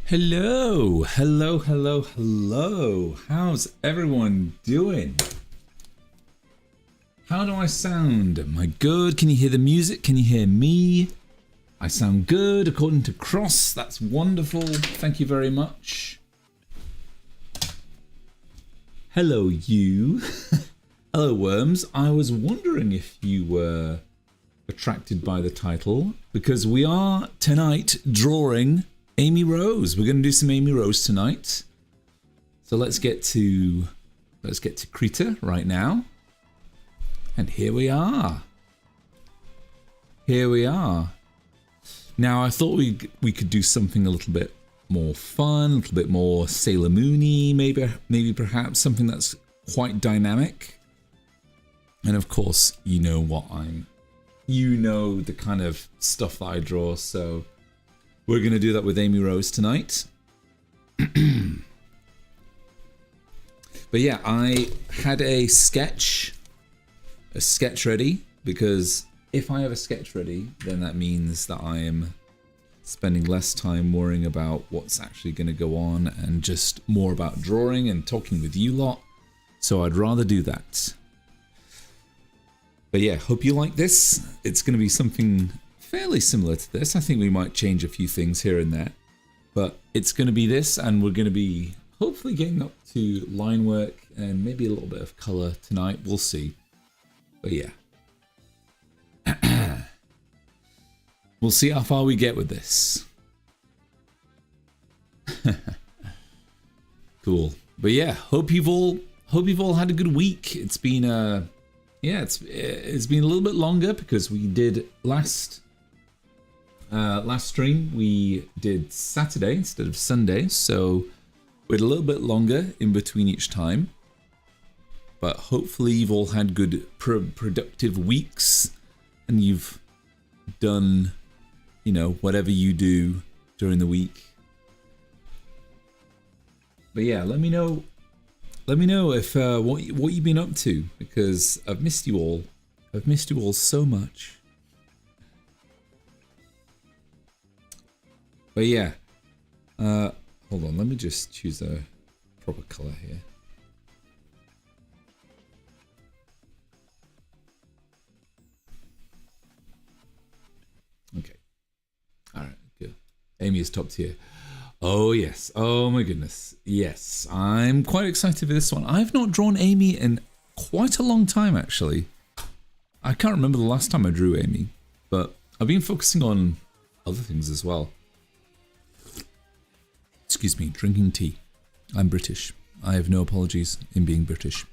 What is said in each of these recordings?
Hello, hello, hello, hello. How's everyone doing? How do I sound? Am I good? Can you hear the music? Can you hear me? I sound good according to Cross. That's wonderful. Thank you very much. Hello, you. Hello, worms. I was wondering if you were attracted by the title because we are tonight drawing Amy Rose. We're going to do some Amy Rose tonight. So let's get to Krita right now. And here we are. Here we are. Now I thought we could do something a little bit more fun, a little bit more Sailor Moon-y, maybe perhaps something that's quite dynamic. And of course, you know the kind of stuff that I draw, so we're going to do that with Amy Rose tonight. But yeah, I had a sketch ready, because if I have a sketch ready, then that means that I am spending less time worrying about what's actually going to go on and just more about drawing and talking with you lot. So I'd rather do that. But yeah, hope you like this. It's going to be something fairly similar to this. I think we might change a few things here and there, but it's going to be this, and we're going to be hopefully getting up to line work and maybe a little bit of color tonight. We'll see. But yeah, we'll see how far we get with this. Cool. But yeah, hope you've all had a good week. It's been it's been a little bit longer because we did last stream we did Saturday instead of Sunday, so we had a little bit longer in between each time. But hopefully you've all had good productive weeks, and you've done, whatever you do during the week. But yeah, let me know if what you've been up to, because I've missed you all. I've missed you all so much. But yeah, hold on, let me just choose a proper color here. Okay, all right, good. Amy is top tier. Oh yes, oh my goodness, yes, I'm quite excited for this one. I've not drawn Amy in quite a long time, actually. I can't remember the last time I drew Amy, but I've been focusing on other things as well. Excuse me, drinking tea. I'm British. I have no apologies in being British.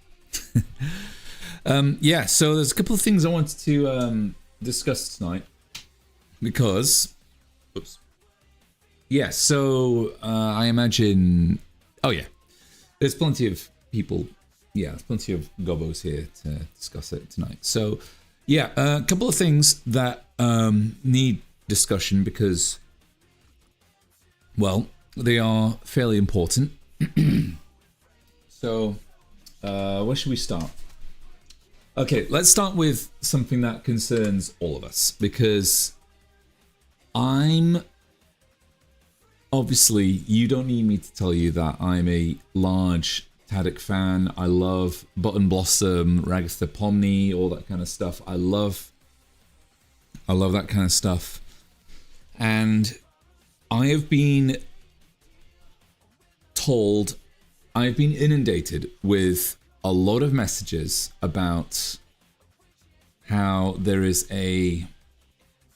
Yeah, so there's a couple of things I wanted to discuss tonight, because, oops. Yeah, so I imagine, oh yeah, there's plenty of people, there's plenty of Gobbos here to discuss it tonight. So yeah, a couple of things that need discussion because, well, they are fairly important. So where should we start? Okay, let's start with something that concerns all of us, because obviously, you don't need me to tell you that I'm a large Tadic fan. I love Button Blossom, Ragatha Pomni, all that kind of stuff. I love that kind of stuff. And I have been told, I've been inundated with a lot of messages about how there is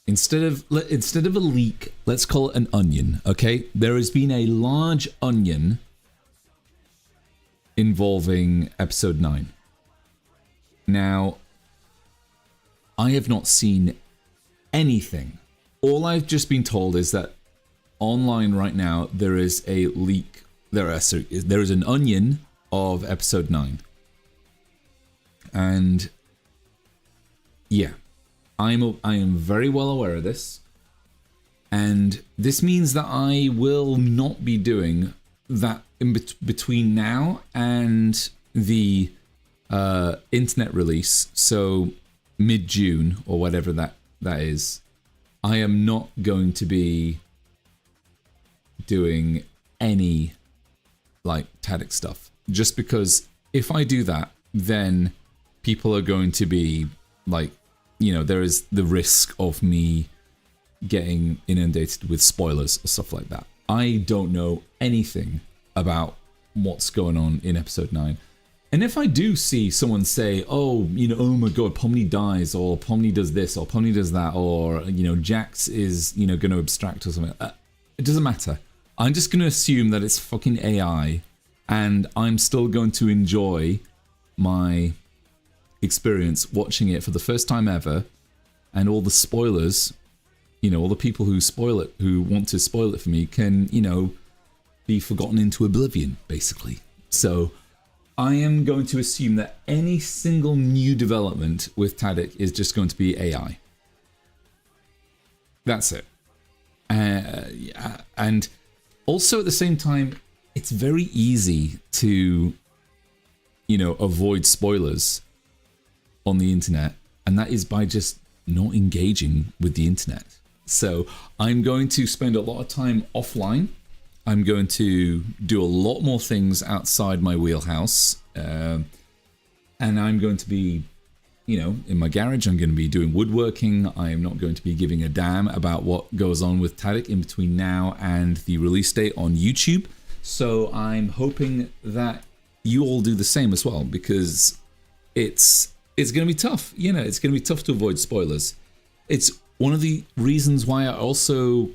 instead of a leak, let's call it an onion, okay? There has been a large onion involving episode 9. Now, I have not seen anything. All I've just been told is that online right now there is a leak. There is an onion of episode 9. And yeah, I am very well aware of this, and this means that I will not be doing that in between now and the internet release, so mid-June or whatever that is. I am not going to be doing any like Tadic stuff, just because if I do that, then people are going to be like, you know, there is the risk of me getting inundated with spoilers or stuff like that. I don't know anything about what's going on in episode 9. And if I do see someone say, oh, you know, oh my god, Pomni dies, or Pomni does this, or Pomni does that, or, you know, Jax is, you know, going to abstract or something, it doesn't matter. I'm just going to assume that it's fucking AI, and I'm still going to enjoy my experience watching it for the first time ever, and all the spoilers, you know, all the people who spoil it, who want to spoil it for me, can, you know, be forgotten into oblivion, basically. So I am going to assume that any single new development with Tadic is just going to be AI. That's it. And also at the same time, it's very easy to, you know, avoid spoilers on the internet, and that is by just not engaging with the internet. So I'm going to spend a lot of time offline. I'm going to do a lot more things outside my wheelhouse, and I'm going to be, you know, in my garage. I'm going to be doing woodworking. I am not going to be giving a damn about what goes on with Tadic in between now and the release date on YouTube. So I'm hoping that you all do the same as well, because it's going to be tough. You know, it's going to be tough to avoid spoilers. It's one of the reasons why I also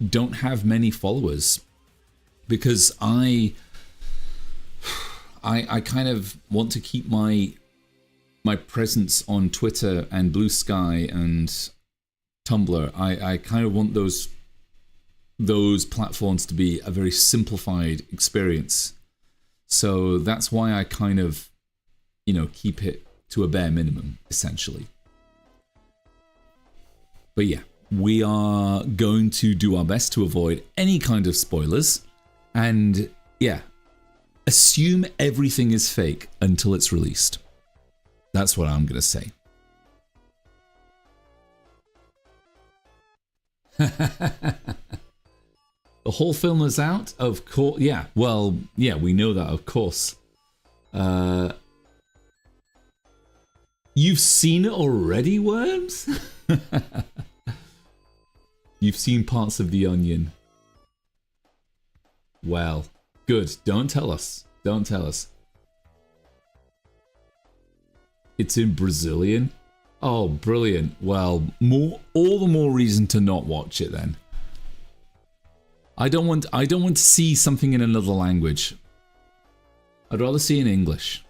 don't have many followers, because I kind of want to keep my presence on Twitter and Blue Sky and Tumblr. I kind of want those platforms to be a very simplified experience. So that's why I kind of, you know, keep it to a bare minimum, essentially. But yeah, we are going to do our best to avoid any kind of spoilers. And yeah, assume everything is fake until it's released. That's what I'm going to say. The whole film is out? Of course. Yeah, well, yeah, we know that, of course. You've seen it already, Worms? You've seen parts of The Onion. Well, good. Don't tell us. Don't tell us. It's in Brazilian? Oh, brilliant. Well, all the more reason to not watch it then. I don't want to see something in another language. I'd rather see in English.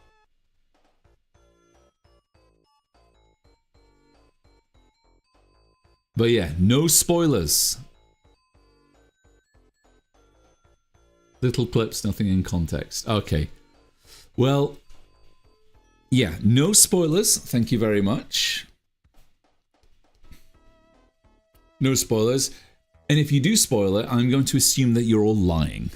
But yeah, no spoilers. Little clips, nothing in context. Okay. Well, yeah, no spoilers. Thank you very much. No spoilers. And if you do spoil it, I'm going to assume that you're all lying.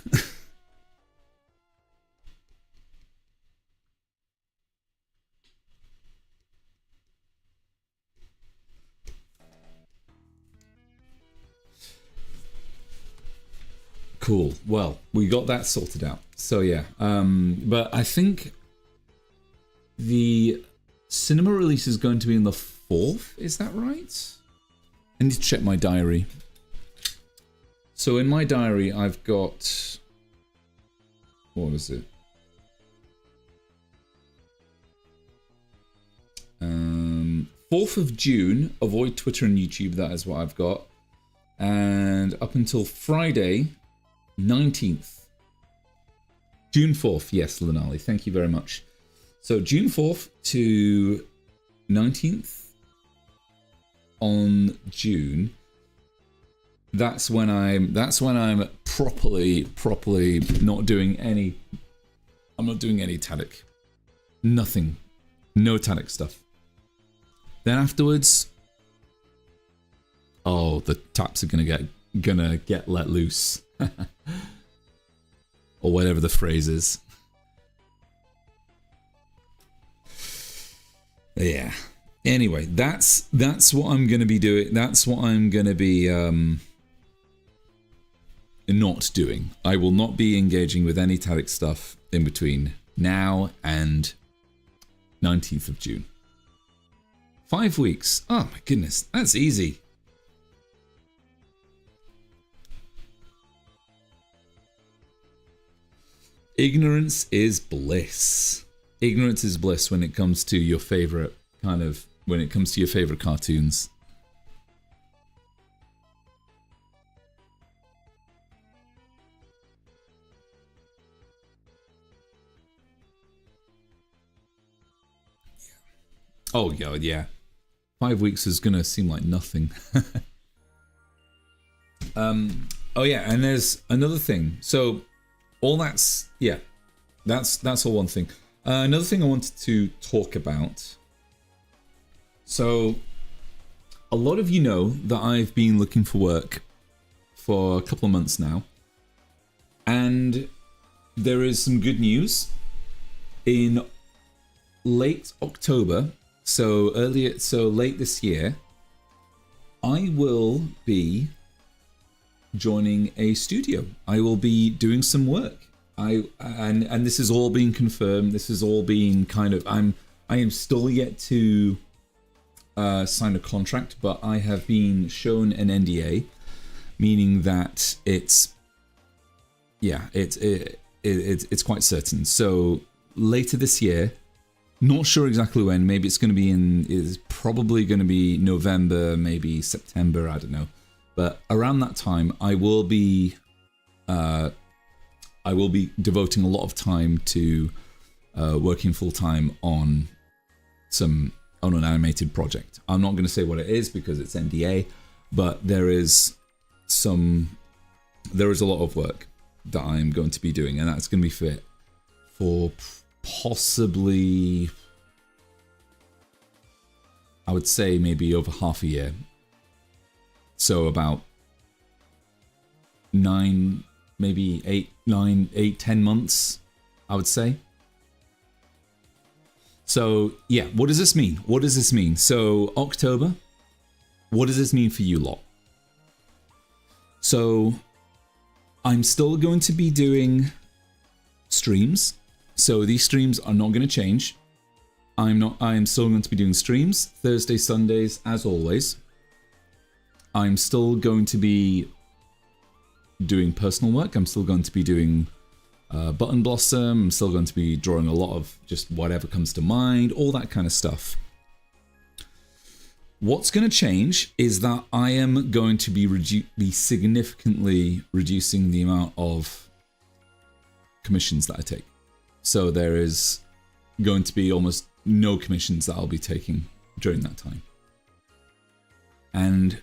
Cool. Well, we got that sorted out. So yeah, but I think the cinema release is going to be on the 4th. Is that right? I need to check my diary. So in my diary, I've got, what was it? 4th of June. Avoid Twitter and YouTube. That is what I've got. And up until Friday, 19th. June 4th, yes, Lanali, thank you very much. So June 4th to 19th on June. That's when I'm properly not doing any. I'm not doing any Tadic. Nothing. No Tadic stuff. Then afterwards, oh, the taps are gonna get let loose. Or whatever the phrase is. Yeah. Anyway, that's what I'm gonna be doing. That's what I'm gonna be not doing. I will not be engaging with any Taric stuff in between now and 19th of June. 5 weeks. Oh my goodness, that's easy. Ignorance is bliss. Ignorance is bliss when it comes to your favorite cartoons. Oh god, yeah. 5 weeks is gonna seem like nothing. Oh yeah, and there's another thing. So all that's that's all one thing. Another thing I wanted to talk about. So a lot of you know that I've been looking for work for a couple of months now, and there is some good news. In late October, so late this year, I will be joining a studio. I will be doing some work. And this is all being confirmed. This is all being kind of I am still yet to sign a contract, but I have been shown an NDA, meaning that it's quite certain. So later this year, not sure exactly when. Maybe it's going to be is probably going to be November, maybe September. I don't know. But around that time, I will be devoting a lot of time to working full time on an animated project. I'm not going to say what it is because it's NDA, but there is a lot of work that I'm going to be doing, and that's going to be fit for possibly, I would say maybe over half a year. So about 9, maybe 8, 10 months, I would say. So yeah, what does this mean? What does this mean? So October, what does this mean for you lot? So I'm still going to be doing streams. So these streams are not going to change. I am still going to be doing streams Thursday, Sundays, as always. I'm still going to be doing personal work. I'm still going to be doing Button Blossom. I'm still going to be drawing a lot of just whatever comes to mind, all that kind of stuff. What's going to change is that I am going to be significantly reducing the amount of commissions that I take. So there is going to be almost no commissions that I'll be taking during that time. And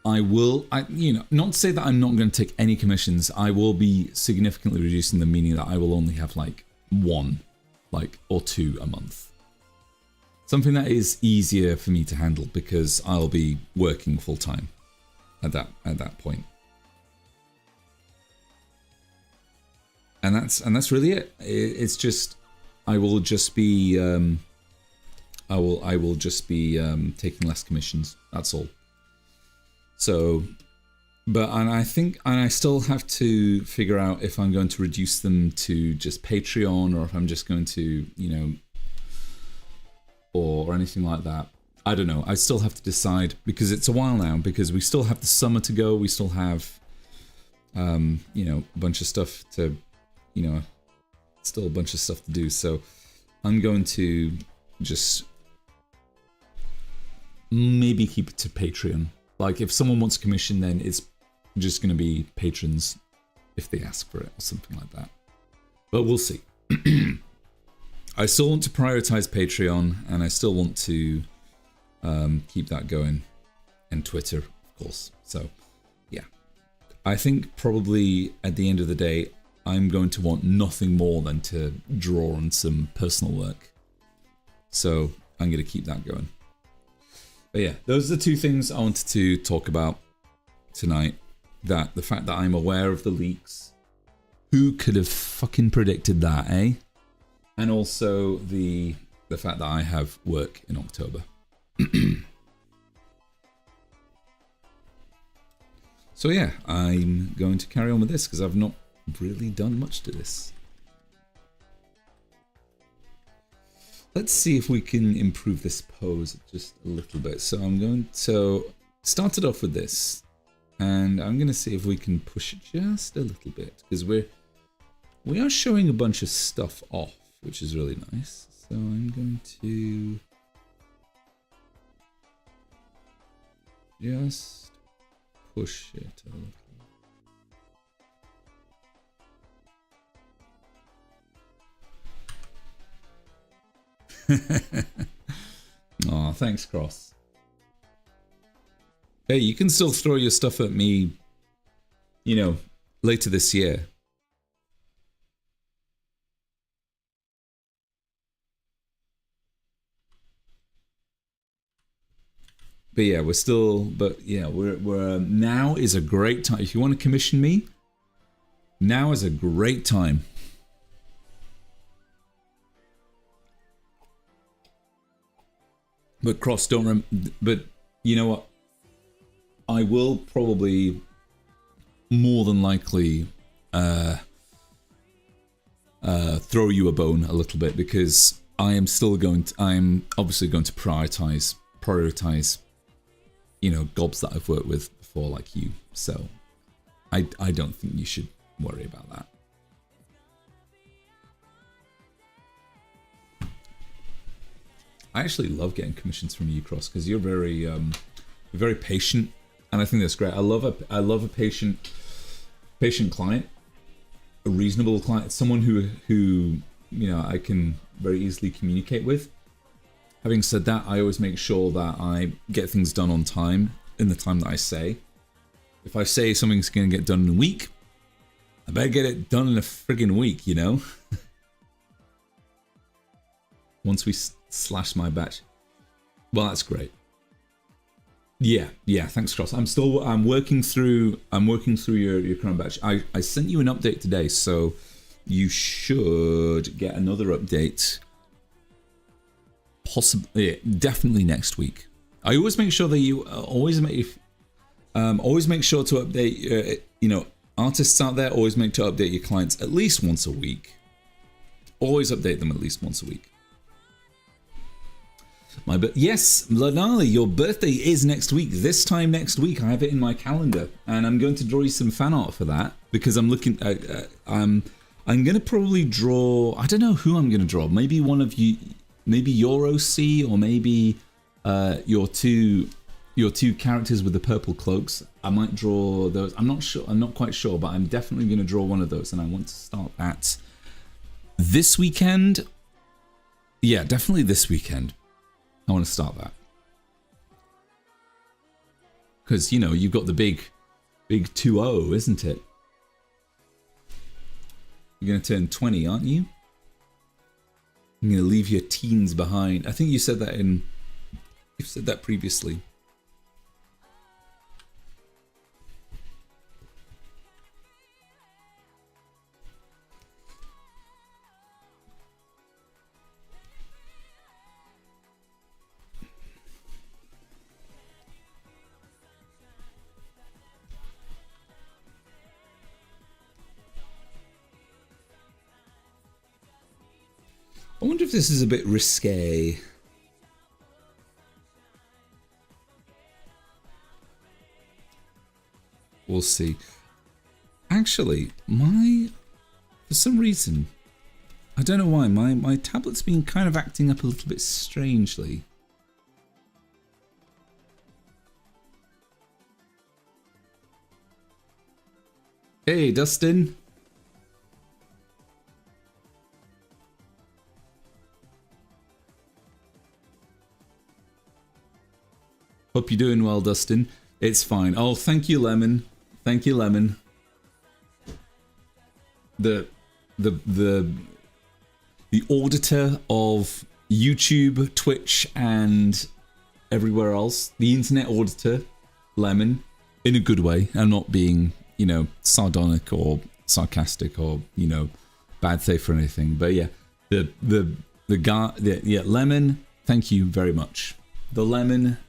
not to say that I'm not going to take any commissions. I will be significantly reducing them, meaning that I will only have like 1, or 2 a month. Something that is easier for me to handle because I'll be working full time at that point. And that's really it. It's just I will just be taking less commissions. That's all. So, and I still have to figure out if I'm going to reduce them to just Patreon or if I'm just going to, or anything like that. I don't know. I still have to decide because it's a while now, because we still have the summer to go. We still have, a bunch of stuff to, still a bunch of stuff to do. So I'm going to just maybe keep it to Patreon. Like, if someone wants a commission, then it's just going to be patrons if they ask for it or something like that. But we'll see. I still want to prioritize Patreon, and I still want to keep that going. And Twitter, of course. So, yeah. I think probably at the end of the day, I'm going to want nothing more than to draw on some personal work. So, I'm going to keep that going. But yeah, those are the two things I wanted to talk about tonight. The fact that I'm aware of the leaks. Who could have fucking predicted that, eh? And also the fact that I have work in October. So yeah, I'm going to carry on with this because I've not really done much to this. Let's see if we can improve this pose just a little bit. So started off with this, and I'm going to see if we can push it just a little bit because we are showing a bunch of stuff off, which is really nice. So I'm going to just push it a little. Aw, thanks, Cross. Hey, you can still throw your stuff at me, you know, later this year. But yeah, we're now is a great time. If you want to commission me, now is a great time. But Cross, but you know what? I will probably more than likely throw you a bone a little bit because I'm obviously going to prioritize, you know, gobs that I've worked with before, like you. So I don't think you should worry about that. I actually love getting commissions from you, Cross, because you're very patient, and I think that's great. I love a patient client, a reasonable client, someone who you know I can very easily communicate with. Having said that, I always make sure that I get things done on time, in the time that I say. If I say something's going to get done in a week, I better get it done in a friggin' week, you know? Once we slash my batch. Well, that's great. Yeah, thanks, Cross. I'm working through your current batch. I sent you an update today, so you should get another update. Possibly, yeah, definitely next week. I always make sure that you always make sure to update. You know, artists out there, always make to update your clients at least once a week. Always update them at least once a week. Yes, Lanali, your birthday is next week. This time next week, I have it in my calendar, and I'm going to draw you some fan art for that because I'm looking. I'm going to probably draw. I don't know who I'm going to draw. Maybe one of you. Maybe your OC, or maybe your two characters with the purple cloaks. I might draw those. I'm not sure. I'm not quite sure, but I'm definitely going to draw one of those, and I want to start that this weekend. Yeah, definitely this weekend. I want to start that because you know you've got the big 2-0, isn't it? You're going to turn 20, aren't you? You're going to leave your teens behind. I think you said that you've said that previously. I wonder if this is a bit risque. We'll see. Actually, for some reason, I don't know why, my tablet's been kind of acting up a little bit strangely. Hey, Dustin. Hope you're doing well, Dustin. It's fine. Oh, thank you, Lemon. Thank you, Lemon. The auditor of YouTube, Twitch, and everywhere else. The internet auditor, Lemon, in a good way. I'm not being, you know, sardonic or sarcastic or, you know, bad faith or anything. But yeah, the guy, yeah, Lemon. Thank you very much. The Lemon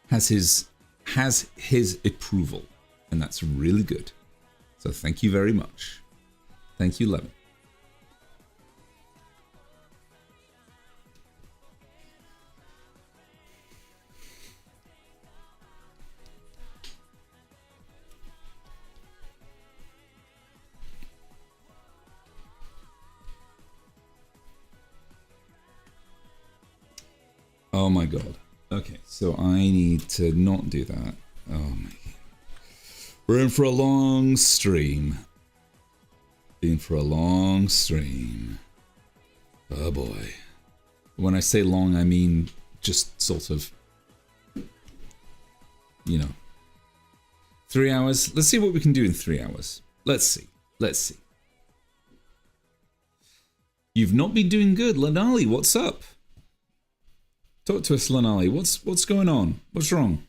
has his has his approval, and that's really good. So thank you very much. Thank you, Lemon. Oh my god. Okay, so I need to not do that. Oh my god. We're in for a long stream. In for a long stream. Oh boy. When I say long, I mean just sort of, you know, 3 hours. Let's see what we can do in 3 hours. Let's see. Let's see. You've not been doing good, Lanali. What's up? Talk to us, Lanali. What's going on? What's wrong?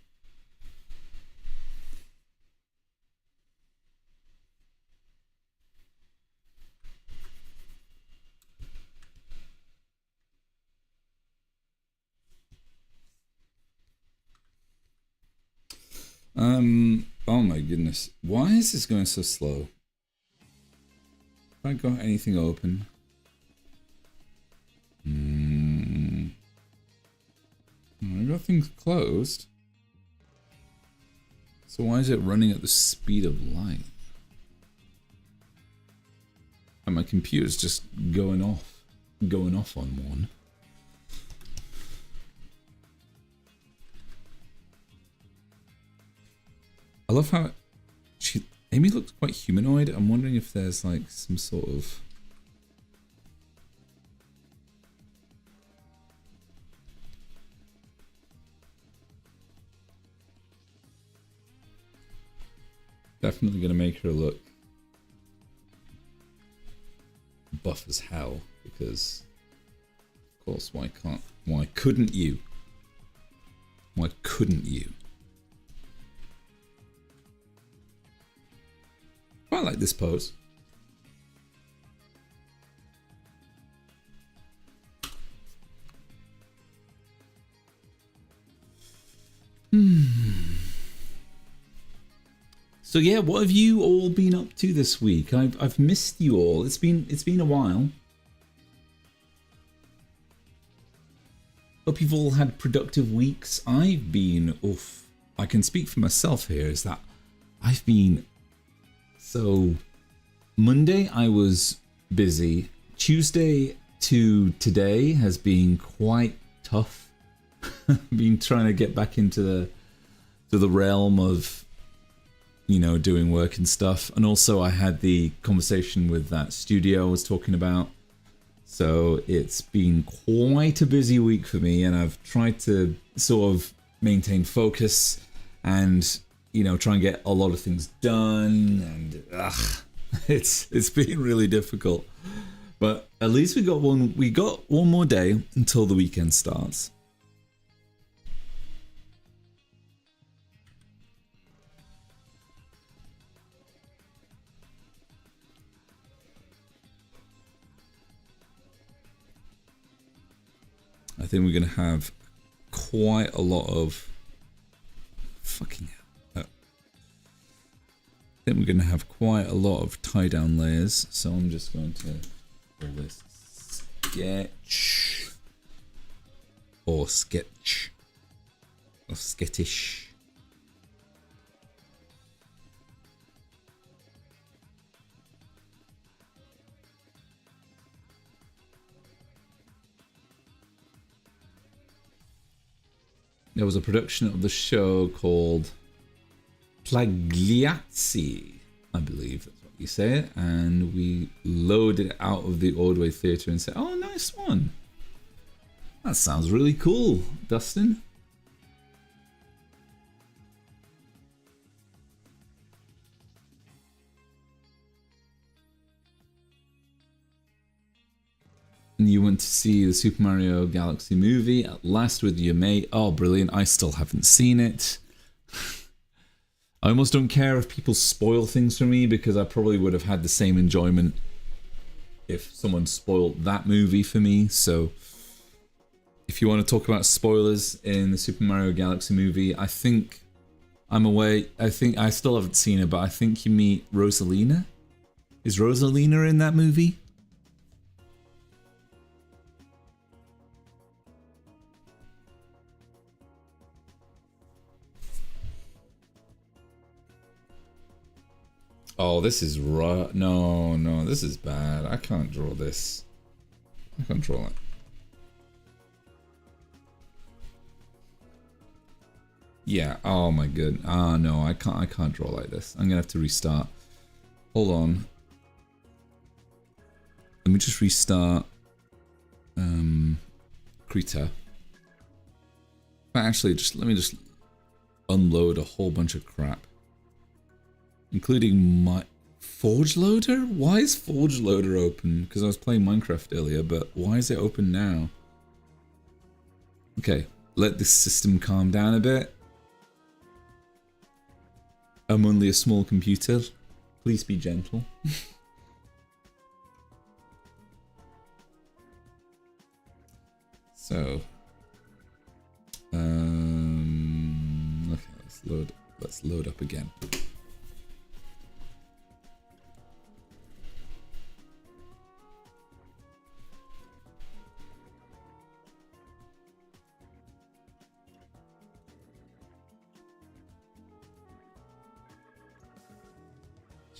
Oh my goodness. Why is this going so slow? Have I got anything open? I got things closed. So why is it running at the speed of light? And my computer's just going off on one. I love how Amy looks quite humanoid. I'm wondering if there's like some sort of definitely gonna make her look buff as hell, because of course why couldn't you? Why couldn't you? I like this pose. So yeah, what have you all been up to this week? I've missed you all. It's been a while. Hope you've all had productive weeks. I've been I can speak for myself here, is that I've been so Monday I was busy. Tuesday to today has been quite tough. Been trying to get back into the realm of, you know, doing work and stuff. And also I had the conversation with that studio I was talking about. So it's been quite a busy week for me, and I've tried to sort of maintain focus and, you know, try and get a lot of things done, and it's been really difficult. But at least we got one more day until the weekend starts. I think we're going to have quite a lot of fucking hell. I think we're going to have quite a lot of tie down layers, so I'm just going to call this sketch or sketch or skettish. There was a production of the show called Plagliazzi, I believe that's what you say it, and we loaded it out of the Ordway Theatre and said, oh, nice one. That sounds really cool, Dustin. And you went to see the Super Mario Galaxy movie at last with your mate. Oh, brilliant. I still haven't seen it. I almost don't care if people spoil things for me, because I probably would have had the same enjoyment if someone spoiled that movie for me. So if you want to talk about spoilers in the Super Mario Galaxy movie, I think I'm away. I think I still haven't seen it, but I think you meet Rosalina. Is Rosalina in that movie? Oh, this is right. No, no, this is bad. I can't draw this. I can't draw it. Yeah. Oh my god. Ah, no, I can't. I can't draw like this. I'm gonna have to restart. Hold on. Let me just restart. Krita. Actually, let me just unload a whole bunch of crap, including my Forge Loader. Why is Forge Loader open? Because I was playing Minecraft earlier, but why is it open now? Okay, let this system calm down a bit. I'm only a small computer. Please be gentle. So, okay, let's load up again.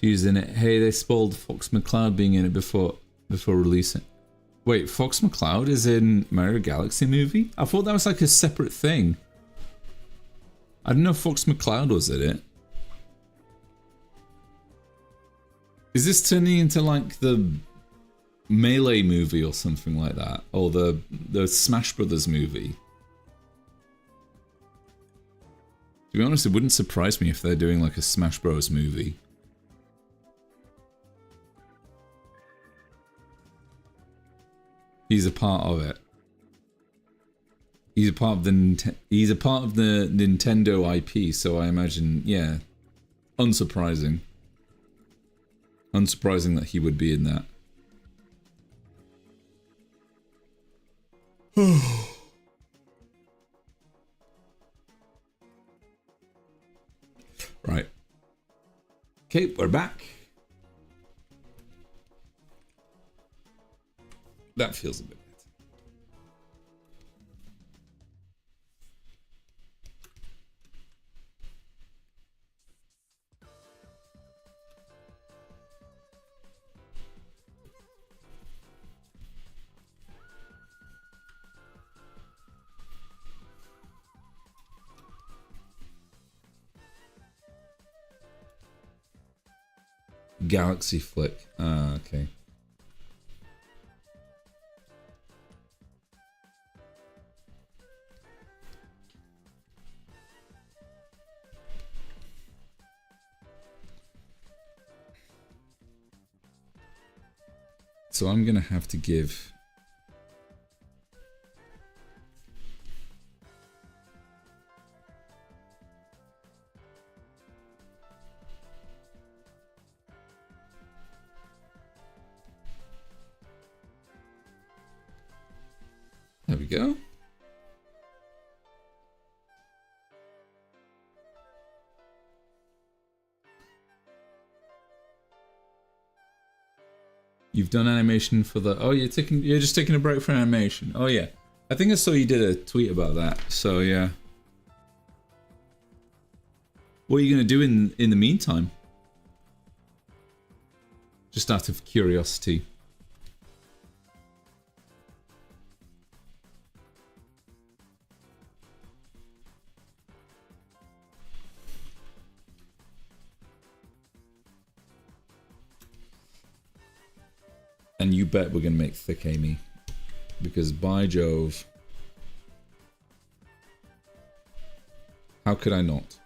She's in it. Hey, they spoiled Fox McCloud being in it before releasing. Wait, Fox McCloud is in Mario Galaxy movie? I thought that was like a separate thing. I didn't know Fox McCloud was in it. Is this turning into like the Melee movie or something like that? Or the Smash Brothers movie? To be honest, it wouldn't surprise me if they're doing like a Smash Bros movie. He's a part of it. He's a part of the Nintendo IP, so I imagine, yeah, unsurprising. Unsurprising that he would be in that. Right. Okay, we're back. That feels a bit better. Galaxy Flick. Ah, okay. So I'm gonna have to give there we go. You've done animation for the... Oh, you're just taking a break for animation. Oh, yeah. I think I saw you did a tweet about that. So, yeah. What are you going to do in the meantime? Just out of curiosity. And you bet we're going to make thick Amy. Because by Jove. How could I not?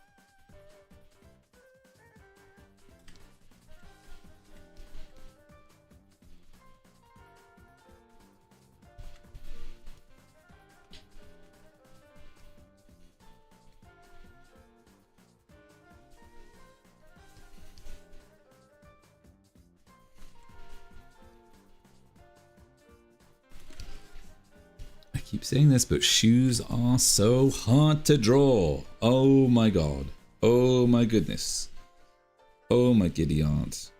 Keep saying this, but shoes are so hard to draw. Oh my god. Oh my goodness. Oh my giddy aunt.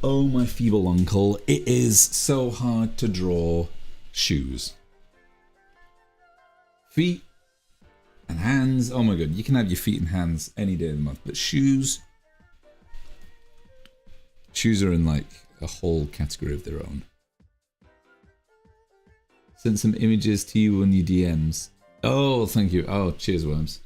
Oh my feeble uncle. It is so hard to draw shoes. Feet and hands. Oh my god, you can have your feet and hands any day of the month. But shoes. Shoes are in like a whole category of their own. Sent some images to you on your DMs. Oh, thank you. Oh, cheers, Worms.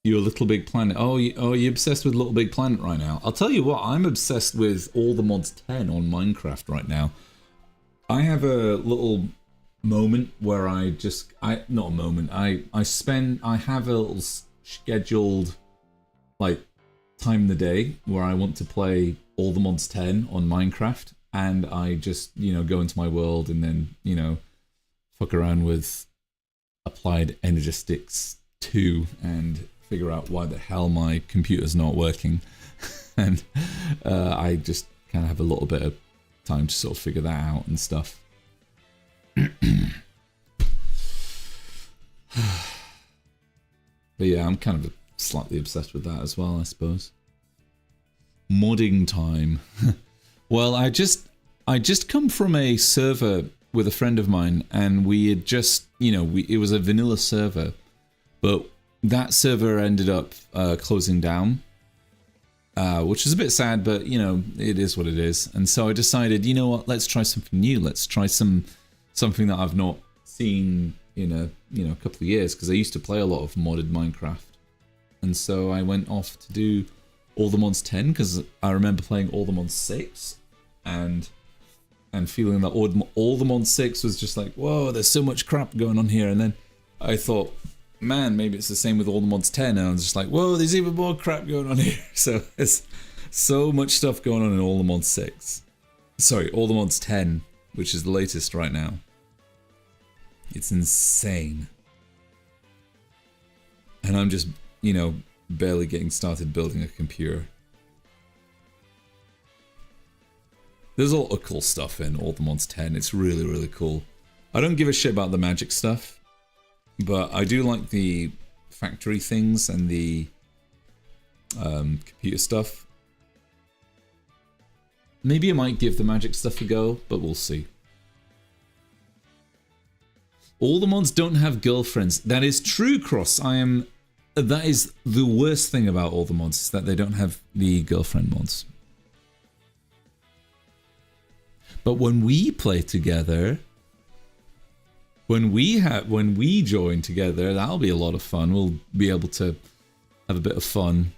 You're a Little Big Planet. Oh, you're obsessed with Little Big Planet right now. I'll tell you what, I'm obsessed with All the Mods 10 on Minecraft right now. I have a little moment where not a moment, I have a little scheduled, like, time in the day where I want to play All the Mods 10 on Minecraft, and I just, go into my world and then, fuck around with Applied Energistics 2 and figure out why the hell my computer's not working. And I just kind of have a little bit of time to sort of figure that out and stuff. But yeah, I'm kind of slightly obsessed with that as well, I suppose. Modding time. Well, I just come from a server with a friend of mine, and we had just, it was a vanilla server, but that server ended up closing down, which is a bit sad, but, it is what it is. And so I decided, you know what, let's try something new. Let's try something that I've not seen in a couple of years, because I used to play a lot of modded Minecraft. And so I went off to do All the Mods 10, because I remember playing All the Mods 6 and feeling that All the Mods 6 was just like, whoa, there's so much crap going on here. And then I thought, man, maybe it's the same with All the Mods 10, and I was just like, whoa, there's even more crap going on here. So there's so much stuff going on in All the Mods 6. Sorry, All the Mods 10, which is the latest right now. It's insane. And I'm just, barely getting started building a computer. There's a lot of cool stuff in All the Mods 10. It's really, really cool. I don't give a shit about the magic stuff, but I do like the factory things and the computer stuff. Maybe I might give the magic stuff a go, but we'll see. All the mods don't have girlfriends. That is true, Cross. That is the worst thing about all the mods, is that they don't have the girlfriend mods. But when we play together, when we join together, that'll be a lot of fun. We'll be able to have a bit of fun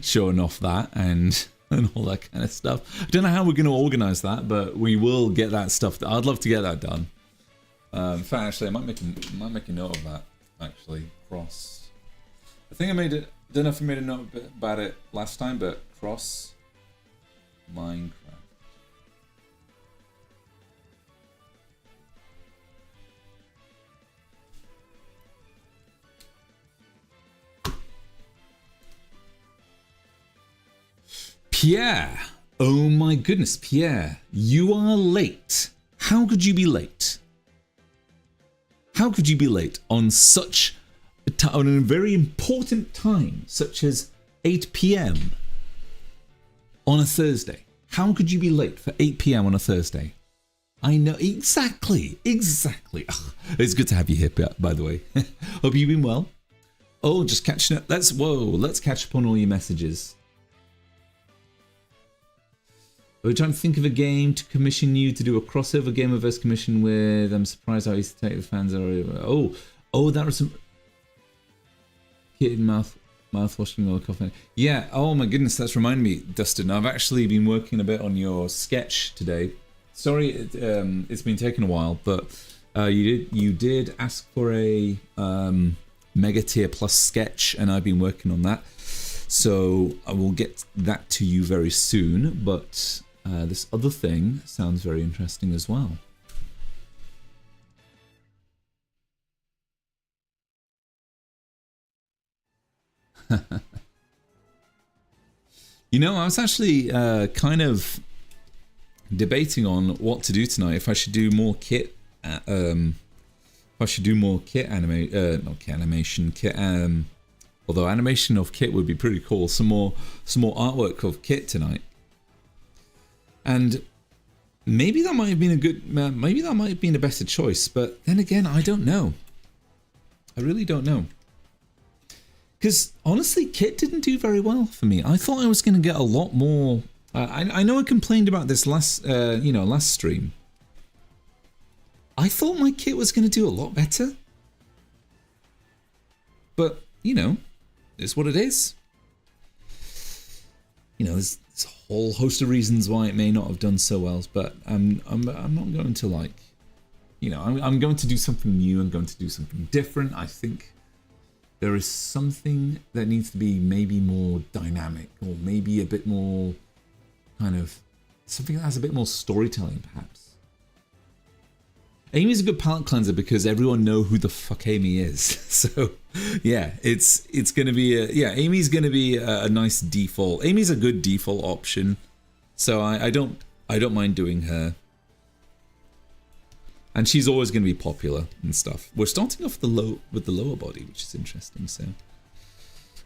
showing off that and all that kind of stuff. I don't know how we're going to organize that, but we will get that stuff. I'd love to get that done. In fact, actually, I might make a note of that. Actually, Cross. I think I made it. Don't know if I made a note about it last time, but Cross Minecraft. Pierre! Oh my goodness, Pierre, you are late. How could you be late? How could you be late on such on a very important time, such as 8 p.m. on a Thursday? How could you be late for 8 p.m. on a Thursday? I know, exactly. Ugh, it's good to have you here, by the way. Hope you've been well. Oh, just catching up. Let's catch up on all your messages. We're trying to think of a game to commission you to do a crossover Gamerverse commission with. I'm surprised how easy to take the fans are. Oh, that was some kitten mouthwashing or coffee. Yeah. Oh my goodness, that's reminded me, Dustin. I've actually been working a bit on your sketch today. Sorry, it's been taking a while, but you did ask for a Mega Tier Plus sketch, and I've been working on that. So I will get that to you very soon, but this other thing sounds very interesting as well. You know, I was actually kind of debating on what to do tonight. If I should do more kit, if I should do more kit not kit animation, kit although animation of kit would be pretty cool. Some more artwork of kit tonight. And maybe that might have been maybe that might have been a better choice, but then again, I don't know. I really don't know. Because honestly, kit didn't do very well for me. I thought I was going to get a lot more. I know I complained about this last stream. I thought my kit was going to do a lot better. But, it's what it is. There's a whole host of reasons why it may not have done so well, but I'm not going to I'm going to do something new. I'm going to do something different. I think there is something that needs to be maybe more dynamic, or maybe a bit more kind of something that has a bit more storytelling, perhaps. Amy's a good palette cleanser because everyone know who the fuck Amy is. So yeah, it's gonna be Amy's gonna be a nice default. Amy's a good default option. So I don't mind doing her. And she's always gonna be popular and stuff. We're starting off with the lower body, which is interesting. So,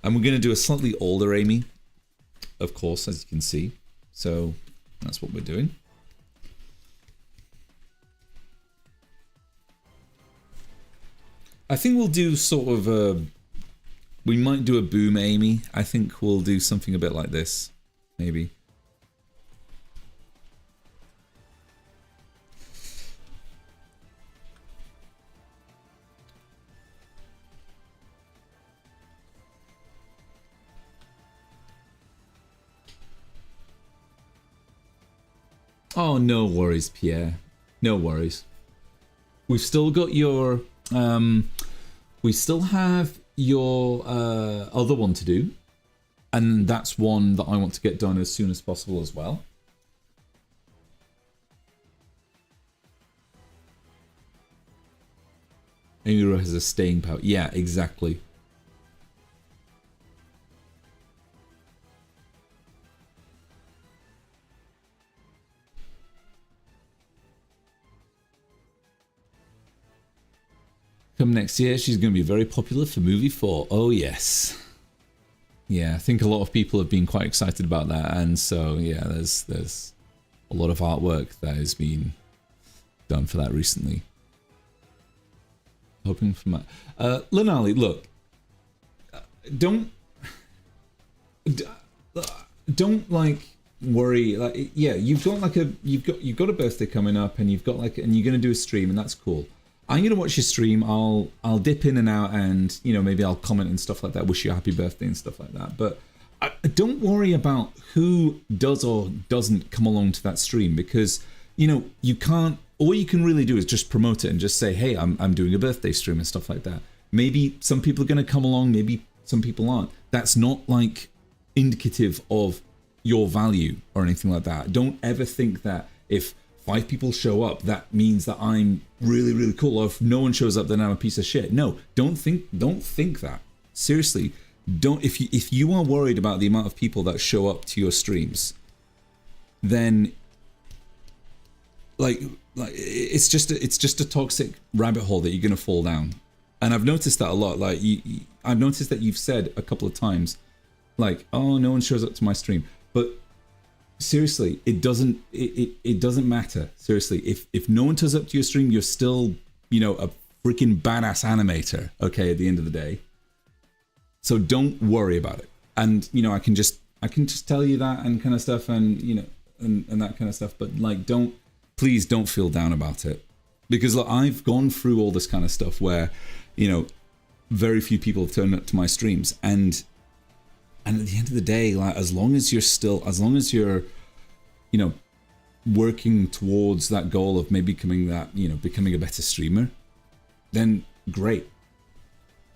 and we're gonna do a slightly older Amy, of course, as you can see. So that's what we're doing. I think we'll do sort of we might do a boom Amy. I think we'll do something a bit like this, maybe. Oh, no worries, Pierre. No worries. We've still got your... we still have your other one to do. And that's one that I want to get done as soon as possible as well. Amy has a staying power. Yeah, exactly. Come next year, she's going to be very popular for movie 4. Oh, yes. Yeah, I think a lot of people have been quite excited about that. And so, yeah, there's a lot of artwork that has been done for that recently. Hoping for my... Lanali, look. Don't like worry. Like, yeah, you've got a birthday coming up, and you're going to do a stream, and that's cool. I'm gonna watch your stream. I'll dip in and out, and maybe I'll comment and stuff like that. Wish you a happy birthday and stuff like that. But don't worry about who does or doesn't come along to that stream, because you can't. All you can really do is just promote it and just say, hey, I'm doing a birthday stream and stuff like that. Maybe some people are gonna come along. Maybe some people aren't. That's not like indicative of your value or anything like that. Don't ever think that if 5 people show up, that means that I'm really, really cool. Or if no one shows up, then I'm a piece of shit. No, don't think that. Seriously, don't. If you are worried about the amount of people that show up to your streams, then like it's just a toxic rabbit hole that you're gonna fall down. And I've noticed that a lot. Like I've noticed that you've said a couple of times, like, oh, no one shows up to my stream, but seriously, it doesn't matter. Seriously, if no one turns up to your stream, you're still, a freaking badass animator, okay, at the end of the day. So don't worry about it. And, I can just tell you that and kind of stuff, and, and that kind of stuff, but like, please don't feel down about it. Because look, I've gone through all this kind of stuff where, very few people have turned up to my streams, and at the end of the day, like, as long as you're, working towards that goal of maybe becoming a better streamer, then great.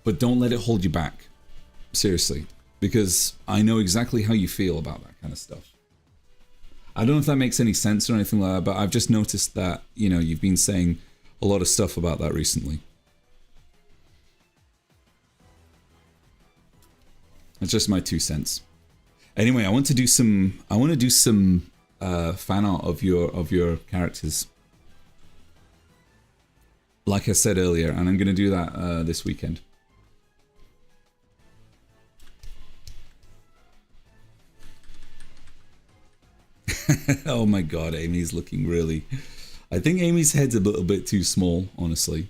But don't let it hold you back. Seriously. Because I know exactly how you feel about that kind of stuff. I don't know if that makes any sense or anything like that, but I've just noticed that, you've been saying a lot of stuff about that recently. That's just my 2 cents. Anyway, I want to do some fan art of your characters. like I said earlier, and I'm going to do that this weekend. Oh my god, Amy's looking really... I think Amy's head's a little bit too small, honestly.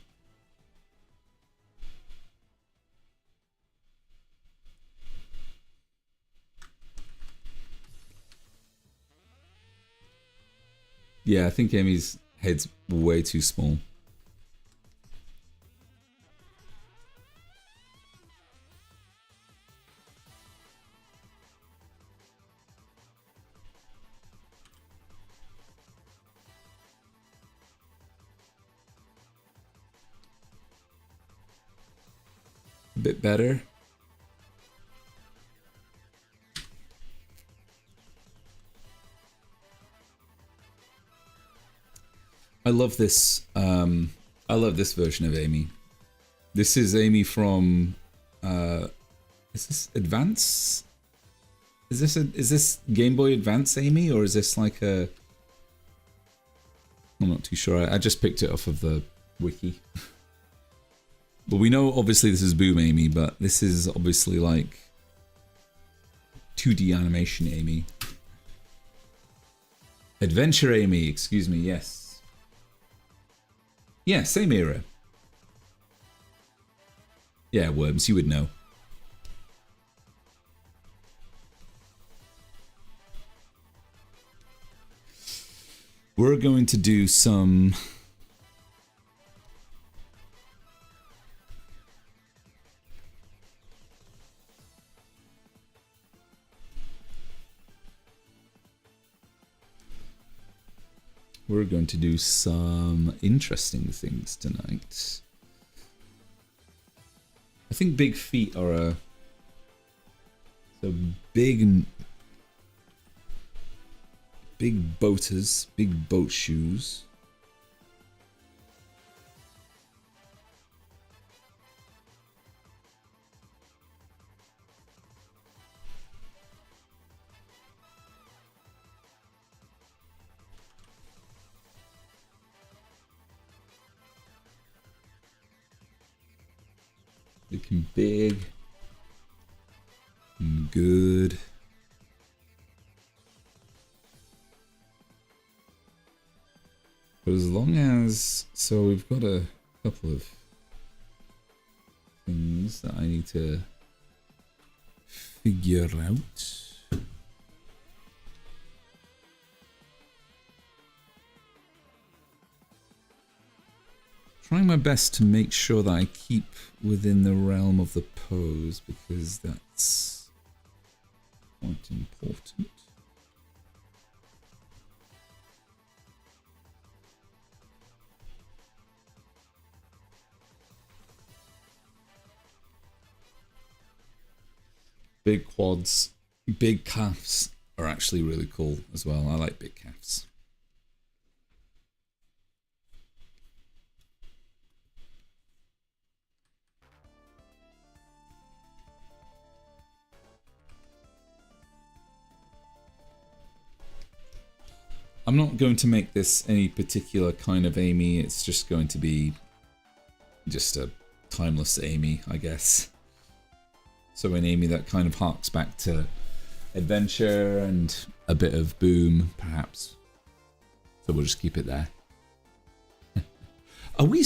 Yeah, I think Amy's head's way too small. A bit better. I love this. I love this version of Amy. This is Amy from. Is this Advance? Is this Game Boy Advance Amy, or is this like a? I'm not too sure. I just picked it off of the wiki. But we know obviously this is Boom Amy, but this is obviously like 2D animation Amy. Adventure Amy, excuse me, yes. Yeah, same era. Yeah, Worms, you would know. We're going to do some... We're going to do some interesting things tonight. I think big feet are a... So big boaters, big boat shoes. Looking big and good. But as long as... So we've got a couple of things that I need to figure out. Trying my best to make sure that I keep within the realm of the pose, because that's quite important. Big quads, big calves are actually really cool as well. I like big calves. I'm not going to make this any particular kind of Amy. It's just going to be just a timeless Amy, I guess. So an Amy that kind of harks back to adventure and a bit of Boom, perhaps. So we'll just keep it there. Are we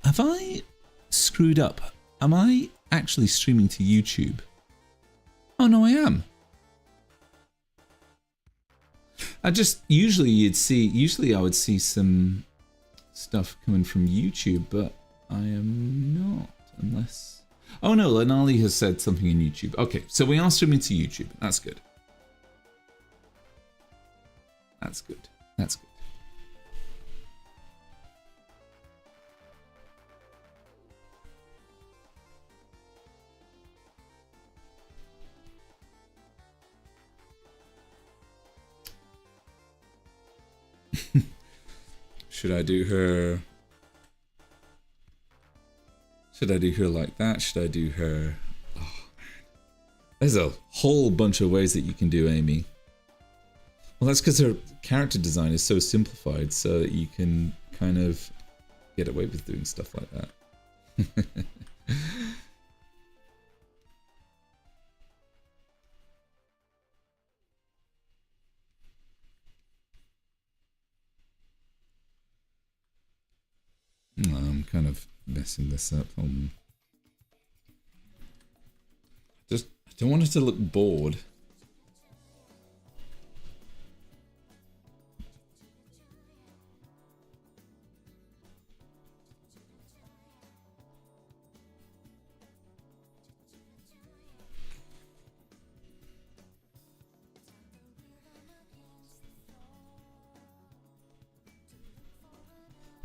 Have I screwed up? Am I actually streaming to YouTube? Oh no, I am. Usually I would see some stuff coming from YouTube, but I am not, unless... Oh no, Lenali has said something in YouTube. Okay, so we are streaming to YouTube. That's good. That's good. That's good. Should I do her... Should I do her like that? Should I do her... Oh, man. There's a whole bunch of ways that you can do Amy. Well, that's because her character design is so simplified, so that you can kind of get away with doing stuff like that. I'm kind of messing this up. I don't want it to look bored.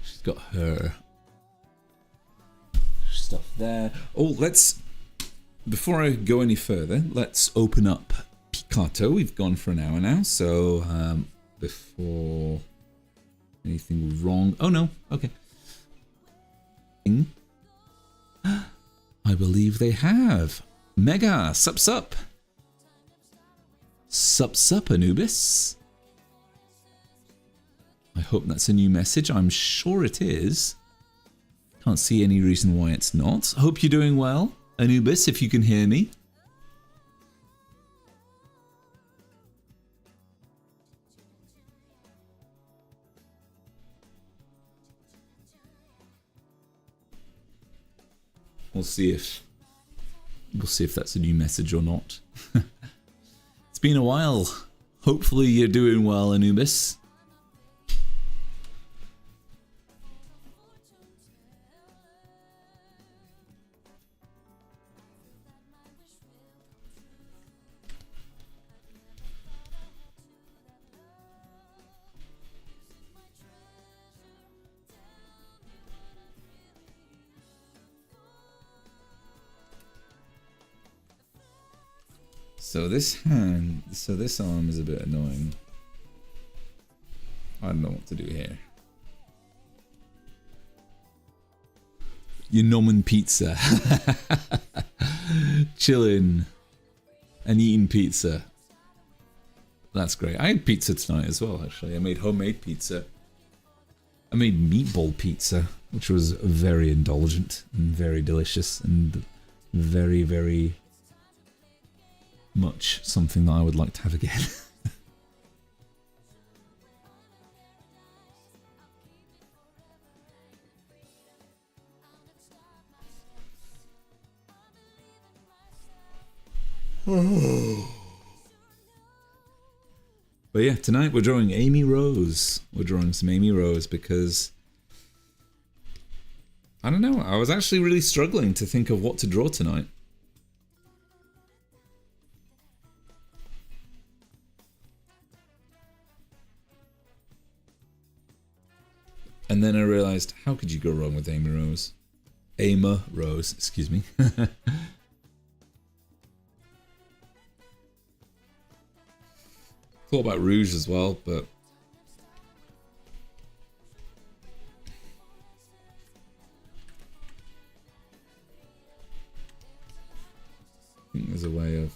She's got her stuff there. Oh, before I go any further, let's open up Picato. We've gone for an hour now, so before anything wrong. Oh no, okay. I believe they have. Mega, sup. Sup, Anubis. I hope that's a new message. I'm sure it is. Can't see any reason why it's not. Hope you're doing well, Anubis, if you can hear me. We'll see if that's a new message or not. It's been a while. Hopefully you're doing well, Anubis. So this arm is a bit annoying. I don't know what to do here. You're nomming pizza. Chilling and eating pizza. That's great. I had pizza tonight as well, actually. I made homemade pizza. I made meatball pizza, which was very indulgent and very delicious and very, very much something that I would like to have again. But yeah, tonight we're drawing Amy Rose. We're drawing some Amy Rose because I don't know, I was actually really struggling to think of what to draw tonight. And then I realised, how could you go wrong with Amy Rose? Ama Rose, excuse me. Thought about Rouge as well, but I think there's a way of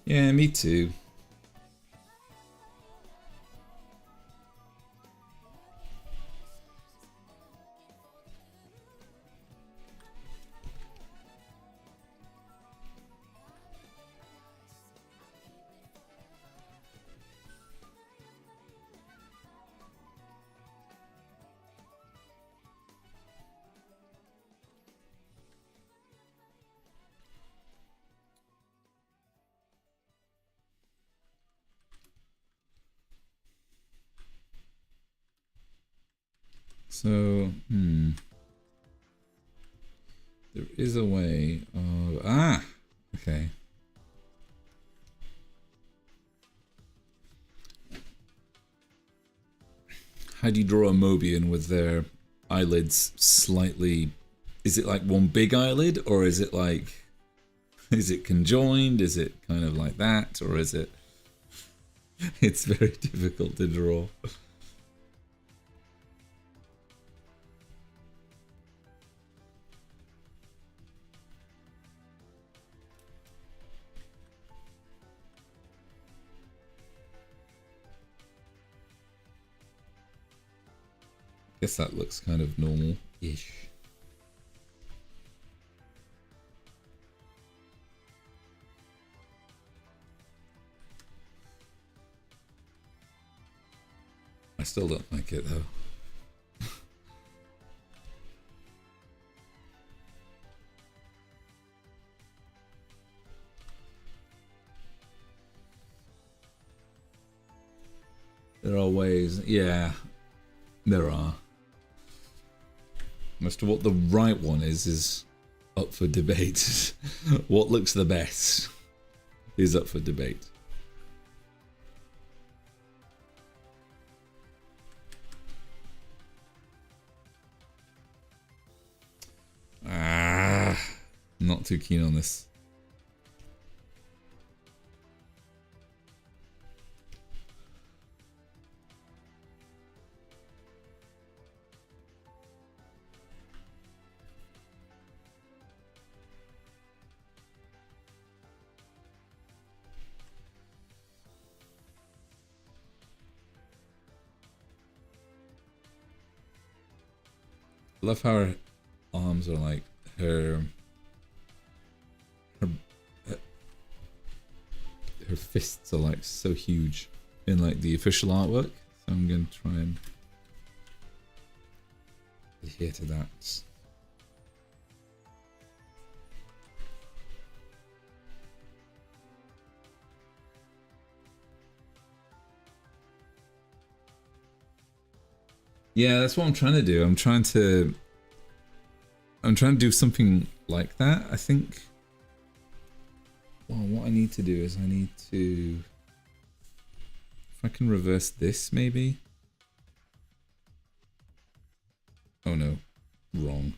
yeah, me too. So, there is a way of... okay. how do you draw a Mobian with their eyelids slightly? Is it like one big eyelid, or is it like, is it conjoined? Is it kind of like that, or is it? It's very difficult to draw. Guess that looks kind of normal-ish. I still don't like it though. There are ways, yeah, there are. As to what the right one is up for debate. What looks the best is up for debate. Not too keen on this. I love how her arms are like her fists are like so huge in like the official artwork. So I'm going to try and adhere to that. Yeah, that's what I'm trying to do. I'm trying to do something like that. I think. Well, what I need to do is I need to. If I can reverse this, maybe. Oh no, wrong.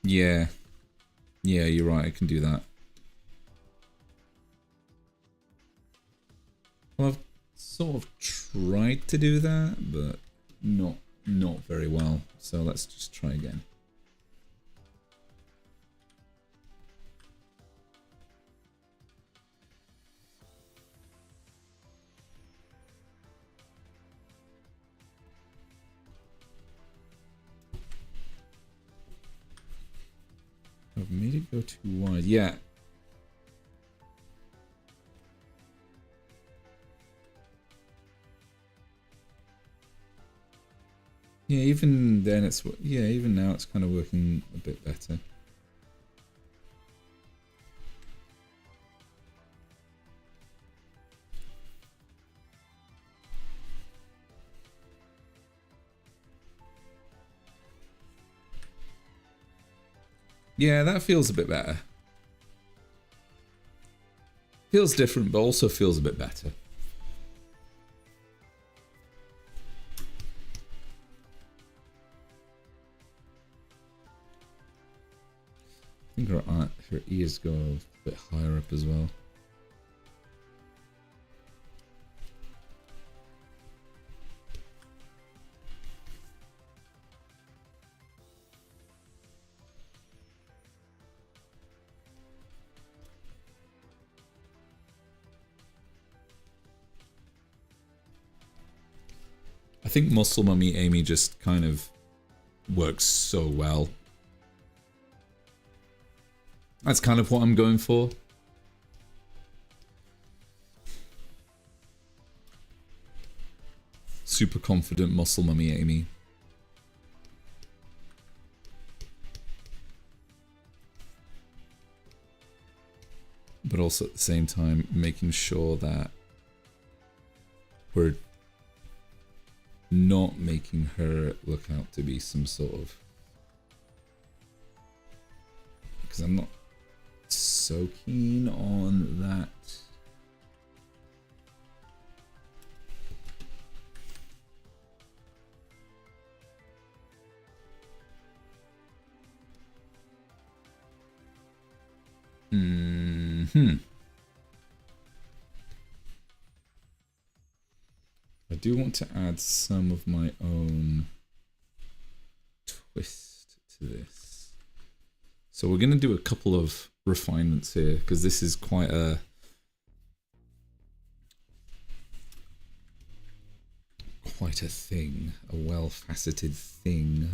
Yeah, you're right. I can do that. Well, I've sort of tried to do that, but not very well. So let's just try again. I've made it go too wide. Yeah. Yeah, even then it's, yeah, even now it's kind of working a bit better. Yeah, that feels a bit better. Feels different, but also feels a bit better. I think her ears go a bit higher up as well. I think Muscle Mummy Amy just kind of works so well. That's kind of what I'm going for. Super confident Muscle Mummy Amy. But also at the same time making sure that we're not making her look out to be some sort of... Because I'm not so keen on that I do want to add some of my own twist to this. So we're going to do a couple of refinements here because this is quite a thing, a well-faceted thing.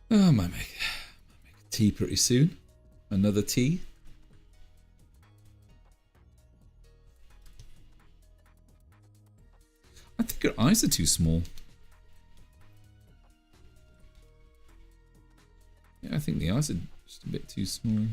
I might make a tea pretty soon. Another tea. I think her eyes are too small. Yeah, I think the eyes are just a bit too small.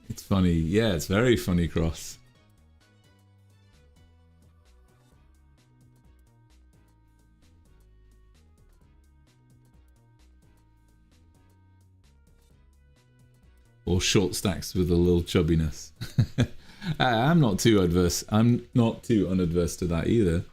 It's funny. Yeah, it's very funny, Cross. Or short stacks with a little chubbiness. I'm not too adverse. I'm not too unadverse to that either.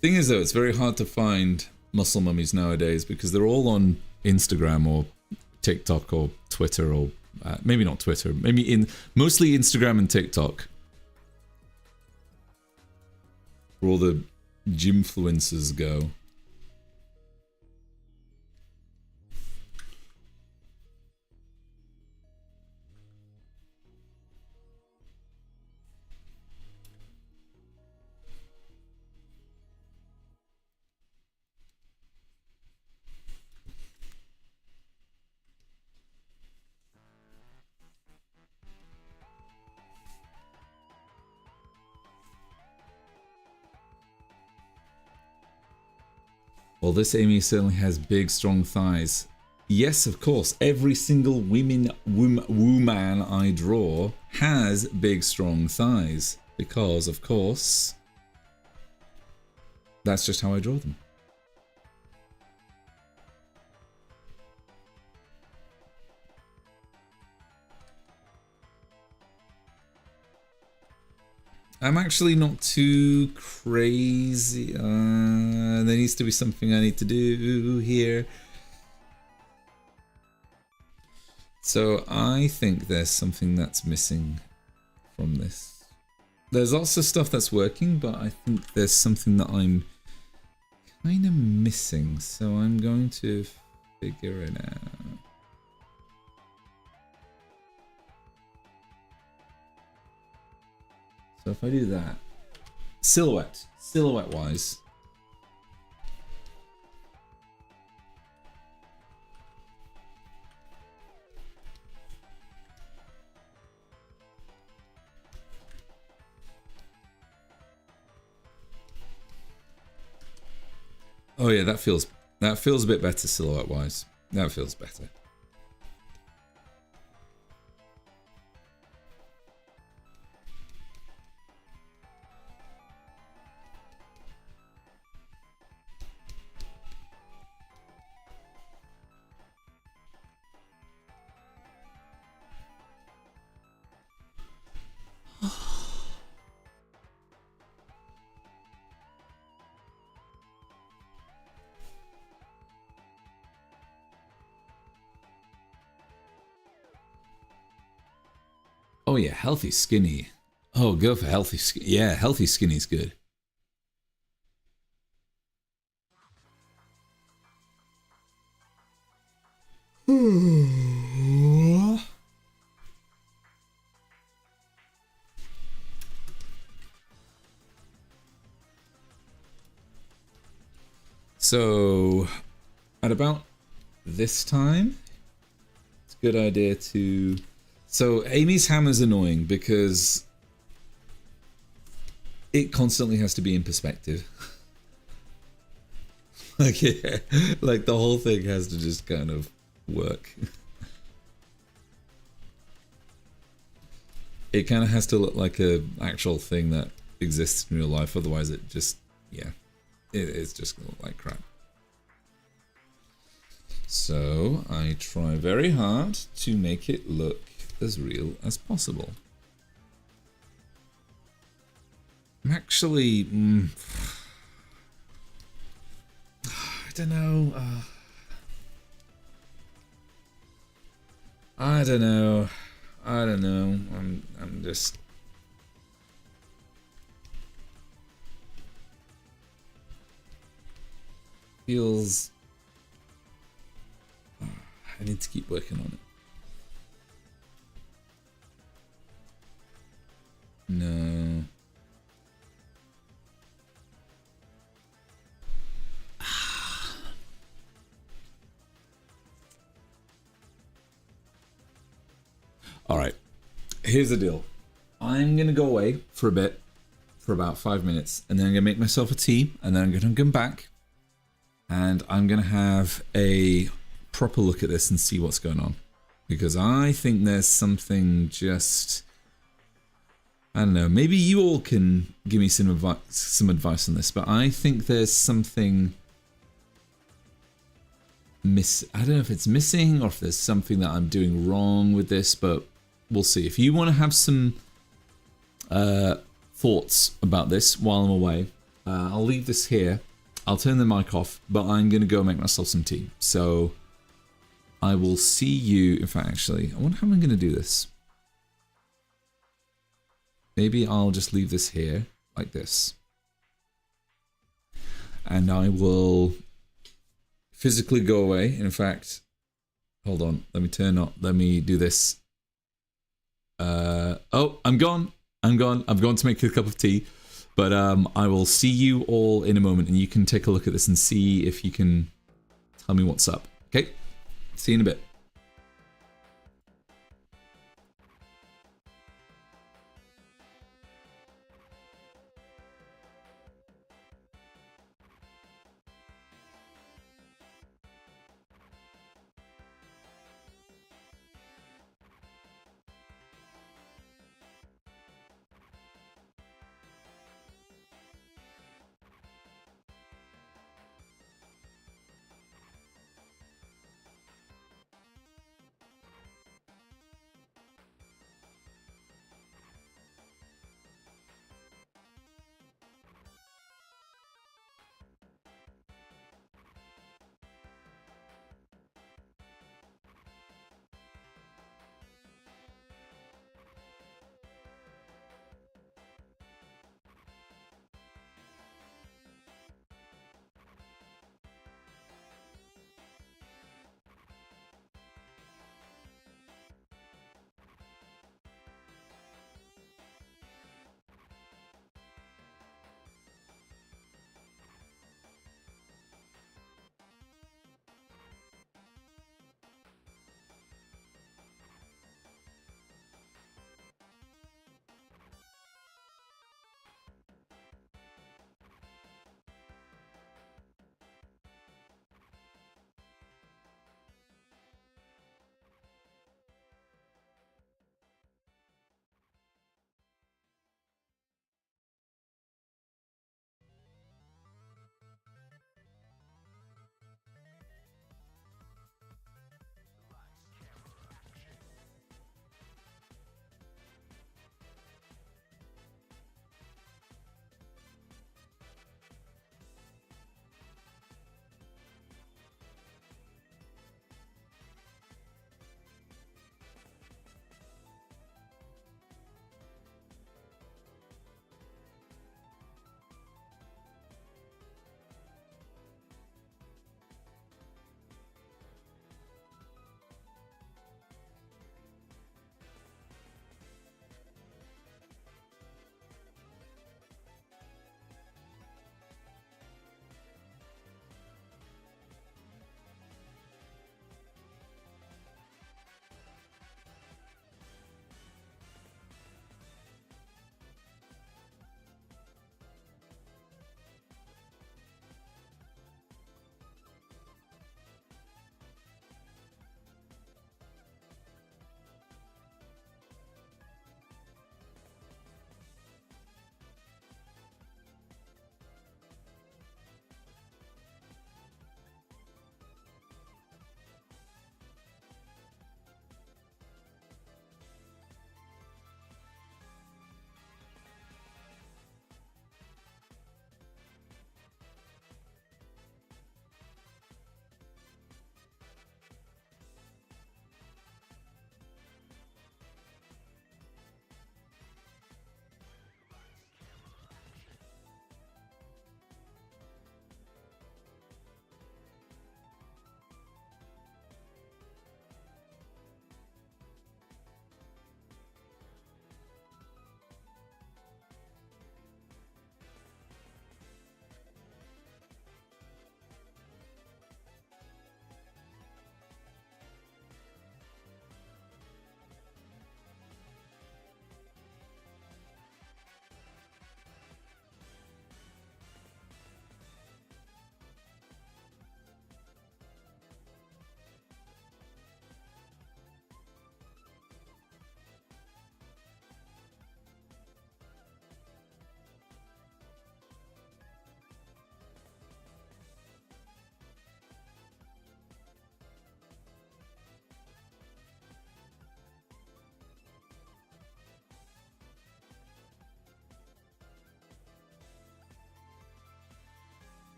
Thing is, though, it's very hard to find muscle mummies nowadays because they're all on Instagram or TikTok or Twitter or maybe not Twitter, maybe mostly Instagram and TikTok. Where all the gymfluencers go. Well, this Amy certainly has big, strong thighs. Yes, of course, every single woman I draw has big, strong thighs. Because, of course, that's just how I draw them. I'm actually not too crazy. There needs to be something I need to do here. So I think there's something that's missing from this. There's lots of stuff that's working, but I think there's something that I'm kind of missing. So I'm going to figure it out. So if I do that, silhouette wise. Oh yeah, that feels a bit better silhouette wise. That feels better. Oh yeah, healthy skinny. Oh, go for healthy skinny. Yeah, healthy skinny's good. So, at about this time, it's a good idea to... So, Amy's hammer's annoying because it constantly has to be in perspective. Like, yeah, like the whole thing has to just kind of work. It kind of has to look like a actual thing that exists in real life, otherwise it just, yeah, it's just gonna look like crap. So I try very hard to make it look as real as possible. I'm actually, I don't know. I don't know. I don't know. I'm just. Feels. I need to keep working on it. No. All right. Here's the deal. I'm gonna go away for a bit, for about 5 minutes, and then I'm gonna make myself a tea, and then I'm gonna come back, and I'm gonna have a proper look at this and see what's going on, because I think there's something just, I don't know, maybe you all can give me some advice on this, but I think there's something I don't know if it's missing or if there's something that I'm doing wrong with this, but we'll see. If you want to have some thoughts about this while I'm away, I'll leave this here. I'll turn the mic off, but I'm going to go make myself some tea. So I will see you. In fact, actually, I wonder how I'm going to do this. Maybe I'll just leave this here like this. And I will physically go away. In fact, hold on. Let me do this. Oh, I'm gone. I'm gone to make a cup of tea. But I will see you all in a moment, and you can take a look at this and see if you can tell me what's up. Okay? See you in a bit.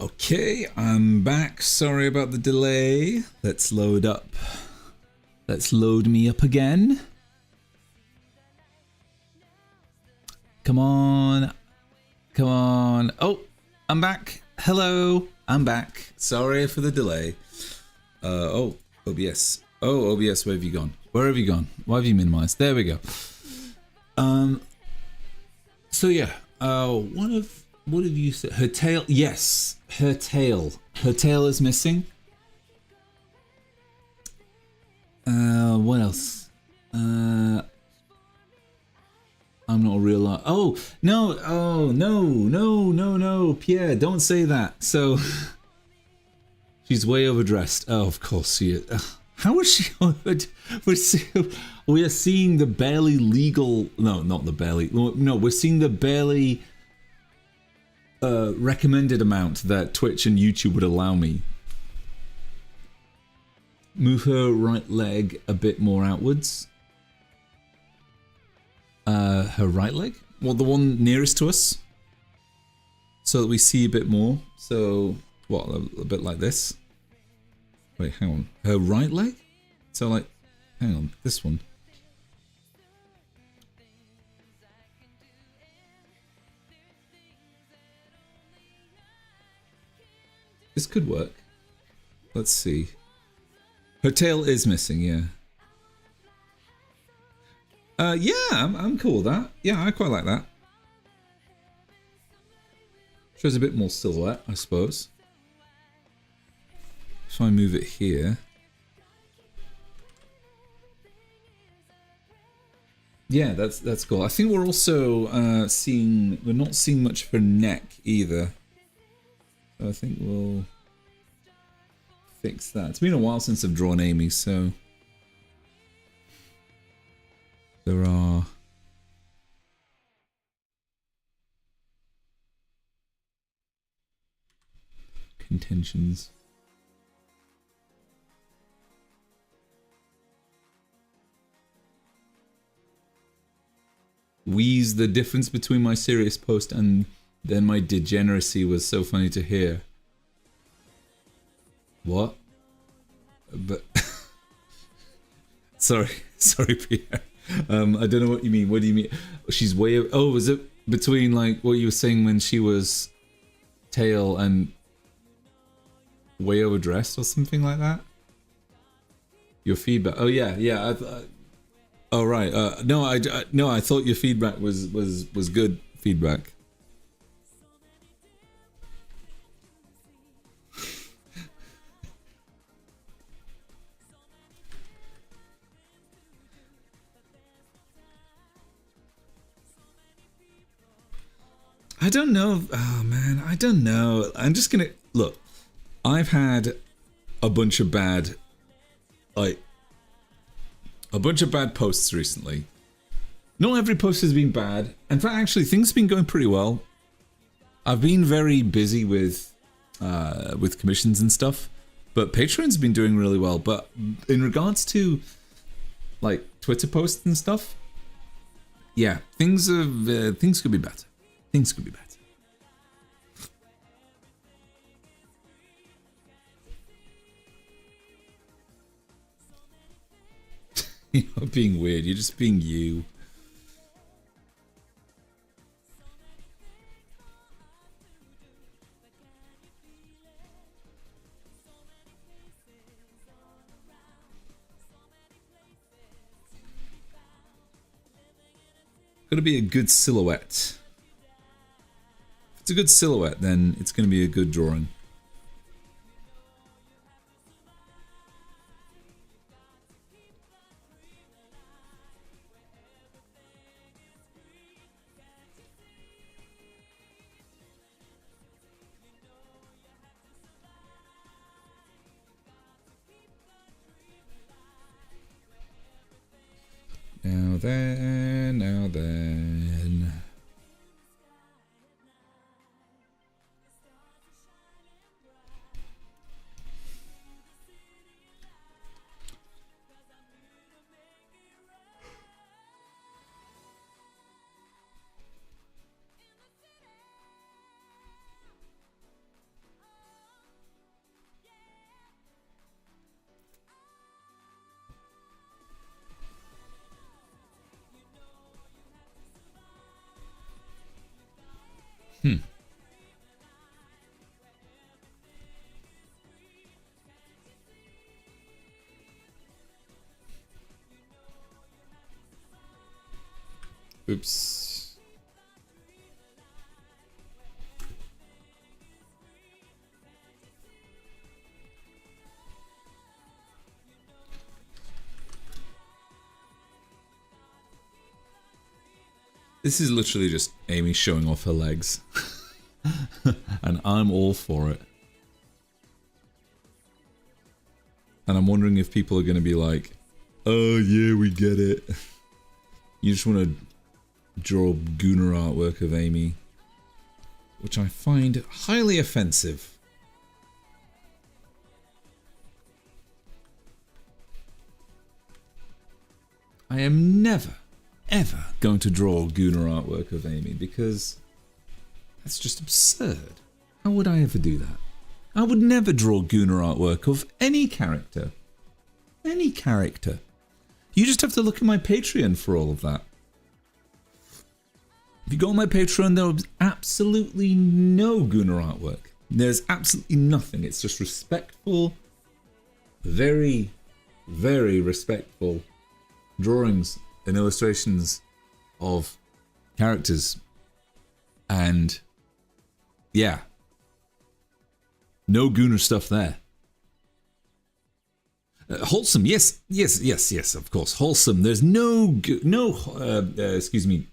Okay, I'm back. Sorry about the delay. Let's load up. Let's load me up again. Come on. Come on. Oh, I'm back. Hello. I'm back. Sorry for the delay. Oh, OBS. Oh, OBS, where have you gone? Where have you gone? Why have you minimized? There we go. So yeah, what have you said? Her tail, yes, her tail. Her tail is missing. What else? I'm not a real oh no, Pierre, don't say that. So she's way overdressed. Oh, of course she is. How is she? We are seeing the barely legal. No, not the barely. No, we're seeing the barely recommended amount that Twitch and YouTube would allow me. Move her right leg a bit more outwards. Her right leg? Well, the one nearest to us. So that we see a bit more. So, what, a bit like this? Wait, hang on. Her right leg? So like, hang on, this one. This could work. Let's see. Her tail is missing, yeah. Yeah, I'm cool with that. Yeah, I quite like that. Shows a bit more silhouette, I suppose. If I move it here. Yeah, that's cool. I think we're also we're not seeing much of her neck either. So I think we'll fix that. It's been a while since I've drawn Amy, so there are contentions. Wheeze, the difference between my serious post and then my degeneracy was so funny to hear. What? But sorry, Pierre. I don't know what you mean. What do you mean? She's way. Oh, was it between like what you were saying when she was tail and way overdressed or something like that? Your feedback. Oh yeah. Oh right. No, I thought your feedback was good feedback. I don't know. Oh man, I don't know. I'm just gonna look. I've had a bunch of bad, posts recently. Not every post has been bad. In fact, actually, things have been going pretty well. I've been very busy with commissions and stuff, but Patreon's been doing really well. But in regards to like Twitter posts and stuff, yeah, things could be better. Things could be better. You're not being weird, you're just being you. Gotta be a good silhouette. If it's a good silhouette, then it's gonna be a good drawing. Now then. Hmm. Oops. This is literally just Amy showing off her legs. And I'm all for it. And I'm wondering if people are going to be like, oh yeah, we get it. You just want to draw Gooner artwork of Amy, which I find highly offensive. I am never, ever going to draw Gooner artwork of Amy because that's just absurd. How would I ever do that? I would never draw Gooner artwork of any character. Any character. You just have to look at my Patreon for all of that. If you go on my Patreon, there's absolutely no Gooner artwork. There's absolutely nothing. It's just respectful, very, very respectful drawings and illustrations of characters. And yeah, no Gooner stuff there. Wholesome, yes, of course, wholesome. There's excuse me.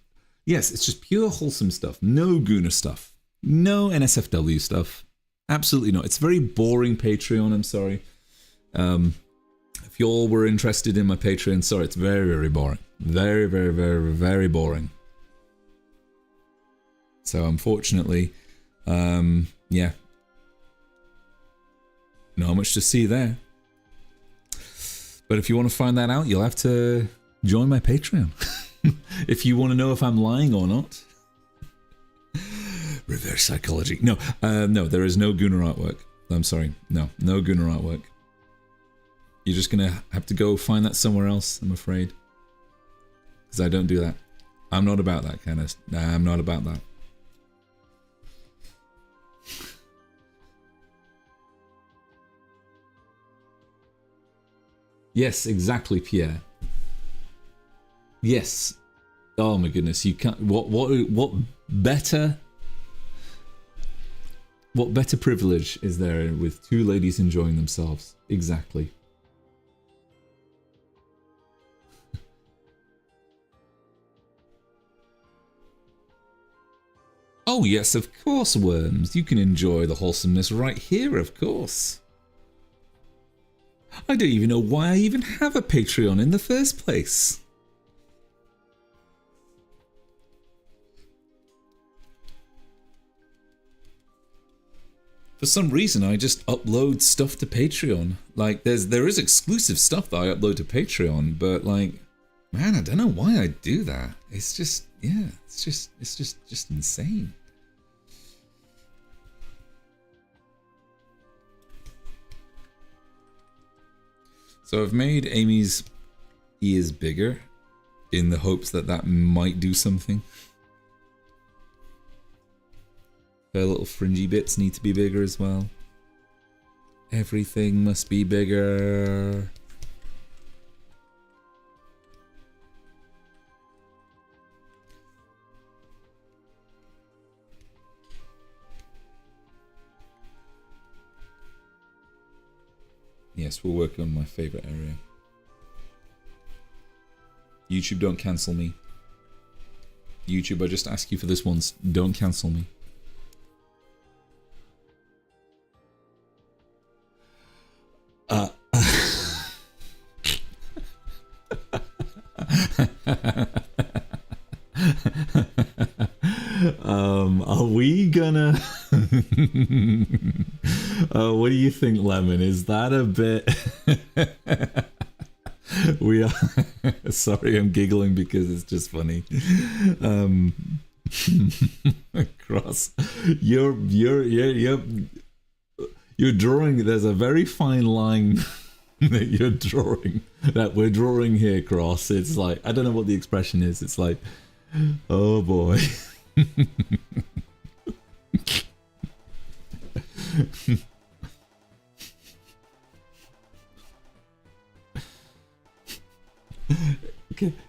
Yes, it's just pure wholesome stuff. No Gooner stuff. No NSFW stuff. Absolutely not. It's very boring Patreon, I'm sorry. If you all were interested in my Patreon, sorry, it's very, very boring. Very, very, very, very boring. So unfortunately, yeah. Not much to see there. But if you want to find that out, you'll have to join my Patreon. If you want to know if I'm lying or not. Reverse psychology. No, no, there is no Gooner artwork. I'm sorry. No Gooner artwork. You're just going to have to go find that somewhere else, I'm afraid. Because I don't do that. I'm not about that kind of... Nah, I'm not about that. Yes, exactly, Pierre. Yes. Oh my goodness, you can't... What better... What better privilege is there with two ladies enjoying themselves? Exactly. Oh yes, of course, Worms. You can enjoy the wholesomeness right here, of course. I don't even know why I even have a Patreon in the first place. For some reason, I just upload stuff to Patreon. Like, there is exclusive stuff that I upload to Patreon, but like, man, I don't know why I do that. It's just, yeah, it's just insane. So I've made Amy's ears bigger in the hopes that that might do something. Her little fringy bits need to be bigger as well. Everything must be bigger. Yes, we'll work on my favorite area. YouTube, don't cancel me. YouTube, I just ask you for this once. Don't cancel me. Are we gonna... what do you think, Lemon? Is that a bit... We are... Sorry, I'm giggling because it's just funny. Cross. You're drawing... There's a very fine line that you're drawing, that we're drawing here, Cross. It's like, I don't know what the expression is. It's like, oh boy.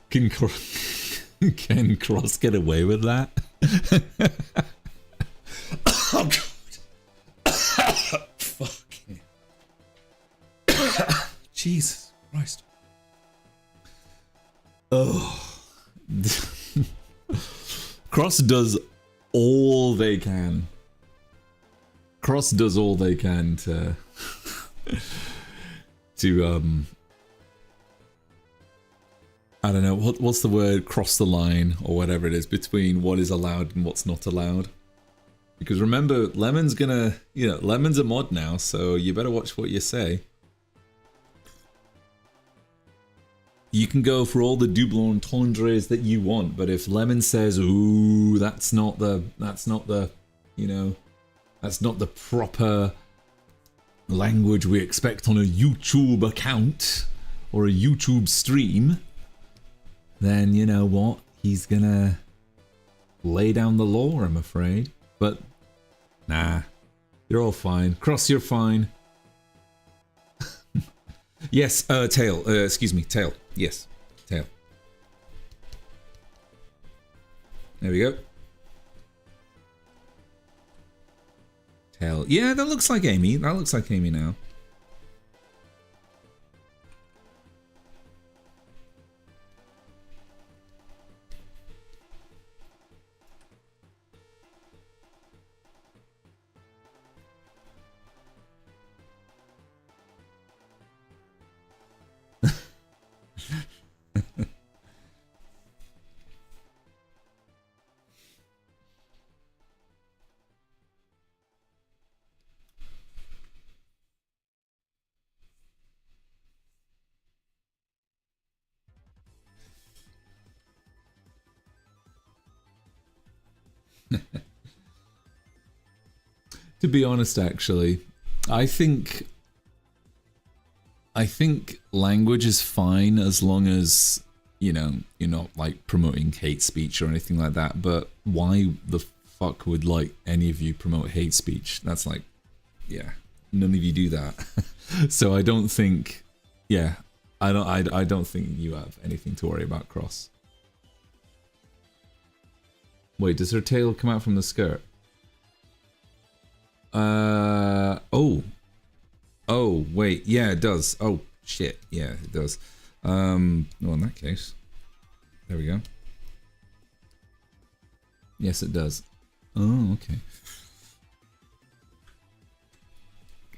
Can can Cross get away with that? Oh god! Fucking Jesus Christ! Oh, Cross does all they can. Cross does all they can to I don't know, what's the word, cross the line, or whatever it is, between what is allowed and what's not allowed. Because remember, Lemon's gonna, Lemon's a mod now, so you better watch what you say. You can go for all the double entendres that you want, but if Lemon says, ooh, that's not the proper language we expect on a YouTube account, or a YouTube stream, then you know what? He's gonna lay down the law, I'm afraid. But, nah. You're all fine. Cross, you're fine. Yes, Tail. Excuse me, Tail. Yes, Tail. There we go. Tail. Yeah, that looks like Amy. That looks like Amy now. To be honest, actually, I think language is fine as long as, you're not like promoting hate speech or anything like that. But why the fuck would like any of you promote hate speech? That's like, yeah, none of you do that. So I don't think, yeah, I don't think you have anything to worry about, Cross. Wait, does her tail come out from the skirt? Oh, wait, yeah, it does. Oh, shit, yeah, it does. Well, in that case, there we go. Yes, it does. Oh, okay.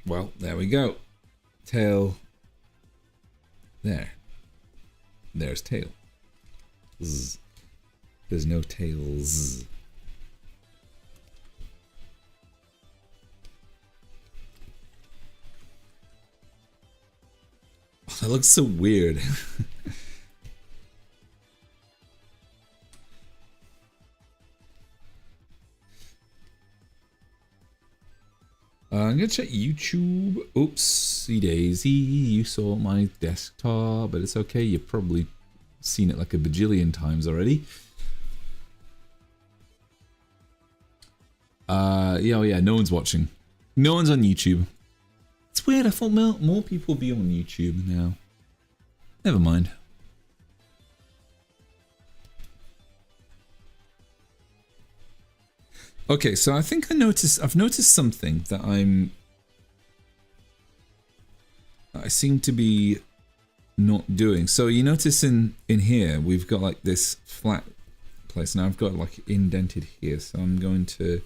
Well, there we go. Tail. There. There's tail. Zzz. There's no tails. Oh, that looks so weird. I'm gonna check YouTube. Oopsie daisy, you saw my desktop, but it's okay. You've probably seen it like a bajillion times already. Yeah, oh yeah, no one's watching. No one's on YouTube. It's weird, I thought more people would be on YouTube now. Never mind. Okay, so I think I've noticed something that I seem to be not doing. So you notice in here, we've got like this flat place. Now I've got like indented here, so I'm going to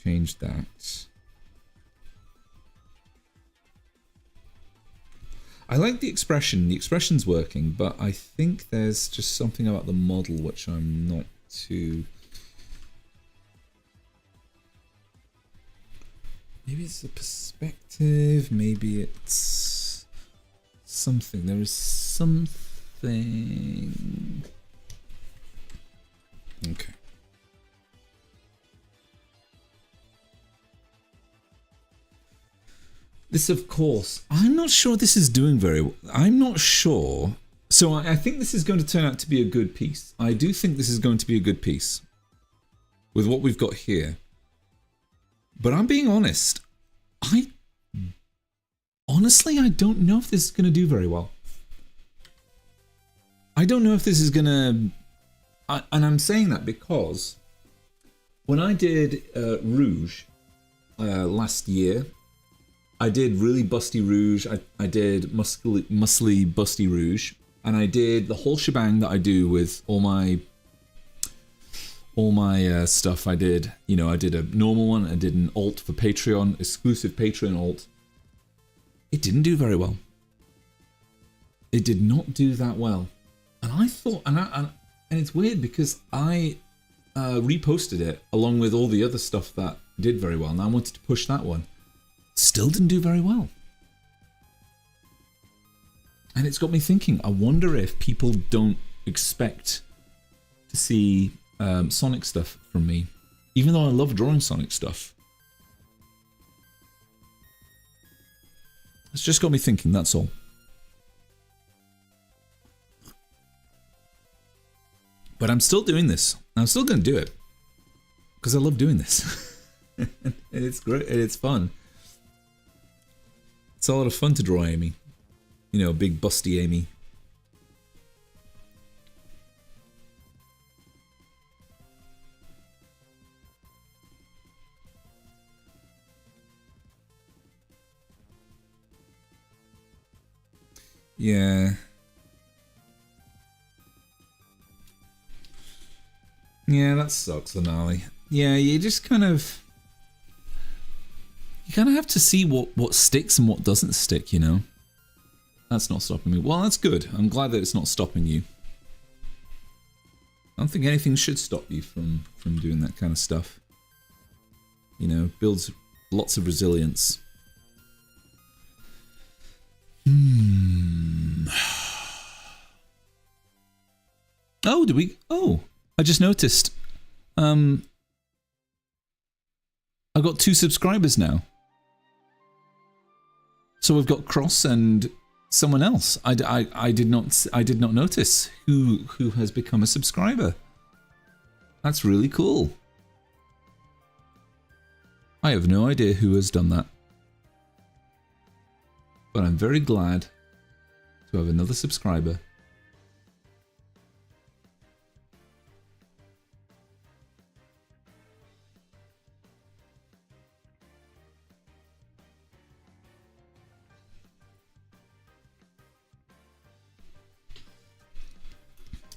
change that. I like the expression. The expression's working, but I think there's just something about the model which I'm not too... Maybe it's the perspective, maybe it's something. There is something... Okay. This, of course, I'm not sure this is doing very well. I'm not sure. So I think this is going to turn out to be a good piece. I do think this is going to be a good piece with what we've got here. But I'm being honest. Honestly, I don't know if this is going to do very well. I don't know if this is going to... And I'm saying that because when I did Rouge last year, I did really busty Rouge. I did muscly busty Rouge. And I did the whole shebang that I do with all my stuff. I did, you know, I did a normal one. I did an alt for Patreon, exclusive Patreon alt. It didn't do very well. It did not do that well. And I thought, and it's weird because I reposted it along with all the other stuff that did very well. And I wanted to push that one. Still didn't do very well. And it's got me thinking, I wonder if people don't expect to see Sonic stuff from me. Even though I love drawing Sonic stuff. It's just got me thinking, that's all. But I'm still doing this. I'm still going to do it. Because I love doing this. And it's great, and it's fun. It's a lot of fun to draw Amy. You know, big busty Amy. Yeah. Yeah, that sucks, Anali. Yeah, you just kind of... You kind of have to see what sticks and what doesn't stick, you know? That's not stopping me. Well, that's good. I'm glad that it's not stopping you. I don't think anything should stop you from doing that kind of stuff. You know, builds lots of resilience. Oh, do we? Oh, I just noticed. I got 2 subscribers now. So we've got Cross and someone else. I did not notice who has become a subscriber. That's really cool. I have no idea who has done that. But I'm very glad to have another subscriber.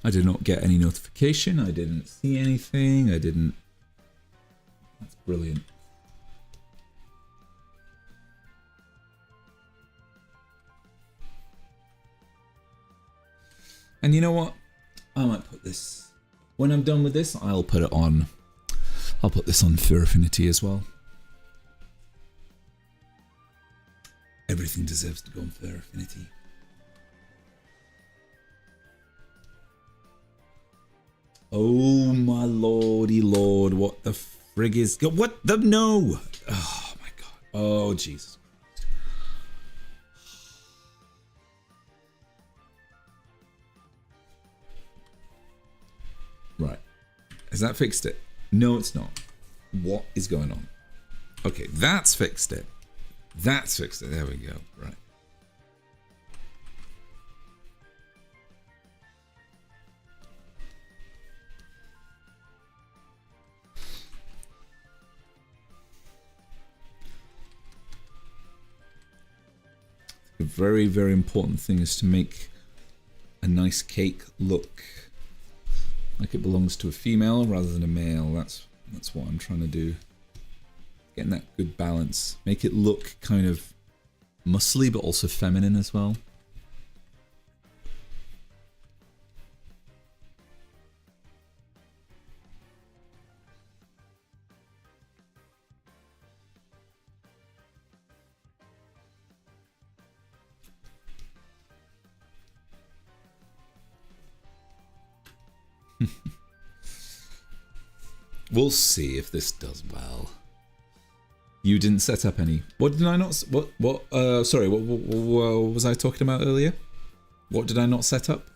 I did not get any notification. I didn't see anything. I didn't... That's brilliant. And you know what? I might put this... When I'm done with this, I'll put it on... I'll put this on Fur Affinity as well. Everything deserves to go on Fur Affinity. Oh my lordy lord, what the frig is... What the... No! Oh my god. Oh Jesus. Right. Has that fixed it? No, it's not. What is going on? Okay, that's fixed it. That's fixed it. There we go. Right. A very, very important thing is to make a nice cake look like it belongs to a female rather than a male. That's what I'm trying to do. Getting that good balance. Make it look kind of muscly but also feminine as well. We'll see if this does well. You didn't set up any. What did I not? Sorry. What was I talking about earlier? What did I not set up?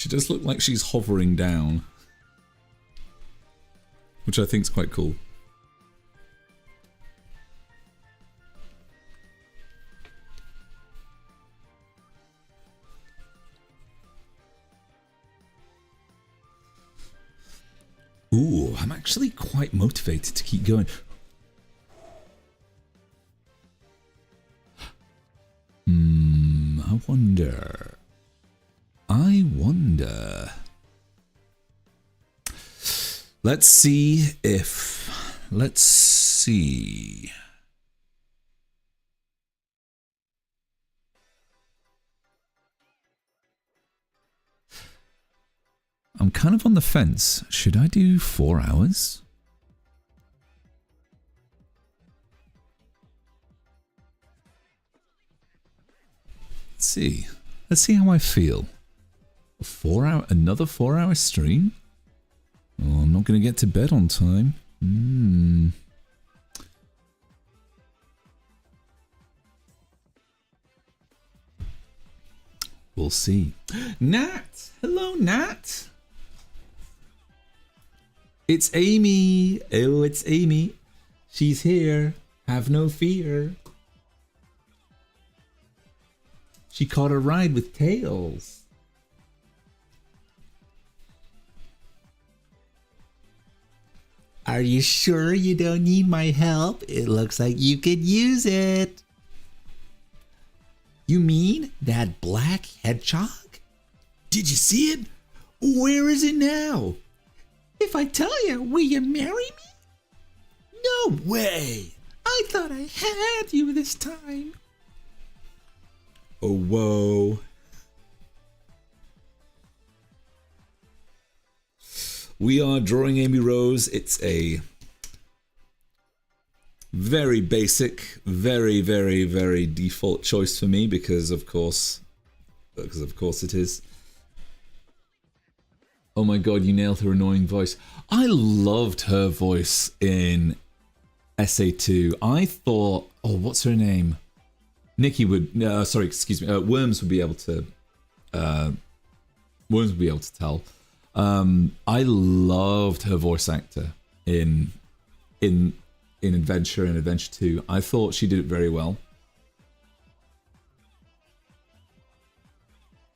She does look like she's hovering down, which I think is quite cool. Ooh, I'm actually quite motivated to keep going. I wonder. Let's see if... Let's see. I'm kind of on the fence. Should I do 4 hours? Let's see. Let's see how I feel. Another 4 hour stream? Oh, I'm not going to get to bed on time. We'll see. Nat! Hello, Nat! It's Amy! Oh, it's Amy. She's here. Have no fear. She caught a ride with Tails. Are you sure you don't need my help? It looks like you could use it. You mean that black hedgehog? Did you see it? Where is it now? If I tell you, will you marry me? No way! I thought I had you this time. Oh, whoa. We are drawing Amy Rose. It's a very basic, very, very, very default choice for me because of course it is. Oh my god, you nailed her annoying voice. I loved her voice in SA2. I thought, oh, what's her name? Nikki would, Worms would be able to tell. I loved her voice actor in Adventure and Adventure 2. I thought she did it very well.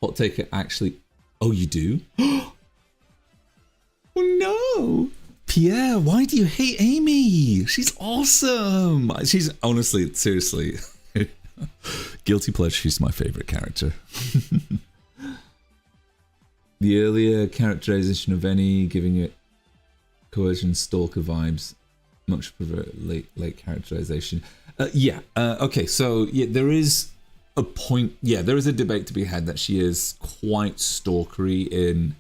Hot take it actually. Oh, you do? Oh no! Pierre, why do you hate Amy? She's awesome! She's honestly, seriously. Guilty pleasure, she's my favorite character. The earlier characterization of any, giving it coercion stalker vibes. Much prefer late characterization. Okay, so yeah, there is a point. Yeah, there is a debate to be had that she is quite stalkery in.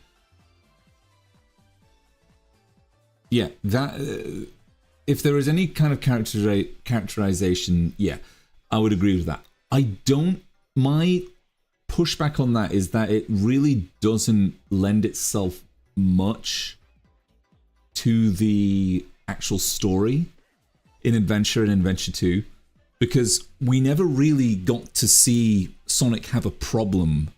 Yeah, that if there is any kind of characterization, yeah, I would agree with that. My pushback on that is that it really doesn't lend itself much to the actual story in Adventure and Adventure 2, because we never really got to see Sonic have a problem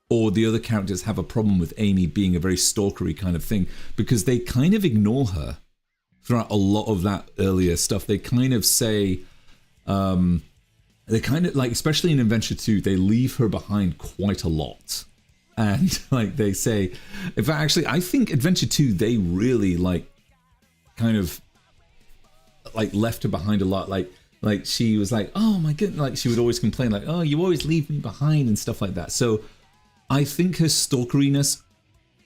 or the other characters have a problem with Amy being a very stalkery kind of thing, because they kind of ignore her throughout a lot of that earlier stuff. They kind of say, they kind of like, especially in Adventure 2, they leave her behind quite a lot. And like they say, in fact, actually, I think Adventure 2, they really like kind of like left her behind a lot. Like she was like, oh my goodness, like she would always complain like, oh, you always leave me behind and stuff like that. So I think her stalkeriness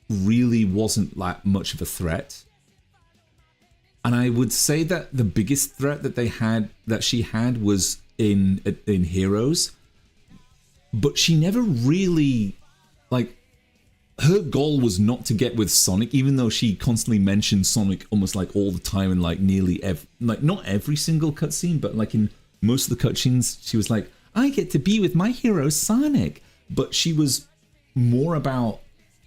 really wasn't like much of a threat. And I would say that the biggest threat that she had was in Heroes, but she never really, like, her goal was not to get with Sonic, even though she constantly mentioned Sonic almost like all the time and like nearly not every single cutscene, but like in most of the cutscenes she was like, I get to be with my hero Sonic. But she was more about,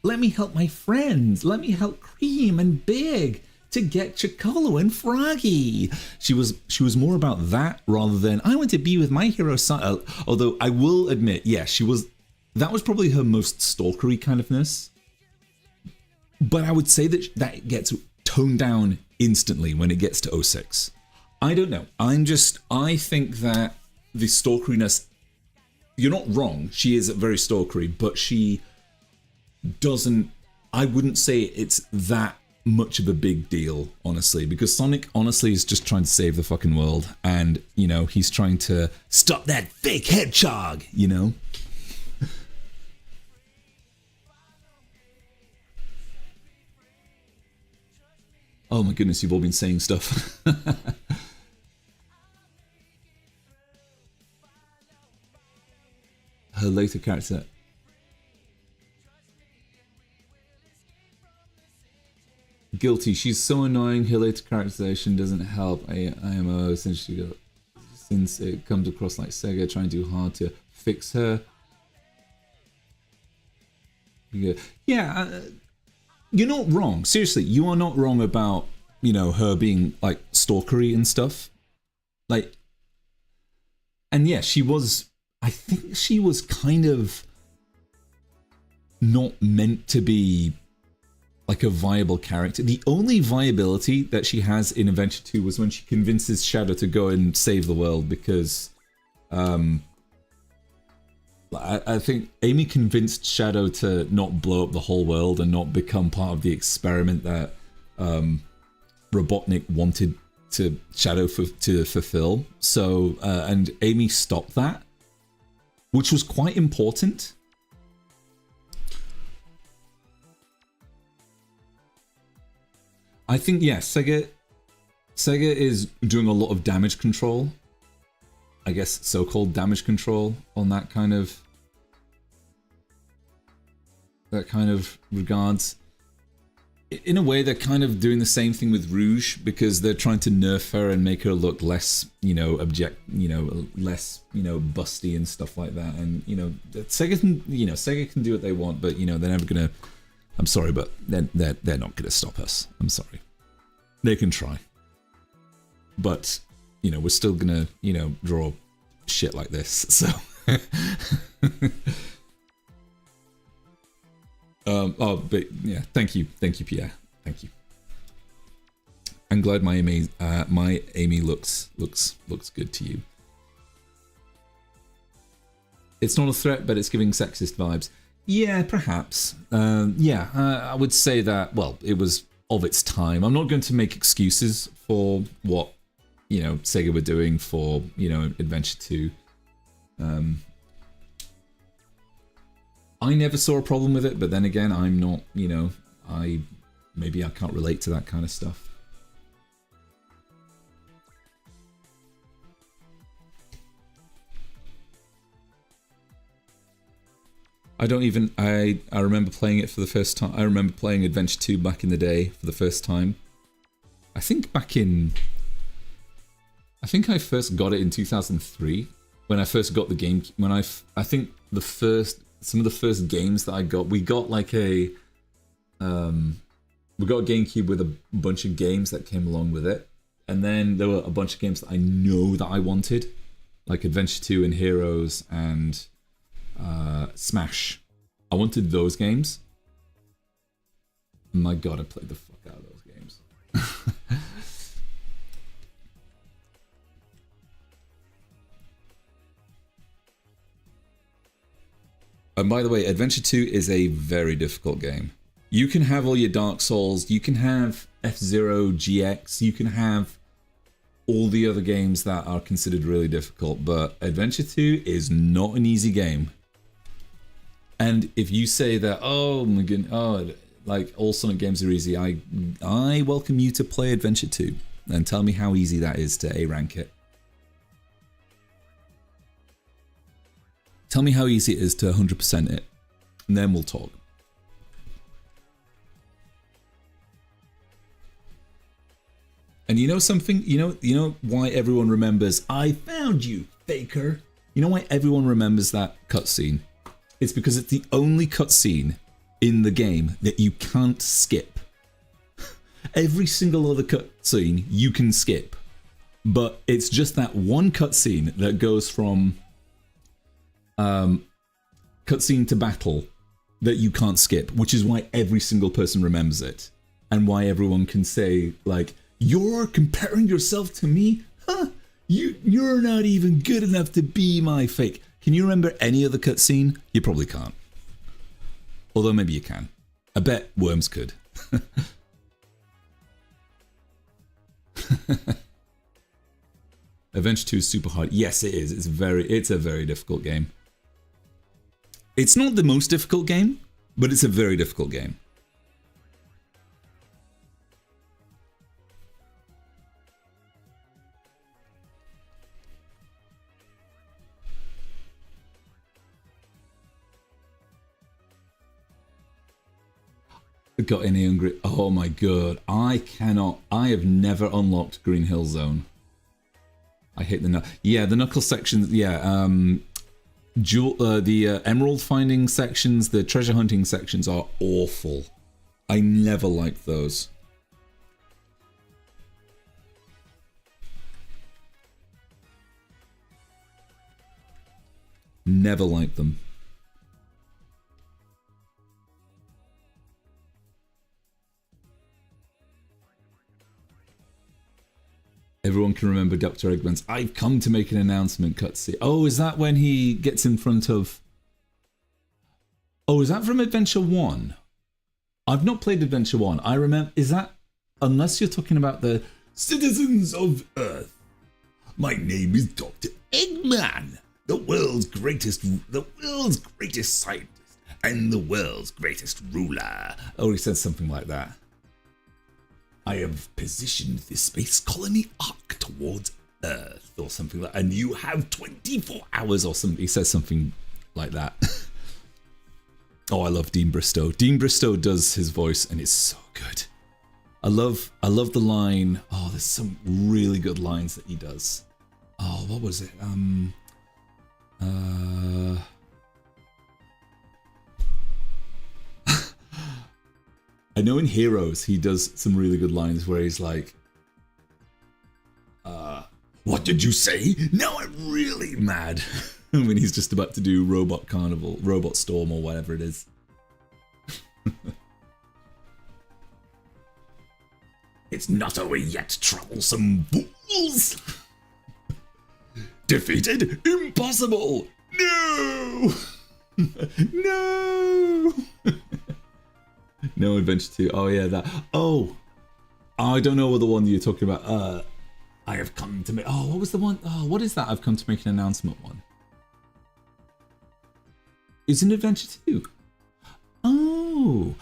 let me help my friends, let me help Cream and Big to get Chocolo and Froggy. She was more about that rather than, I want to be with my hero Sonic. Although I will admit, yeah, that was probably her most stalkery kind ofness. But I would say that that gets toned down instantly when it gets to 06. I don't know. I think that the stalkeriness, you're not wrong. She is very stalkery, but she doesn't, I wouldn't say it's that much of a big deal, honestly, because Sonic honestly is just trying to save the fucking world, and, you know, he's trying to stop that fake hedgehog, you know? Oh my goodness, you've all been saying stuff. Her later character. Guilty. She's so annoying. Her later characterization doesn't help IMO since it comes across like Sega trying too hard to fix her. Yeah, you're not wrong. Seriously, you are not wrong about, you know, her being like stalkery and stuff. Like, and yeah, she was. I think she was kind of not meant to be like a viable character. The only viability that she has in Adventure 2 was when she convinces Shadow to go and save the world, because I think Amy convinced Shadow to not blow up the whole world and not become part of the experiment that Robotnik wanted to Shadow to fulfill. So, and Amy stopped that, which was quite important. I think, yeah, Sega is doing a lot of damage control. I guess so-called damage control on that kind of regards. In a way, they're kind of doing the same thing with Rouge, because they're trying to nerf her and make her look less, you know, less, you know, busty and stuff like that. And, you know, Sega can do what they want, but, you know, they're never gonna. I'm sorry, but they're not gonna stop us. I'm sorry. They can try, but, you know, we're still gonna, you know, draw shit like this. So. Oh, but yeah, thank you, Pierre, thank you. I'm glad my Amy looks good to you. It's not a threat, but it's giving sexist vibes. Yeah, perhaps. I would say that. Well, it was of its time. I'm not going to make excuses for what, you know, Sega were doing for, you know, Adventure 2. I never saw a problem with it, but then again, I'm not, you know, maybe I can't relate to that kind of stuff. I remember playing it for the first time. I remember playing Adventure 2 back in the day for the first time. I think I first got it in 2003 when I first got the game. I think some of the first games that I got, we got a GameCube with a bunch of games that came along with it, and then there were a bunch of games that I know that I wanted, like Adventure 2 and Heroes and Smash. I wanted those games. My god, I played the fuck out of those games. And by the way, Adventure 2 is a very difficult game. You can have all your Dark Souls, you can have F-Zero GX, you can have all the other games that are considered really difficult, but Adventure 2 is not an easy game. And if you say that, oh my goodness, like all Sonic games are easy, I welcome you to play Adventure 2 and tell me how easy that is to A-rank it. Tell me how easy it is to 100% it, and then we'll talk. And you know something? You know why everyone remembers, I found you, faker? You know why everyone remembers that cutscene? It's because it's the only cutscene in the game that you can't skip. Every single other cutscene you can skip, but it's just that one cutscene that goes from cutscene to battle that you can't skip, which is why every single person remembers it, and why everyone can say, like, you're comparing yourself to me? Huh? You're not even good enough to be my fake. Can you remember any other cutscene? You probably can't. Although maybe you can. I bet Worms could. Adventure 2 is super hard. Yes, it is. It's a very difficult game. It's not the most difficult game, but it's a very difficult game. Got any hungry? Oh my god, I have never unlocked Green Hill Zone. I hate the the knuckle sections. Yeah, the emerald finding sections, the treasure hunting sections are awful. I never liked those. Never liked them. Everyone can remember Dr. Eggman's "I've come to make an announcement" cutscene. Oh, is that when he gets in front of... Oh, is that from Adventure 1? I've not played Adventure 1. I remember... Is that... Unless you're talking about the citizens of Earth. My name is Dr. Eggman, the world's greatest scientist and the world's greatest ruler. Oh, he said something like that. I have positioned the space colony arc towards Earth, or something like that, and you have 24 hours or something. He says something like that. Oh, I love Dean Bristow. Dean Bristow does his voice, and it's so good. I love the line. Oh, there's some really good lines that he does. Oh, what was it? I know in Heroes he does some really good lines where he's like, what did you say? Now I'm really mad. When he's just about to do Robot Carnival, Robot Storm, or whatever it is. It's not over yet, troublesome fools! Defeated? Impossible! No! No! No Adventure 2. Oh yeah, that. Oh, I don't know what the one you're talking about. I have come to make. Oh, what was the one? Oh, what is that? I've come to make an announcement one. It's an Adventure 2. Oh,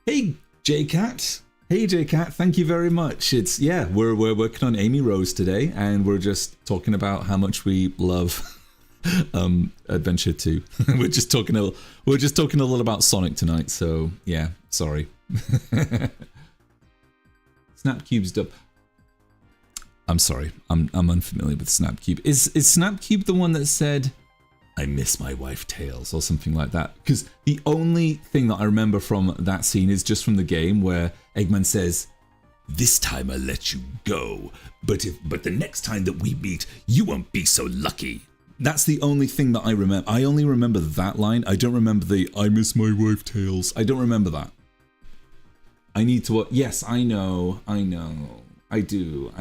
hey JCat. Hey JCat, thank you very much. It's we're working on Amy Rose today, and we're just talking about how much we love Adventure 2. we're just talking a little about Sonic tonight, so yeah, sorry. Snapcube's dub. I'm sorry, I'm unfamiliar with Snapcube. Is Snapcube the one that said, I miss my wife Tails, or something like that? Because the only thing that I remember from that scene is just from the game where Eggman says, this time I'll let you go, but the next time that we meet, you won't be so lucky. That's the only thing that I remember. I only remember that line. I don't remember the I miss my wife Tails. I don't remember that. I need to... Yes, I know. I do.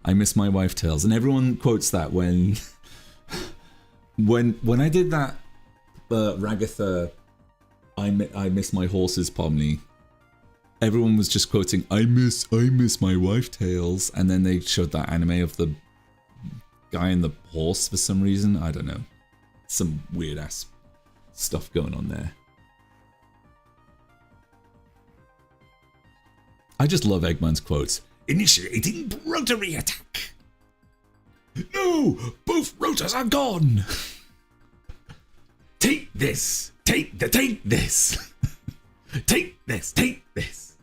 I miss my wife Tails. And everyone quotes that when... when I did that Ragatha I miss my horses Pomni, everyone was just quoting I miss my wife Tails, and then they showed that anime of the guy and the horse for some reason. I don't know. Some weird ass stuff going on there. I just love Eggman's quotes. Initiating rotary attack. No! Both rotors are gone! Take this! Take this! Take this!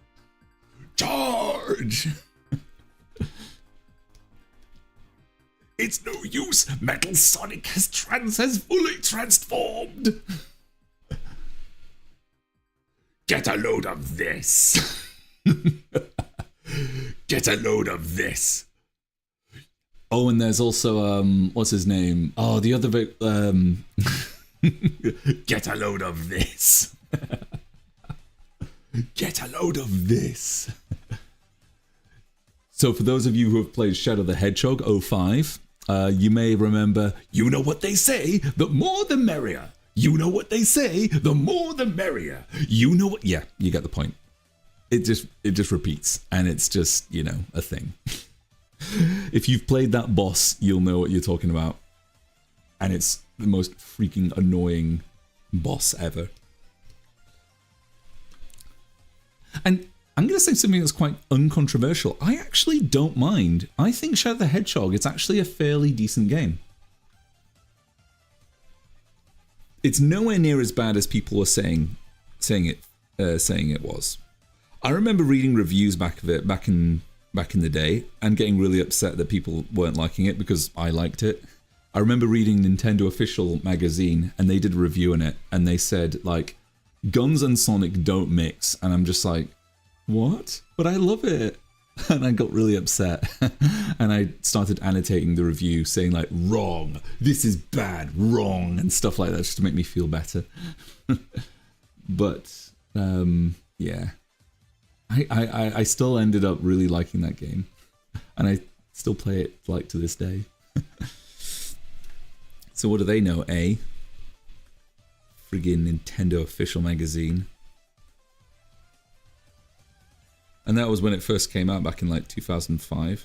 Charge! It's no use! Metal Sonic has fully transformed! Get a load of this! Get a load of this! Oh, and there's also, what's his name? Oh, the other Get a load of this. Get a load of this. So for those of you who have played Shadow the Hedgehog 05, you may remember, you know what they say, the more the merrier. You know what they say, the more the merrier. You know what, yeah, you get the point. It just repeats, and it's just, you know, a thing. If you've played that boss, you'll know what you're talking about. And it's the most freaking annoying boss ever. And I'm going to say something that's quite uncontroversial. I actually don't mind. I think Shadow the Hedgehog is actually a fairly decent game. It's nowhere near as bad as people were saying it was. I remember reading reviews back in the day and getting really upset that people weren't liking it because I liked it. I remember reading Nintendo Official magazine and they did a review on it and they said like Guns and Sonic don't mix, and I'm just like, what? But I love it. And I got really upset and I started annotating the review saying like, wrong, this is bad, wrong, and stuff like that just to make me feel better. But yeah, I still ended up really liking that game and I still play it like to this day. So what do they know, eh? Friggin' Nintendo Official magazine. And that was when it first came out back in like 2005.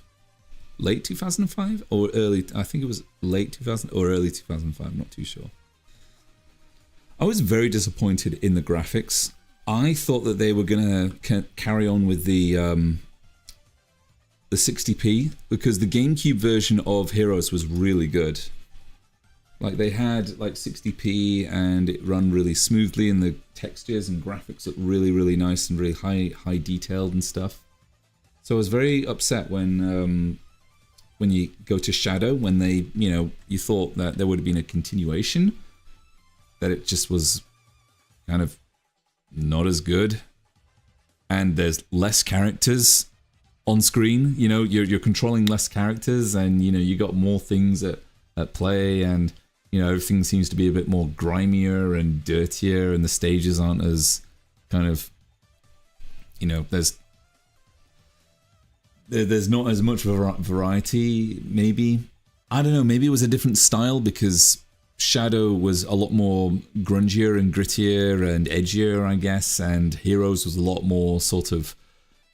Late 2005? Or early, I think it was late 2000 or early 2005, I'm not too sure. I was very disappointed in the graphics. I thought that they were going to carry on with the 60p, because the GameCube version of Heroes was really good. Like they had like 60p and it ran really smoothly and the textures and graphics looked really, really nice and really high detailed and stuff. So I was very upset when you go to Shadow, when they, you know, you thought that there would have been a continuation, that it just was kind of not as good. And there's less characters on screen, you know, you're controlling less characters and, you know, you got more things at play, and you know, everything seems to be a bit more grimier and dirtier, and the stages aren't as kind of, you know, there's not as much variety, maybe. I don't know, maybe it was a different style because Shadow was a lot more grungier and grittier and edgier, I guess, and Heroes was a lot more sort of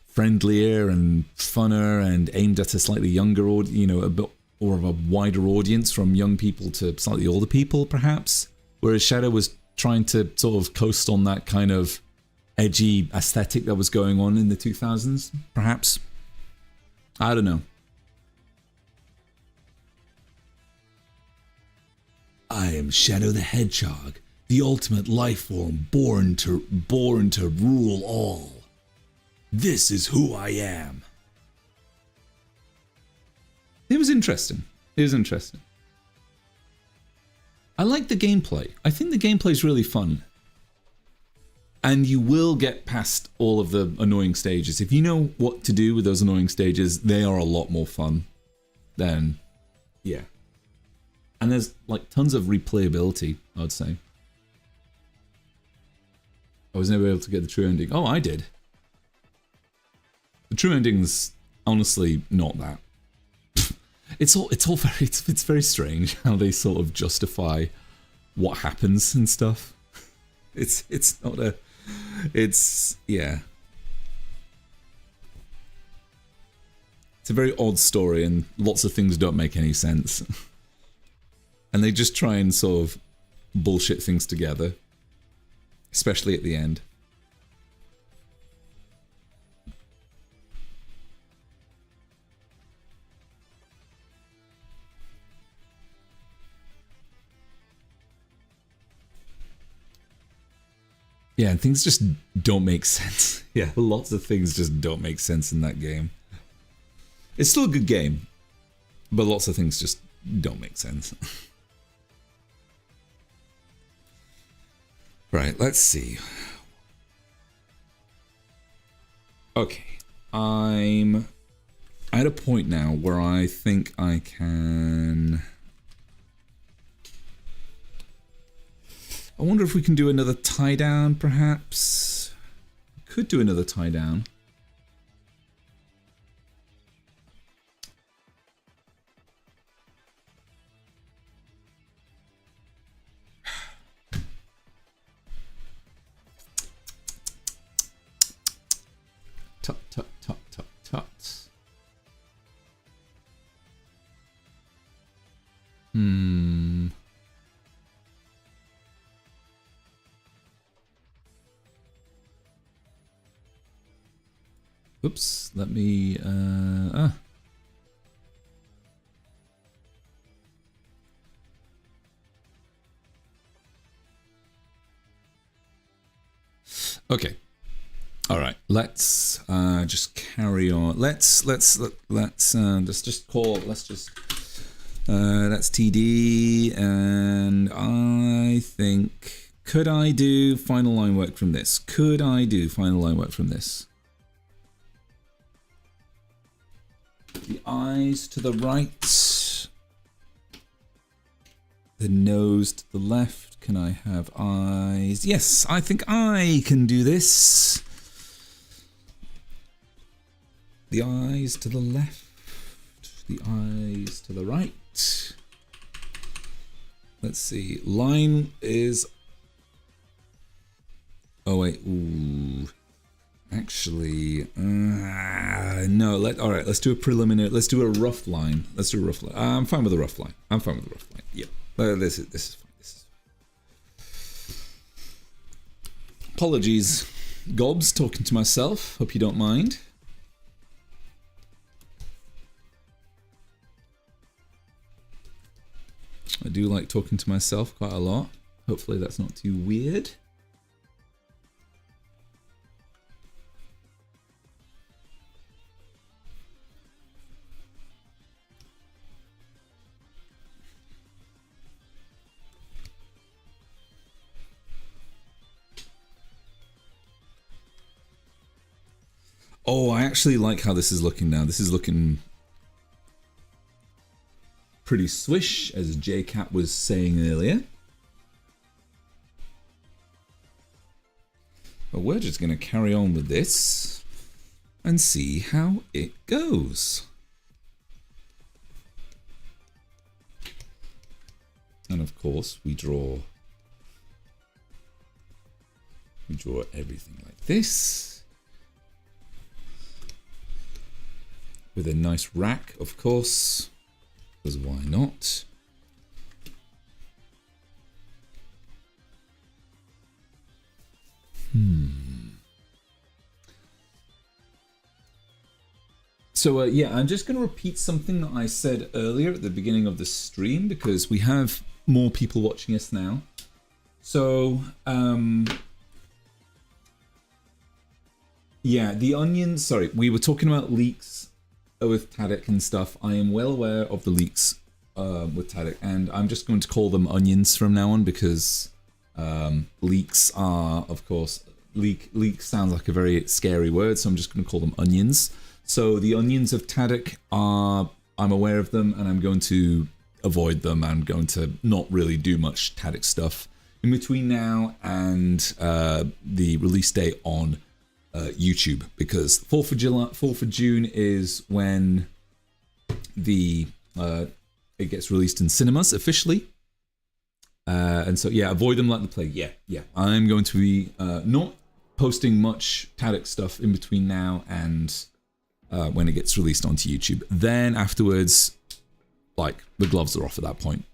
friendlier and funner and aimed at a slightly younger, you know, a bit or of a wider audience, from young people to slightly older people, perhaps. Whereas Shadow was trying to sort of coast on that kind of edgy aesthetic that was going on in the 2000s, perhaps. I don't know. I am Shadow the Hedgehog, the ultimate life form born to rule all. This is who I am. It was interesting. It was interesting. I like the gameplay. I think the gameplay is really fun. And you will get past all of the annoying stages. If you know what to do with those annoying stages, they are a lot more fun. Then, yeah. And there's like tons of replayability, I would say. I was never able to get the true ending. Oh, I did. The true ending's honestly not that. It's very strange how they sort of justify what happens and stuff. It's not a, it's, yeah. It's a very odd story and lots of things don't make any sense. And they just try and sort of bullshit things together, especially at the end. Yeah, and things just don't make sense. Yeah, lots of things just don't make sense in that game. It's still a good game, but lots of things just don't make sense. Right, let's see. Okay, I'm at a point now where I think I can... I wonder if we can do another tie down, perhaps. Could do another tie down. Tut, tut, tut, tut, tut. Oops, let me, Okay. All right. Let's just carry on. Let's just call. Let's just. That's TD, and I think. Could I do final line work from this? Could I do final line work from this? The eyes to the right. The nose to the left. Can I have eyes? Yes, I think I can do this. The eyes to the left. The eyes to the right. Let's see. Line is... Oh, wait. Ooh. Actually, no. All right, let's do a preliminary. Let's do a rough line. Let's do a rough line. I'm fine with a rough line. I'm fine with a rough line. Yep. This is fine. This is Apologies, Gobs, talking to myself. Hope you don't mind. I do like talking to myself quite a lot. Hopefully that's not too weird. Oh, I actually like how this is looking now. This is looking pretty swish, as JCat was saying earlier. But we're just going to carry on with this and see how it goes. And of course, we draw everything like this. With a nice rack, of course, because why not? So yeah, I'm just going to repeat something that I said earlier at the beginning of the stream, because we have more people watching us now. So, yeah, the onions, sorry, we were talking about leaks with Tadic and stuff. I am well aware of the leaks with Tadic, and I'm just going to call them onions from now on, because leaks are, of course, leak sounds like a very scary word, so I'm just going to call them onions. So the onions of Tadic are, I'm aware of them, and I'm going to avoid them. I'm going to not really do much Tadic stuff in between now and the release date on YouTube, because 4th of June is when the it gets released in cinemas officially, and so yeah, avoid them like the plague. Yeah, I'm going to be not posting much Tadic stuff in between now and when it gets released onto YouTube. Then afterwards, like, the gloves are off at that point.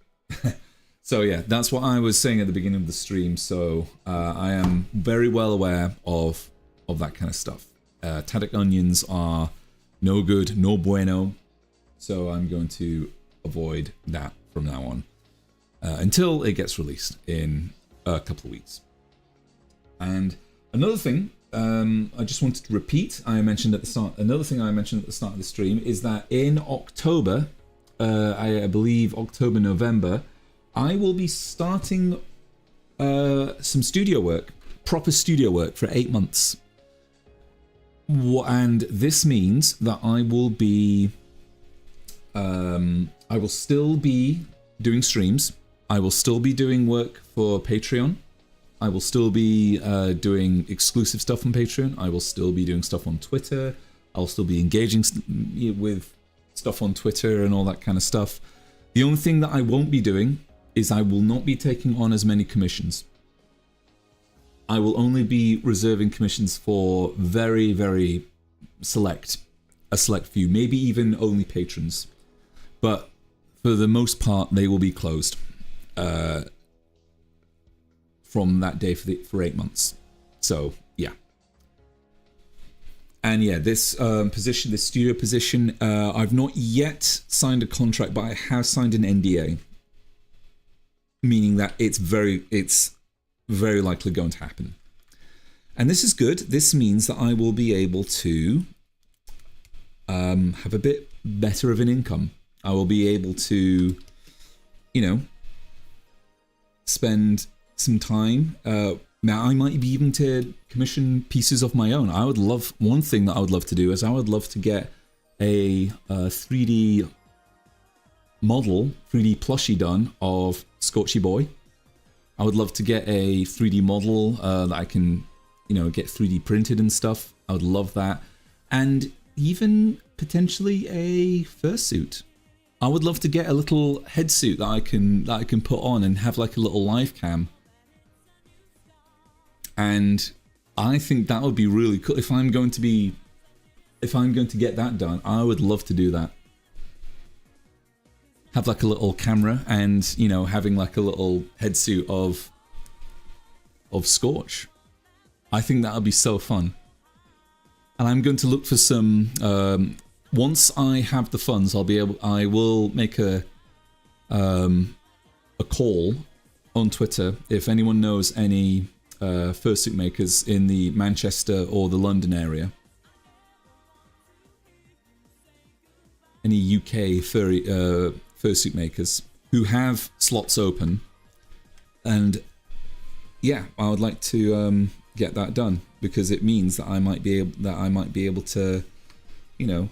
So yeah, that's what I was saying at the beginning of the stream. So I am very well aware of that kind of stuff. Tadic onions are no good, no bueno. So I'm going to avoid that from now on until it gets released in a couple of weeks. And another thing I just wanted to repeat, I mentioned at the start, another thing I mentioned at the start of the stream is that in October, I believe October, November, I will be starting some studio work, proper studio work for 8 months. And this means that I will still be doing streams. I will still be doing work for Patreon. I will still be doing exclusive stuff on Patreon. I will still be doing stuff on Twitter. I'll still be engaging with stuff on Twitter and all that kind of stuff. The only thing that I won't be doing is I will not be taking on as many commissions. I will only be reserving commissions for very, very a select few, maybe even only patrons. But for the most part, they will be closed from that day for 8 months. So yeah. And yeah, this position, this studio position, I've not yet signed a contract, but I have signed an NDA, meaning that it's very likely going to happen. And this is good. This means that I will be able to have a bit better of an income. I will be able to, you know, spend some time. Now, I might be even to commission pieces of my own. One thing that I would love to do is I would love to get a 3D model, 3D plushie done of Scorchy Boy. I would love to get a 3D model that I can, you know, get 3D printed and stuff. I would love that. And even potentially a fursuit. I would love to get a little head suit that I can put on and have like a little live cam. And I think that would be really cool. If I'm going to get that done, I would love to do that. Have like a little camera and, you know, having like a little head suit of Scorch. I think that would be so fun. And I'm going to look for some. Once I have the funds, I will make a call on Twitter if anyone knows any fursuit makers in the Manchester or the London area. Any UK fursuit makers who have slots open, and yeah, I would like to get that done, because it means that I might be able to, you know,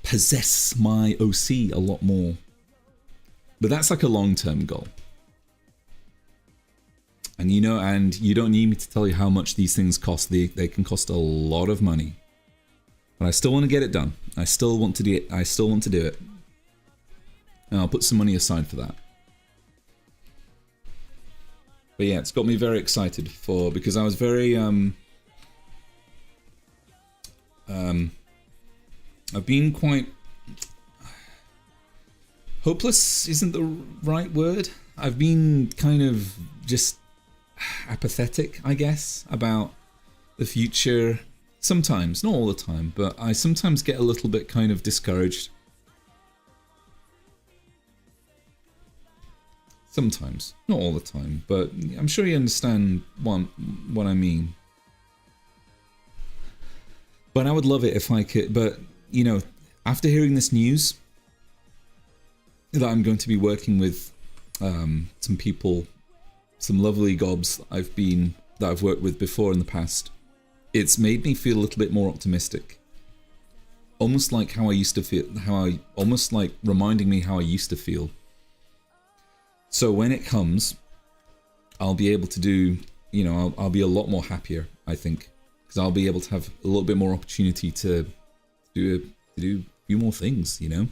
possess my OC a lot more. But that's like a long-term goal. And you know, and you don't need me to tell you how much these things cost. They can cost a lot of money. But I still want to get it done. I still want to do it. And I'll put some money aside for that. But yeah, it's got me very excited because I was very I've been quite hopeless isn't the right word. I've been kind of just apathetic, I guess, about the future. Sometimes, not all the time, but I sometimes get a little bit kind of discouraged. Sometimes, not all the time, but I'm sure you understand what I mean. But I would love it if I could, but, you know, after hearing this news, that I'm going to be working with some people, some lovely gobs that I've worked with before in the past, it's made me feel a little bit more optimistic. Almost like how I used to feel, almost like reminding me how I used to feel. So when it comes, I'll be able to do, you know, I'll be a lot more happier, I think, because I'll be able to have a little bit more opportunity to do a few more things, you know.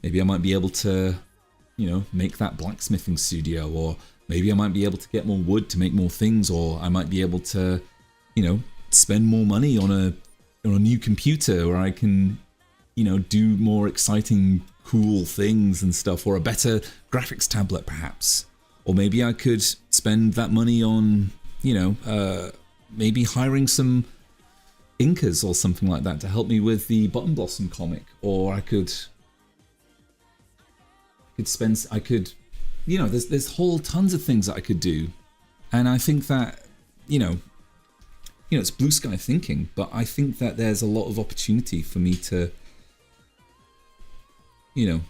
Maybe I might be able to, you know, make that blacksmithing studio, or maybe I might be able to get more wood to make more things, or I might be able to, you know, spend more money on a new computer where I can, you know, do more exciting, cool things and stuff, or a better graphics tablet perhaps. Or maybe I could spend that money on, you know, maybe hiring some inkers or something like that to help me with the Button Blossom comic. Or I could spend, you know, there's whole tons of things that I could do. And I think that, you know, it's blue sky thinking, but I think that there's a lot of opportunity for me to, you know,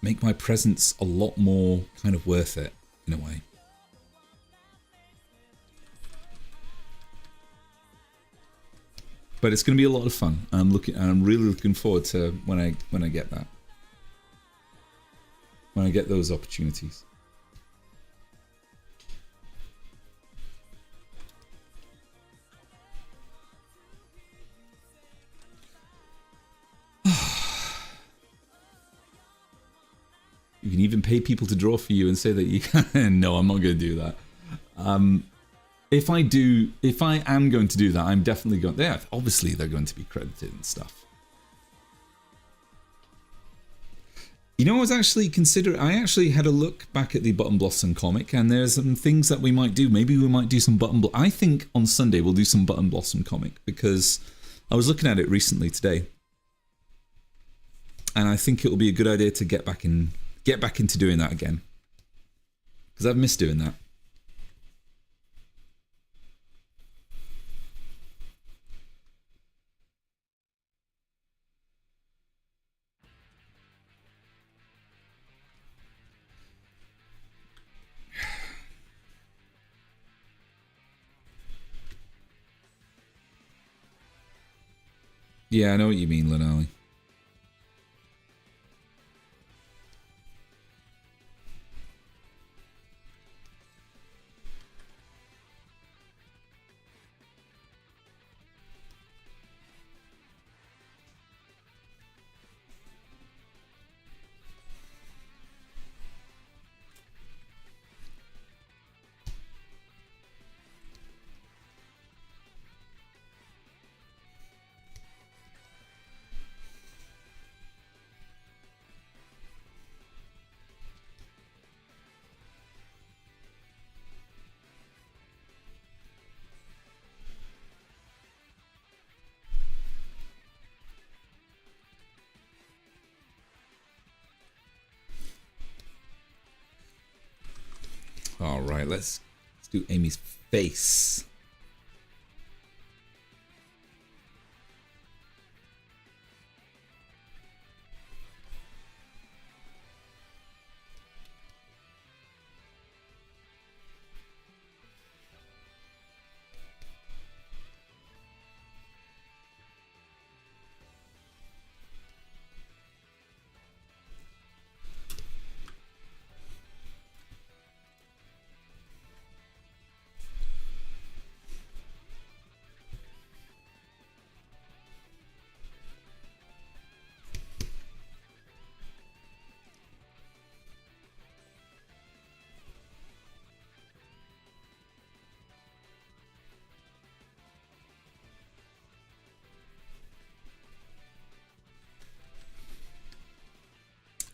make my presence a lot more kind of worth it in a way. But it's going to be a lot of fun. I'm really looking forward to when I get that. When I get those opportunities. You can even pay people to draw for you and say that you can. No, I'm not going to do that. If I am going to do that, I'm definitely going. Yeah, obviously they're going to be credited and stuff. You know, I was actually considering. I actually had a look back at the Button Blossom comic, and there's some things that we might do. Maybe we might do some I think on Sunday we'll do some Button Blossom comic, because I was looking at it recently today, and I think it will be a good idea to get back into doing that again, because I've missed doing that. Yeah, I know what you mean, Lenali. All right, let's do Amy's face.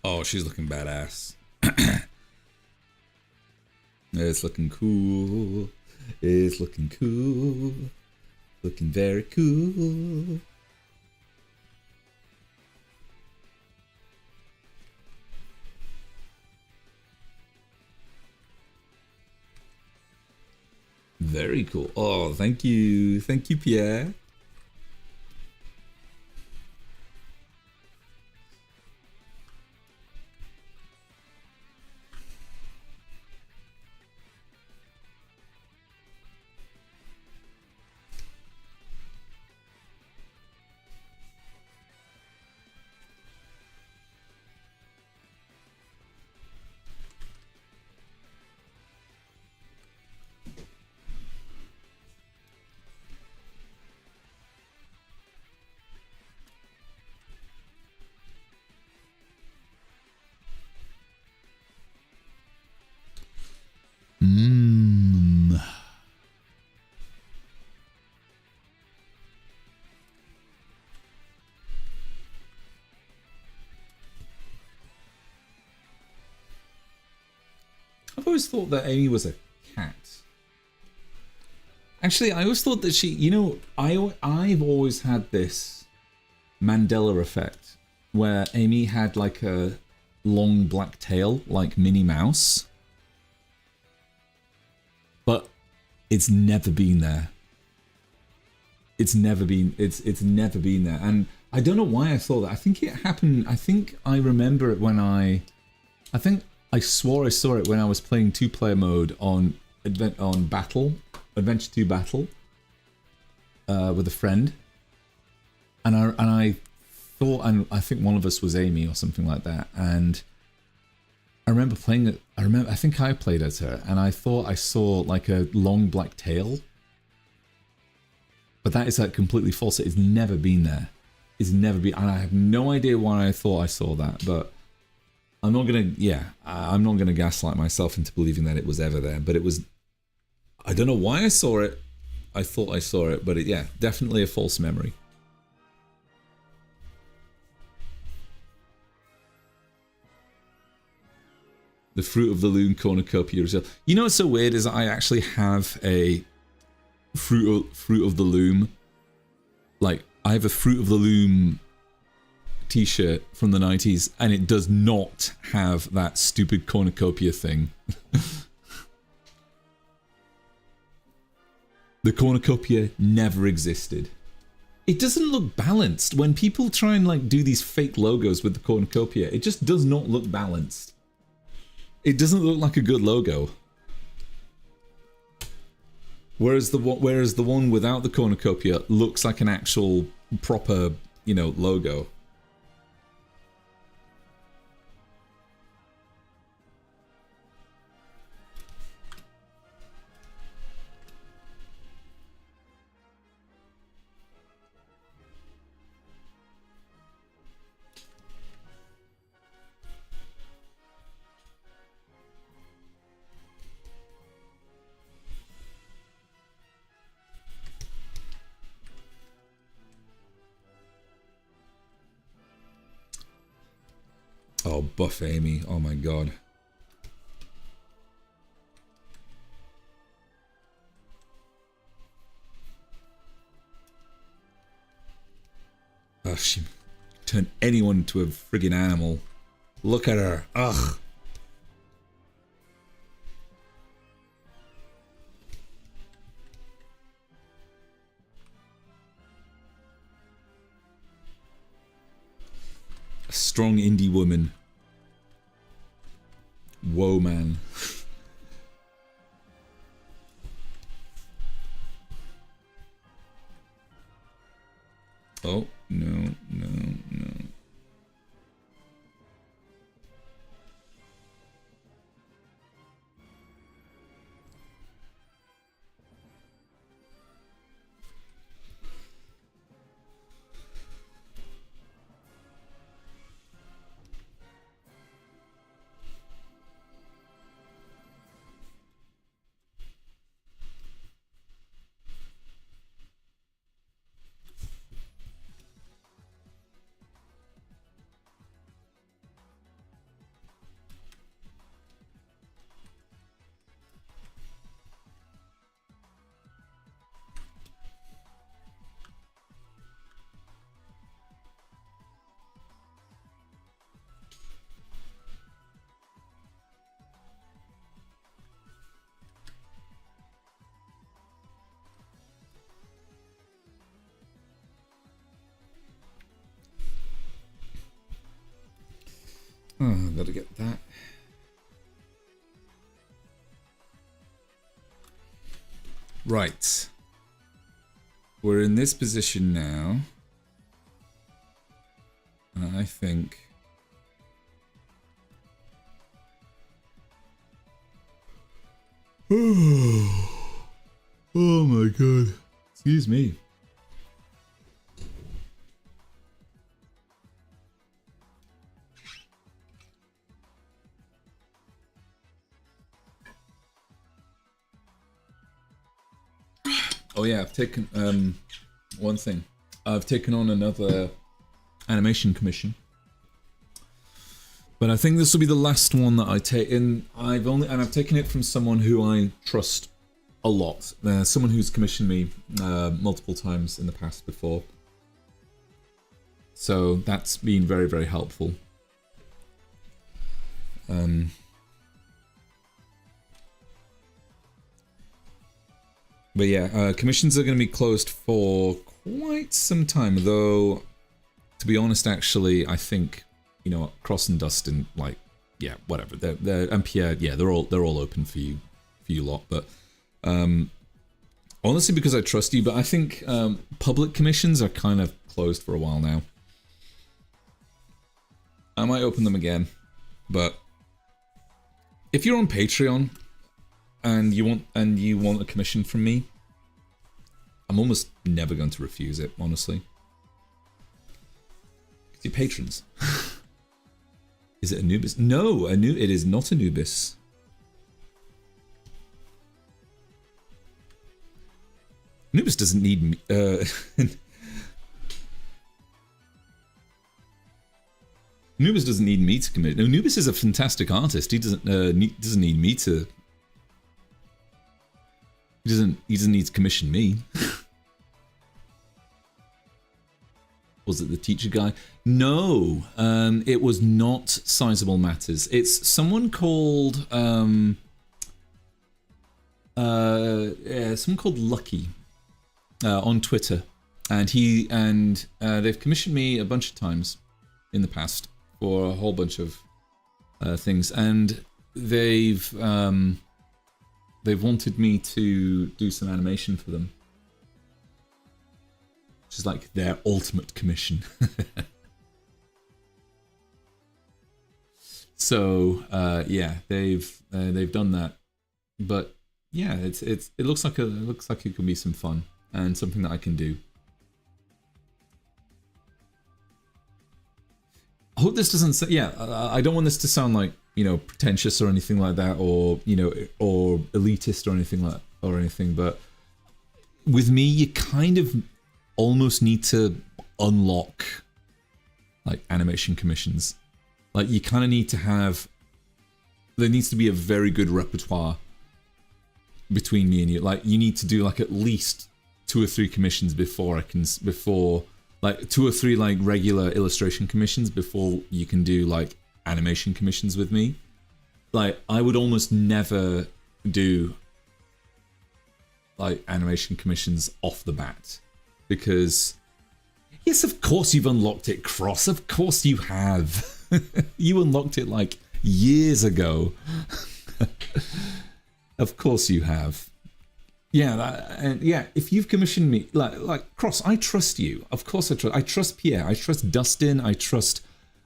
Oh, she's looking badass. It's looking cool. It's looking cool. Looking very cool. Very cool. Oh, thank you. Thank you, Pierre. I've always thought that Amy was a cat. Actually, I always thought that she, you know, I've always had this Mandela effect where Amy had like a long black tail like Minnie Mouse, but it's never been there. It's never been there, and I don't know why I thought that. I think it happened. I think I remember it when I think I swore I saw it when I was playing 2-player mode on Adventure 2 Battle with a friend, and I thought, and I think one of us was Amy or something like that, and I remember playing it. I think I played as her, and I thought I saw like a long black tail, but that is like completely false. It's never been there. It's never been, and I have no idea why I thought I saw that, but I'm not gonna, yeah, I'm not gonna gaslight myself into believing that it was ever there, but it was. I don't know why I saw it. I thought I saw it, but yeah, definitely a false memory. The Fruit of the Loom cornucopia as well. You know what's so weird is I actually have a Fruit of the Loom. Like, I have a Fruit of the Loom t-shirt from the 90s, and it does not have that stupid cornucopia thing. The cornucopia never existed. It doesn't look balanced. When people try and like do these fake logos with the cornucopia, it just does not look balanced. It doesn't look like a good logo. Whereas the one without the cornucopia looks like an actual proper, you know, logo. Oh, Buff Amy. Oh my god. Oh, she turned anyone into a friggin' animal. Look at her. Ugh. A strong indie woman. Whoa, man. Oh, no, no, no. Oh, gotta get that. Right. We're in this position now. I think... Oh my god. Excuse me. Oh yeah, I've taken one thing. I've taken on another animation commission, but I think this will be the last one that I take. I've taken it from someone who I trust a lot. Someone who's commissioned me multiple times in the past before, so that's been very, very helpful. But yeah, commissions are going to be closed for quite some time, though, to be honest, actually, I think, you know, Cross and Dust and, like, yeah, whatever, they're and Pierre, yeah, they're all open for you lot, but, honestly, because I trust you, but I think, public commissions are kind of closed for a while now. I might open them again, but if you're on Patreon, and you want a commission from me, I'm almost never going to refuse it, honestly. Because you're patrons. Is it Anubis? No, it is not Anubis. Anubis doesn't need me. Anubis doesn't need me to commit. No, Anubis is a fantastic artist. He doesn't need me to. He doesn't need to commission me. Was it the teacher guy? No, it was not Sizable Matters. It's someone called someone called Lucky on Twitter, and they've commissioned me a bunch of times in the past for a whole bunch of things, and they've wanted me to do some animation for them. Which is like their ultimate commission. So yeah, they've done that, but yeah, it looks like it could be some fun and something that I can do. I hope this doesn't say, yeah, I don't want this to sound like, you know, pretentious or anything like that, or, you know, or elitist or anything like, or anything, but with me, you kind of almost need to unlock like animation commissions. Like you kind of need to have, there needs to be a very good repertoire between me and you. Like you need to do like at least 2 or 3 commissions before like 2 or 3 like regular illustration commissions before you can do like animation commissions with me. Like I would almost never do like animation commissions off the bat. Because, yes, of course you've unlocked it, Cross. Of course you have. You unlocked it like years ago. Of course you have. Yeah, and yeah. If you've commissioned me, like Cross, I trust you. Of course I trust. I trust Pierre. I trust Dustin. I trust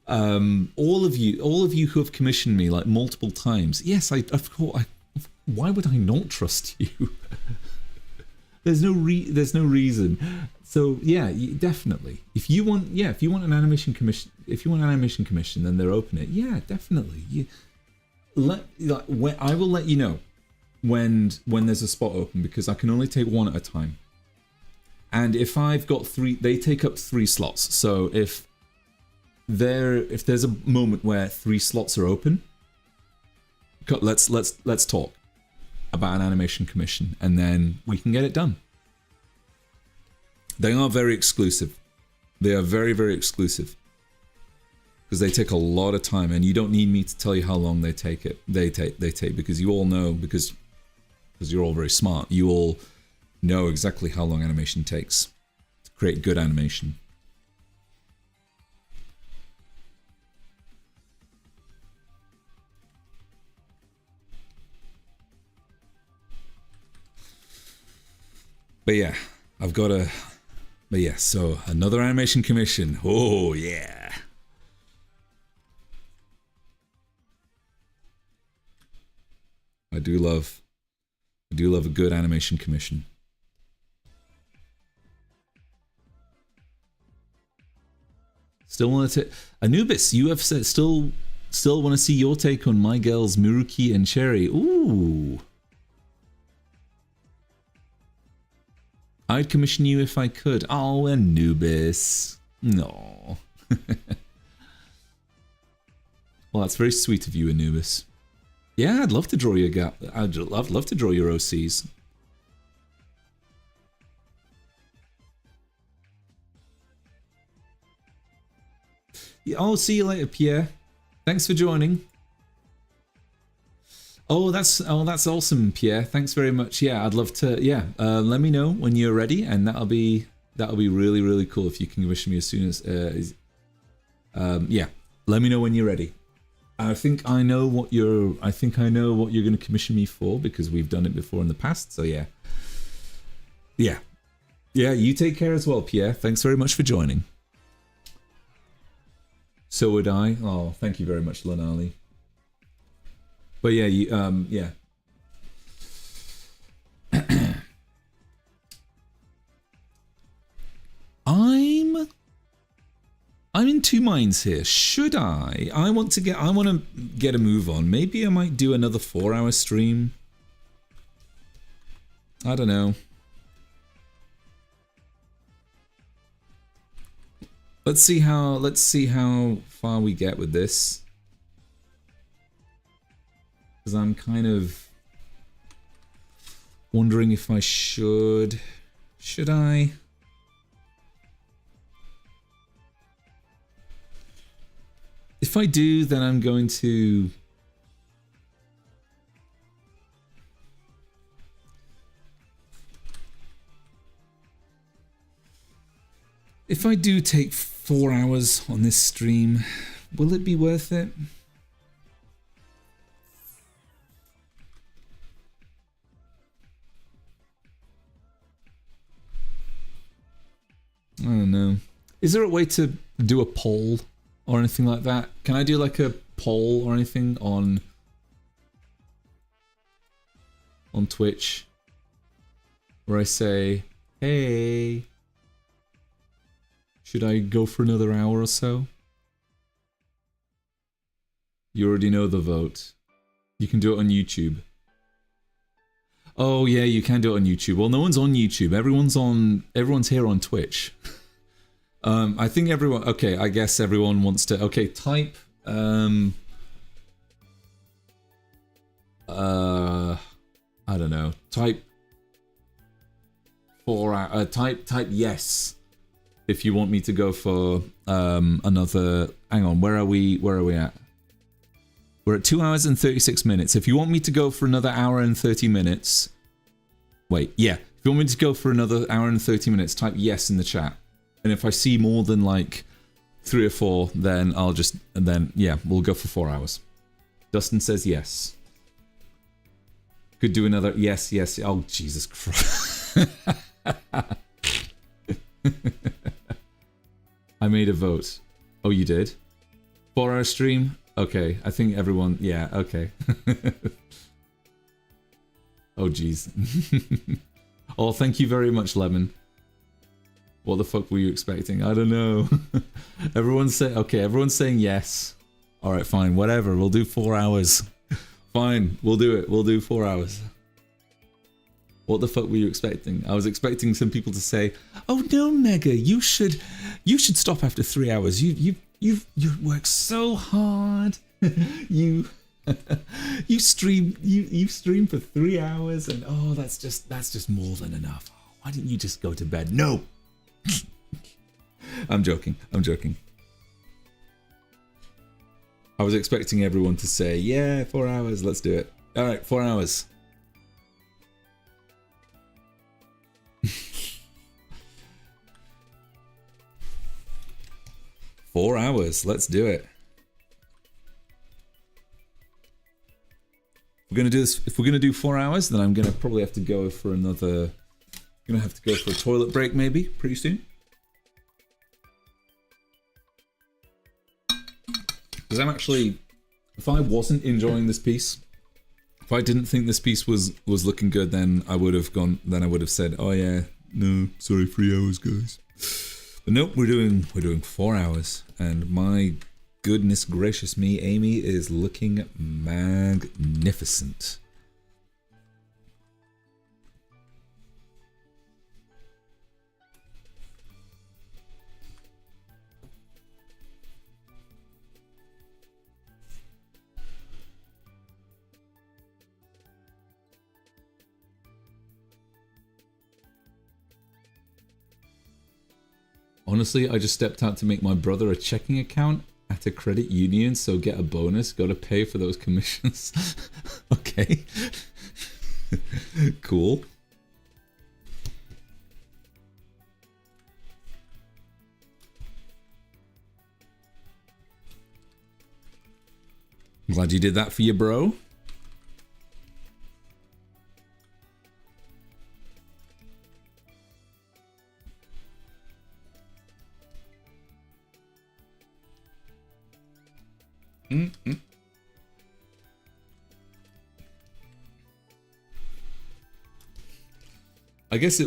all of you. All of you who have commissioned me like multiple times. Yes, of course. Why would I not trust you? There's no reason. So yeah, definitely. If you want an animation commission, then they're open it. Yeah, definitely. I will let you know when there's a spot open, because I can only take 1 at a time. And if I've got 3, they take up 3 slots. So if there's a moment where 3 slots are open, let's talk about an animation commission, and then we can get it done. They are very exclusive. They are very, very exclusive, because they take a lot of time, and you don't need me to tell you how long they take. Because you all know, because you're all very smart. You all know exactly how long animation takes to create good animation. But yeah, so another animation commission. Oh yeah. I do love a good animation commission. Still want to Anubis, you have said still want to see your take on My Girls Miruki and Cherry. Ooh. I'd commission you if I could. Oh, Anubis. No. Well, that's very sweet of you, Anubis. Yeah, I'd love to draw your I'd love to draw your OCs. Yeah, oh, see you later, Pierre. Thanks for joining. Oh, that's awesome, Pierre. Thanks very much. Yeah, I'd love to. Yeah, let me know when you're ready, and that'll be really, really cool if you can commission me as soon as. Yeah, let me know when you're ready. I think I know what you're going to commission me for, because we've done it before in the past. So yeah. Yeah. You take care as well, Pierre. Thanks very much for joining. So would I. Oh, thank you very much, Lanali. But yeah, yeah. I'm in two minds here. Should I? I want to get a move on. Maybe I might do another 4-hour stream. I don't know. Let's see how far we get with this. Because I'm kind of wondering if I should. Should I? If I do, then I'm going to... If I do take 4 hours on this stream, will it be worth it? I don't know. Is there a way to do a poll or anything like that? Can I do like a poll or anything on Twitch where I say, hey, should I go for another hour or so? You already know the vote. You can do it on YouTube. Oh yeah, you can do it on YouTube. Well, no one's on YouTube. Everyone's here on Twitch. I think everyone. Okay, I guess everyone wants to. Okay, type. I don't know. Type 4 hours. Type yes. If you want me to go for another. Hang on. Where are we? Where are we at? We're at 2 hours and 36 minutes. If you want me to go for another hour and 30 minutes... Wait, yeah. If you want me to go for another hour and 30 minutes, type yes in the chat. And if I see more than like 3 or 4, then I'll just... And then, yeah, we'll go for 4 hours. Dustin says yes. Could do another... Yes, yes. Oh, Jesus Christ. I made a vote. Oh, you did? 4-hour stream? Okay, I think everyone... Yeah, okay. Oh, jeez. Oh, thank you very much, Lemon. What the fuck were you expecting? I don't know. Everyone's saying... Okay, everyone's saying yes. Alright, fine, whatever. We'll do 4 hours. Fine, we'll do it. We'll do 4 hours. What the fuck were you expecting? I was expecting some people to say, "Oh no, Mega, you should stop after 3 hours. You work so hard. you stream for 3 hours, and oh, that's just more than enough. Why didn't you just go to bed?" No. I'm joking. I'm joking. I was expecting everyone to say, "Yeah, 4 hours. Let's do it." All right, 4 hours. 4 hours. Let's do it. We're gonna do this. If we're gonna do 4 hours, then I'm gonna probably have to go for another. Gonna have to go for a toilet break maybe pretty soon. Because I'm actually, if I wasn't enjoying this piece, if I didn't think this piece was looking good, then I would have gone. Then I would have said, "Oh yeah, no, sorry, 3 hours, guys." But nope, we're doing 4 hours, and my goodness gracious me, Amy is looking magnificent. Honestly, I just stepped out to make my brother a checking account at a credit union, so get a bonus. Gotta pay for those commissions. Okay. Cool. I'm glad you did that for your bro. Mm-mm. I guess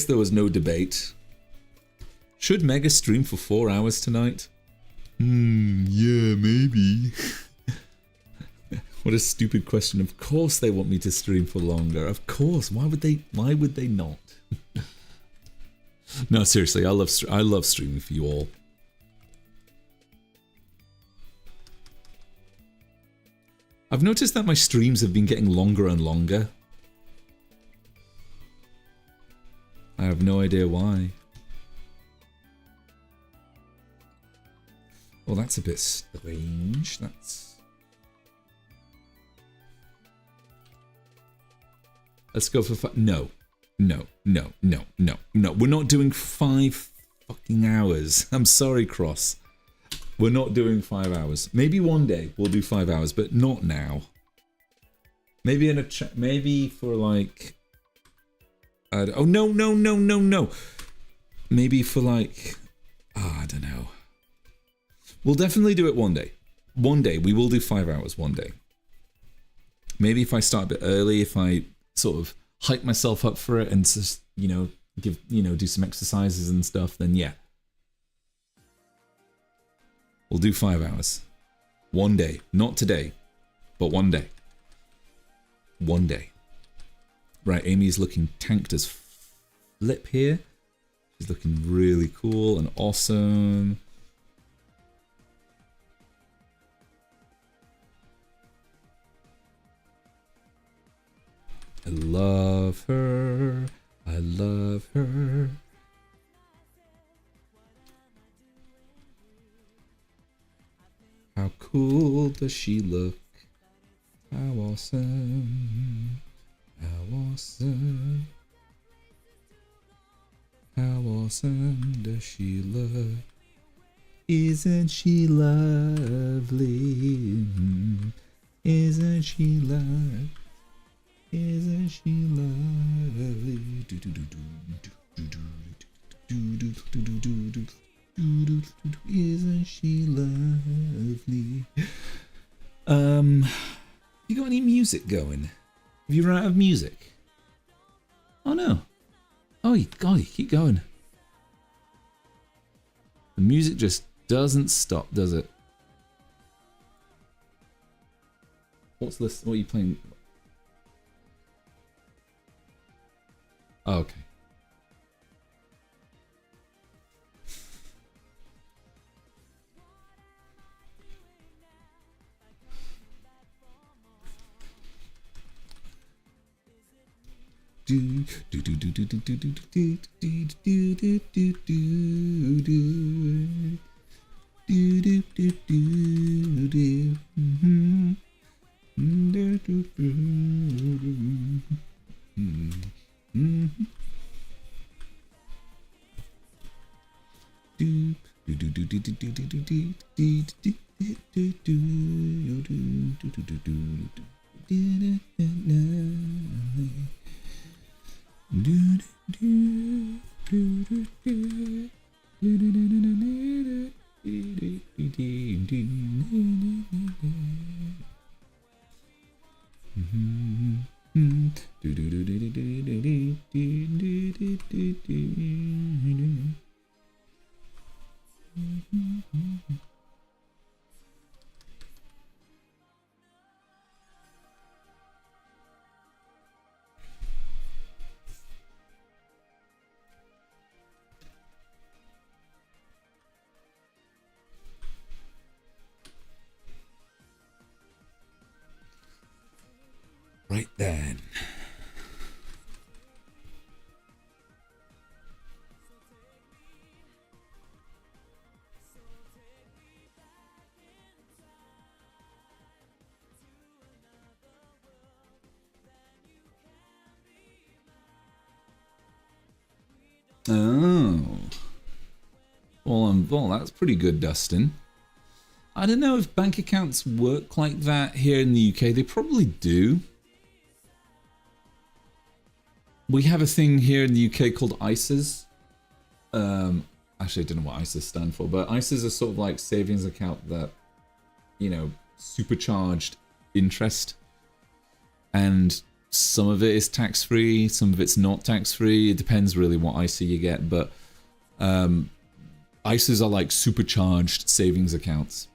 there was no debate. Should Mega stream for 4 hours tonight? Yeah, maybe. What a stupid question. Of course they want me to stream for longer. Of course. Why would they not? No, seriously, I love streaming for you all. I've noticed that my streams have been getting longer and longer. I have no idea why. Well, that's a bit strange. Let's go for no. We're not doing 5 fucking hours. I'm sorry, Cross. We're not doing 5 hours. Maybe one day we'll do 5 hours, but not now. Maybe in a maybe for like. Oh no. Maybe for like. I don't know. We'll definitely do it one day. One day we will do 5 hours. One day. Maybe if I start a bit early, if I sort of hype myself up for it and just, do some exercises and stuff, then yeah. We'll do 5 hours. One day. Not today, but one day. One day. Right, Amy's looking tanked as flip here. She's looking really cool and awesome. I love her. I love her. How cool does she look? How awesome. How awesome. How awesome does she look? Isn't she lovely? Isn't she lovely? Isn't she lovely? Isn't she lovely? You got any music going? Have you run out of music? Oh no. Oh, you keep going. The music just doesn't stop, does it? What's this? What are you playing? Oh, okay. Right then. Oh. Well, that's pretty good, Dustin. I don't know if bank accounts work like that here in the UK. They probably do. We have a thing here in the UK called ISAs. Actually, I don't know what ISAs stand for, but ISAs are sort of like savings account that, supercharged interest. And some of it is tax-free, some of it's not tax-free. It depends really what ISA you get, but ISAs are like supercharged savings accounts.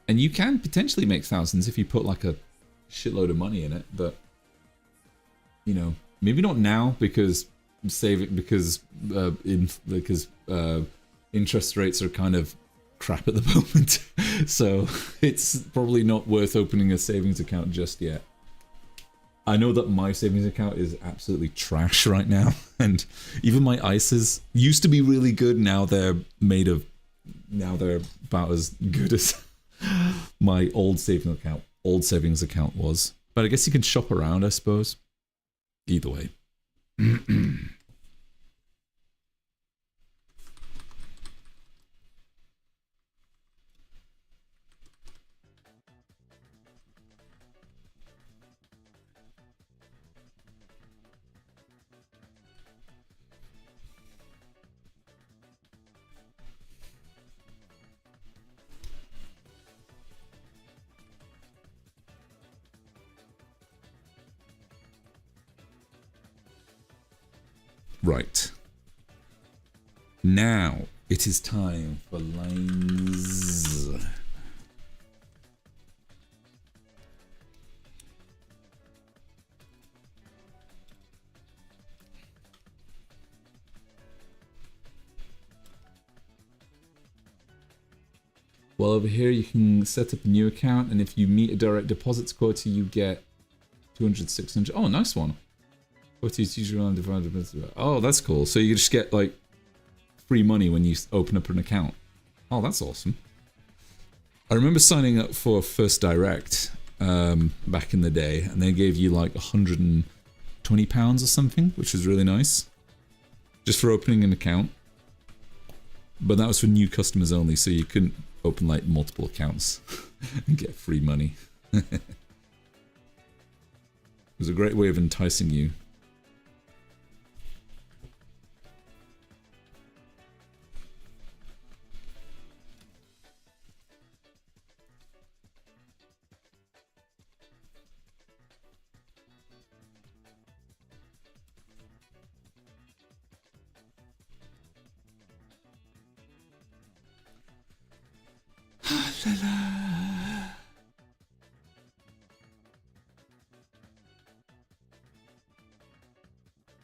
And you can potentially make thousands if you put like a shitload of money in it, but you know, maybe not now because interest rates are kind of crap at the moment. So it's probably not worth opening a savings account just yet. I know that my savings account is absolutely trash right now, and even my ISAs used to be really good. Now they're about as good as my old savings account was. But I guess you can shop around, I suppose. Either way. Right. Now it is time for lines. Well, over here you can set up a new account, and if you meet a direct deposits quota, you get 200, 600. Oh, nice one. Oh, that's cool. So you just get like free money when you open up an account. Oh, that's awesome. I remember signing up for First Direct back in the day, and they gave you like £120 or something, which was really nice, just for opening an account. But that was for new customers only, so you couldn't open like multiple accounts and get free money. It was a great way of enticing you.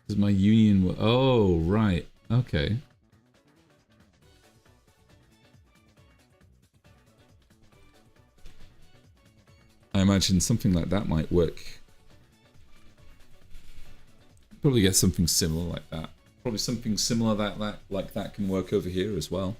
Is my union? Oh, right. Okay. I imagine something like that might work. Probably get something similar like that. Probably something similar like that can work over here as well.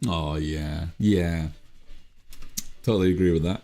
Oh yeah, yeah. Totally agree with that.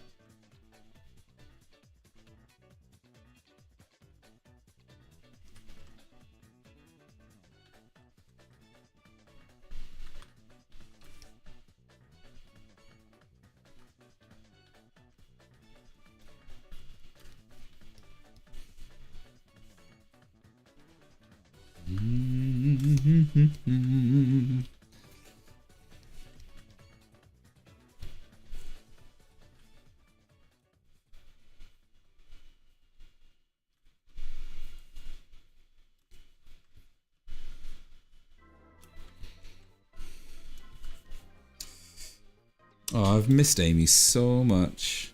Oh, I've missed Amy so much.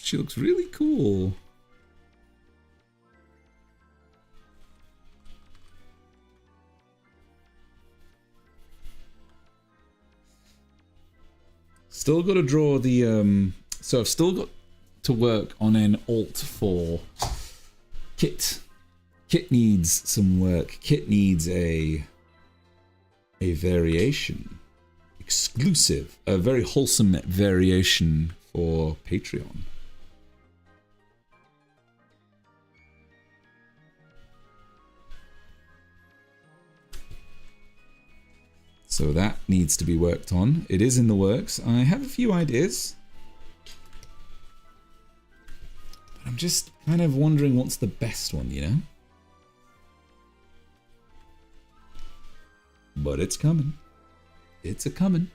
She looks really cool. Still got to draw the so I've still got to work on an alt for Kit. Kit needs some work. Kit needs a variation. Exclusive. A very wholesome variation for Patreon. So that needs to be worked on. It is in the works. I have a few ideas. But I'm just kind of wondering what's the best one, you know? But it's coming. It's a-coming.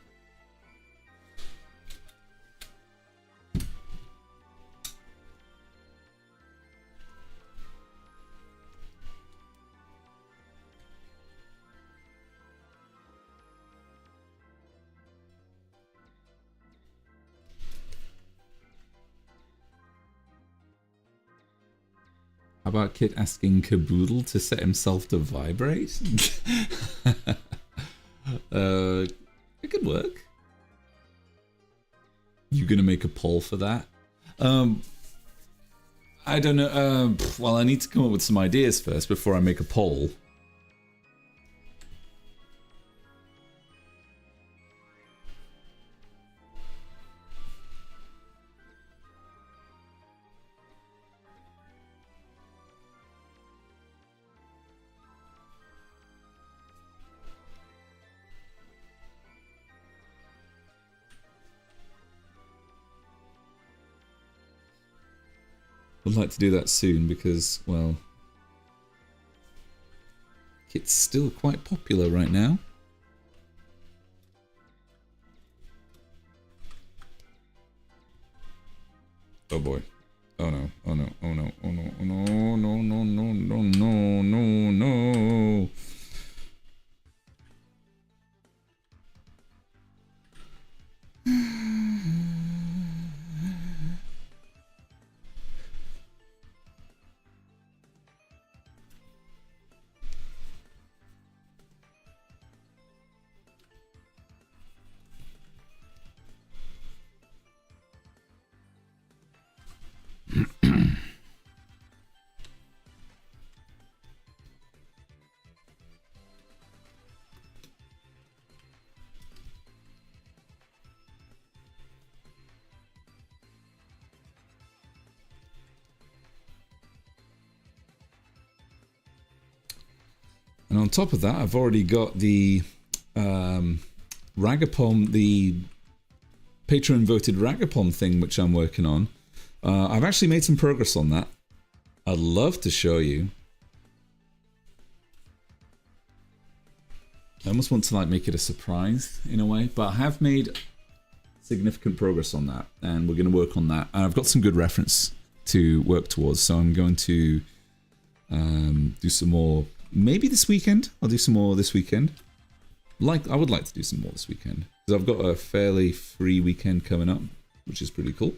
How about Kit asking Caboodle to set himself to vibrate? It could work. You gonna make a poll for that? I don't know. Well, I need to come up with some ideas first before I make a poll. I'd like to do that soon because, well, Kit's still quite popular right now. Oh boy. Oh no. Oh no. Oh no. Oh no. Oh no. No, no, no, no, no, no, no. And on top of that, I've already got the Ragapom, the Patreon voted Ragapom thing, which I'm working on. I've actually made some progress on that. I'd love to show you. I almost want to like make it a surprise in a way, but I have made significant progress on that, and we're going to work on that. And I've got some good reference to work towards, so I'm going to do some more. Maybe this weekend. I'll do some more this weekend. I would like to do some more this weekend because I've got a fairly free weekend coming up, which is pretty cool.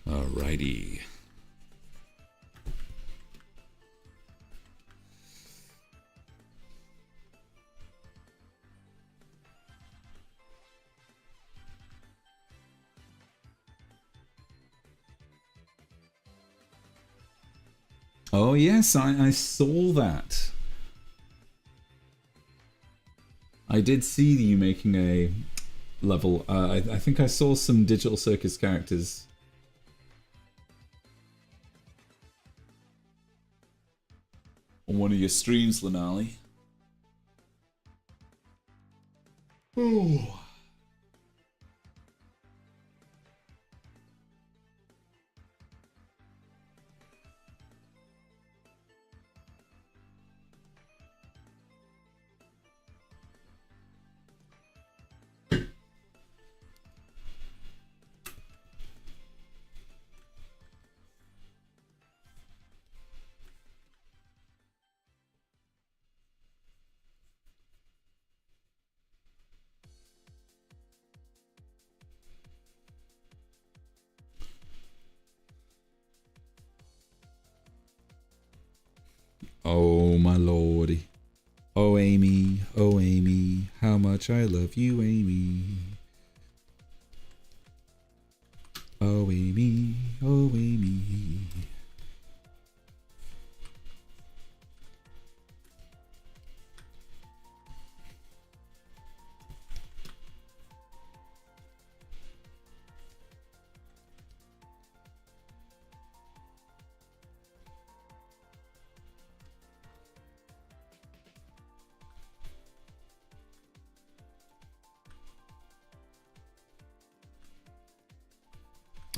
Alrighty. Oh yes, I saw that. I did see you making a level. I think I saw some Digital Circus characters. On one of your streams, Lanali. Ooh. Oh my lordy. Oh Amy, how much I love you, Amy. Oh Amy, oh Amy.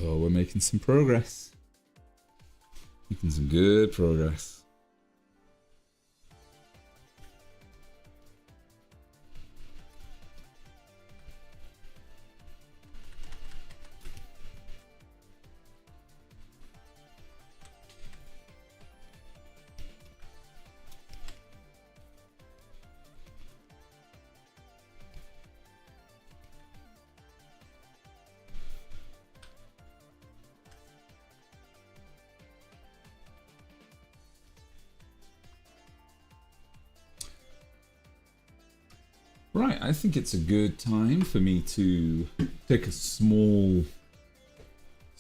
Oh, we're making some progress. Making some good progress. Right, I think it's a good time for me to take a small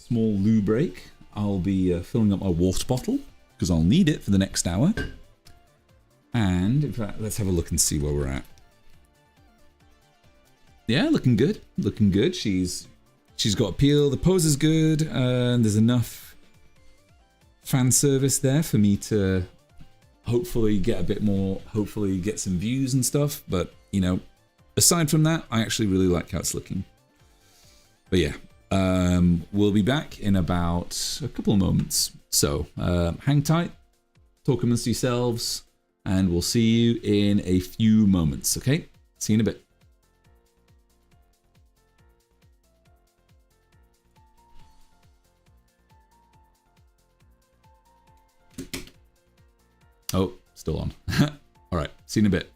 loo break. I'll be filling up my water bottle because I'll need it for the next hour. And in fact, let's have a look and see where we're at. Yeah, looking good. Looking good. She's got appeal. The pose is good, and there's enough fan service there for me to hopefully get a bit more. Hopefully, get some views and stuff. But you know, aside from that, I actually really like how it's looking. But yeah, we'll be back in about a couple of moments. So hang tight, talk amongst yourselves, and we'll see you in a few moments. Okay, see you in a bit. Oh, still on. All right, see you in a bit.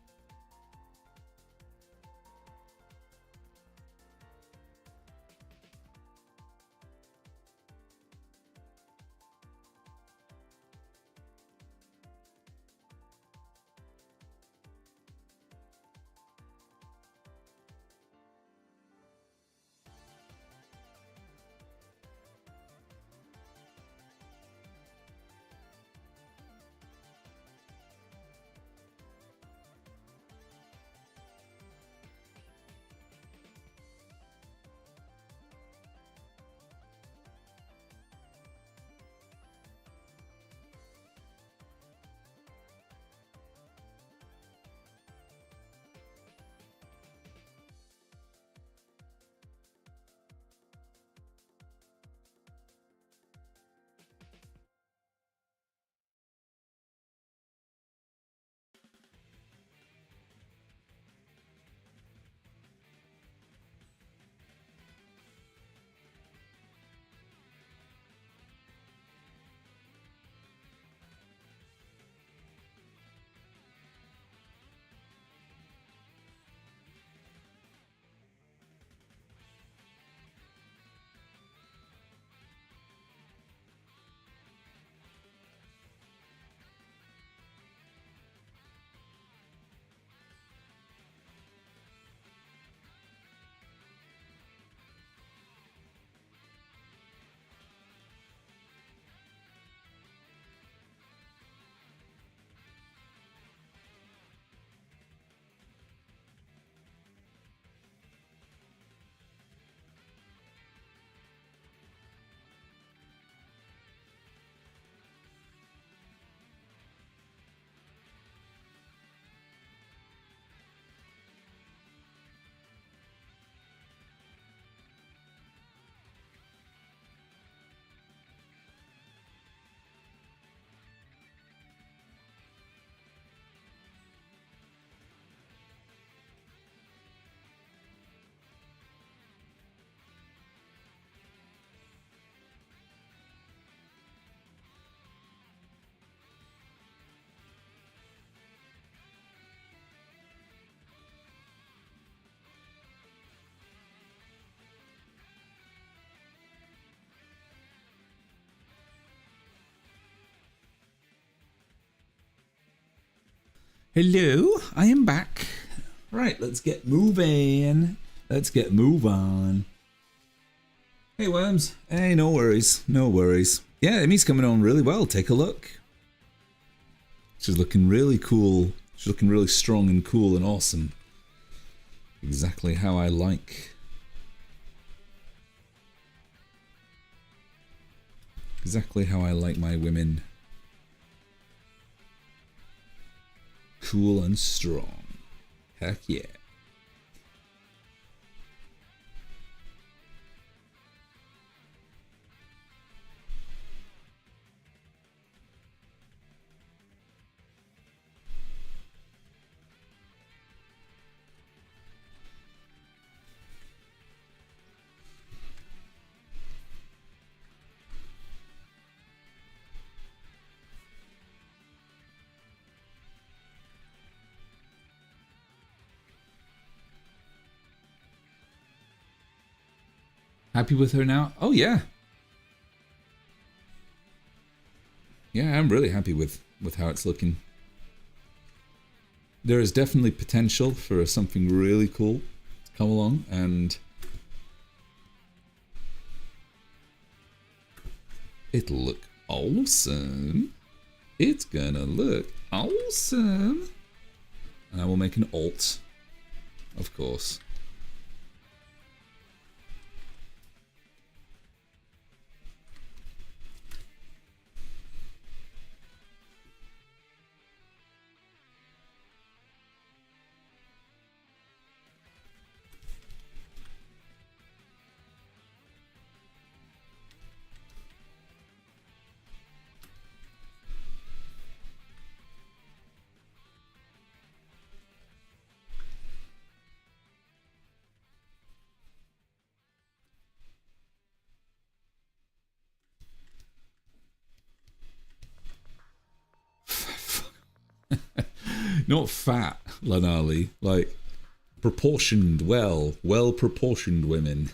Hello, I am back. Right, let's get moving. Let's get move on. Hey Worms. Hey, no worries. No worries. Yeah, Emmy's coming on really well. Take a look. She's looking really cool. She's looking really strong and cool and awesome. Exactly how I like. Exactly how I like my women. Cool and strong. Heck yeah. Happy with her now? Oh yeah. Yeah, I'm really happy with how it's looking. There is definitely potential for something really cool to come along, and it'll look awesome. It's gonna look awesome. And I will make an alt, of course. Not fat, Lanali, like proportioned, well proportioned women.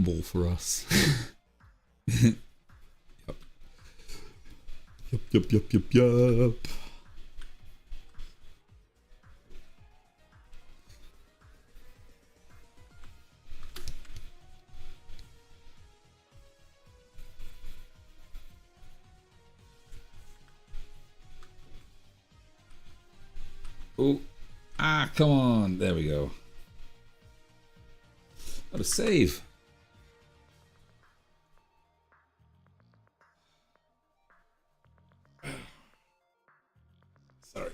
More for us. Yep. Yup. Oh, come on. There we go. Got a save. Sorry.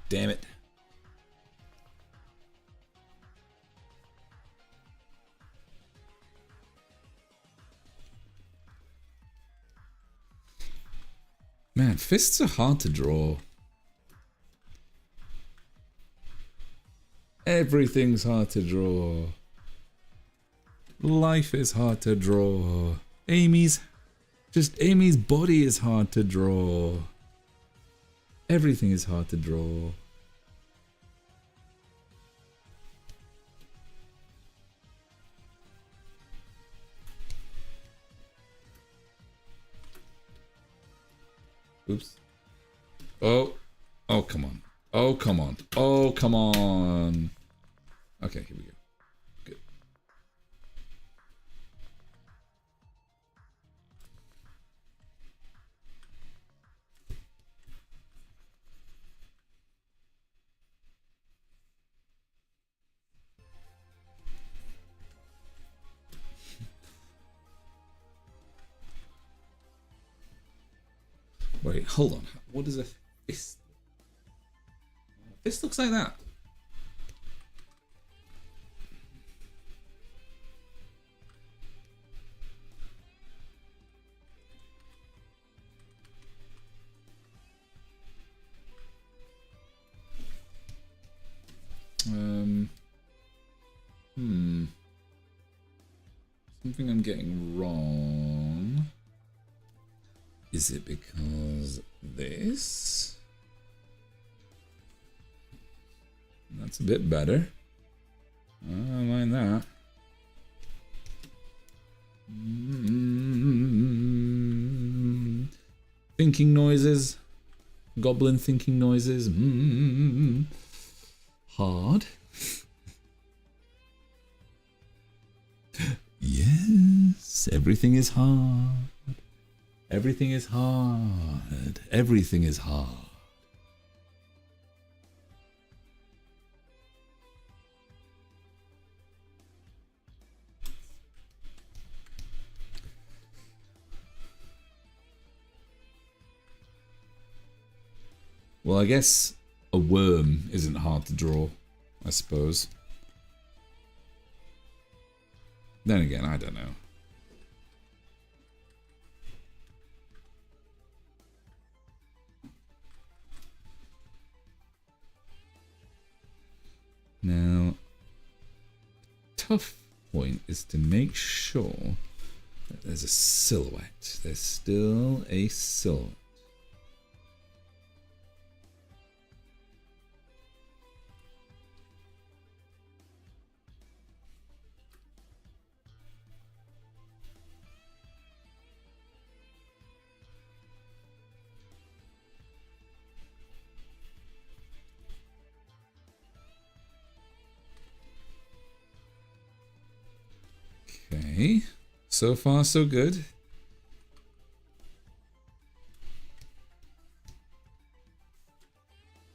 Damn it. Man, fists are hard to draw. Everything's hard to draw. Life is hard to draw. Amy's body is hard to draw. Everything is hard to draw. Oops. Oh. Oh, come on. Oh, come on. Oh, come on. Okay, here we go. Good. Wait, hold on. What is a fist? Fist looks like that. Something I'm getting wrong. Is it because this? That's a bit better. I don't mind that. Thinking noises. Goblin thinking noises. Hard. Yes, everything is hard. Everything is hard. Everything is hard. Well, I guess a worm isn't hard to draw, I suppose. Then again, I don't know. Now, tough point is to make sure that there's a silhouette. There's still a silhouette. Okay, so far so good.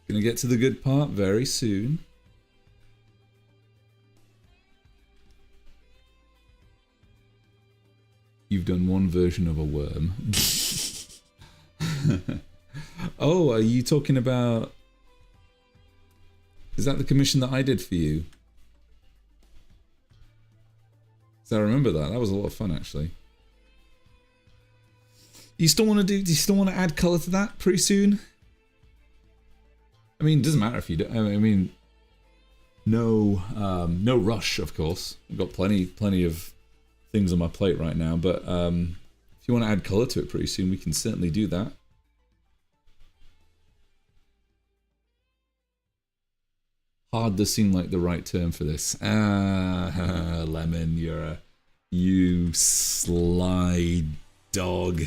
Gonna get to the good part very soon. You've done one version of a worm. Oh, are you talking about... Is that the commission that I did for you? So I remember that. That was a lot of fun, actually. You still want to do? Do you still want to add color to that pretty soon? I mean, it doesn't matter if you do. I mean, no rush, of course. I've got plenty of things on my plate right now. But if you want to add color to it pretty soon, we can certainly do that. Hard does seem like the right term for this. Lemon, you sly dog.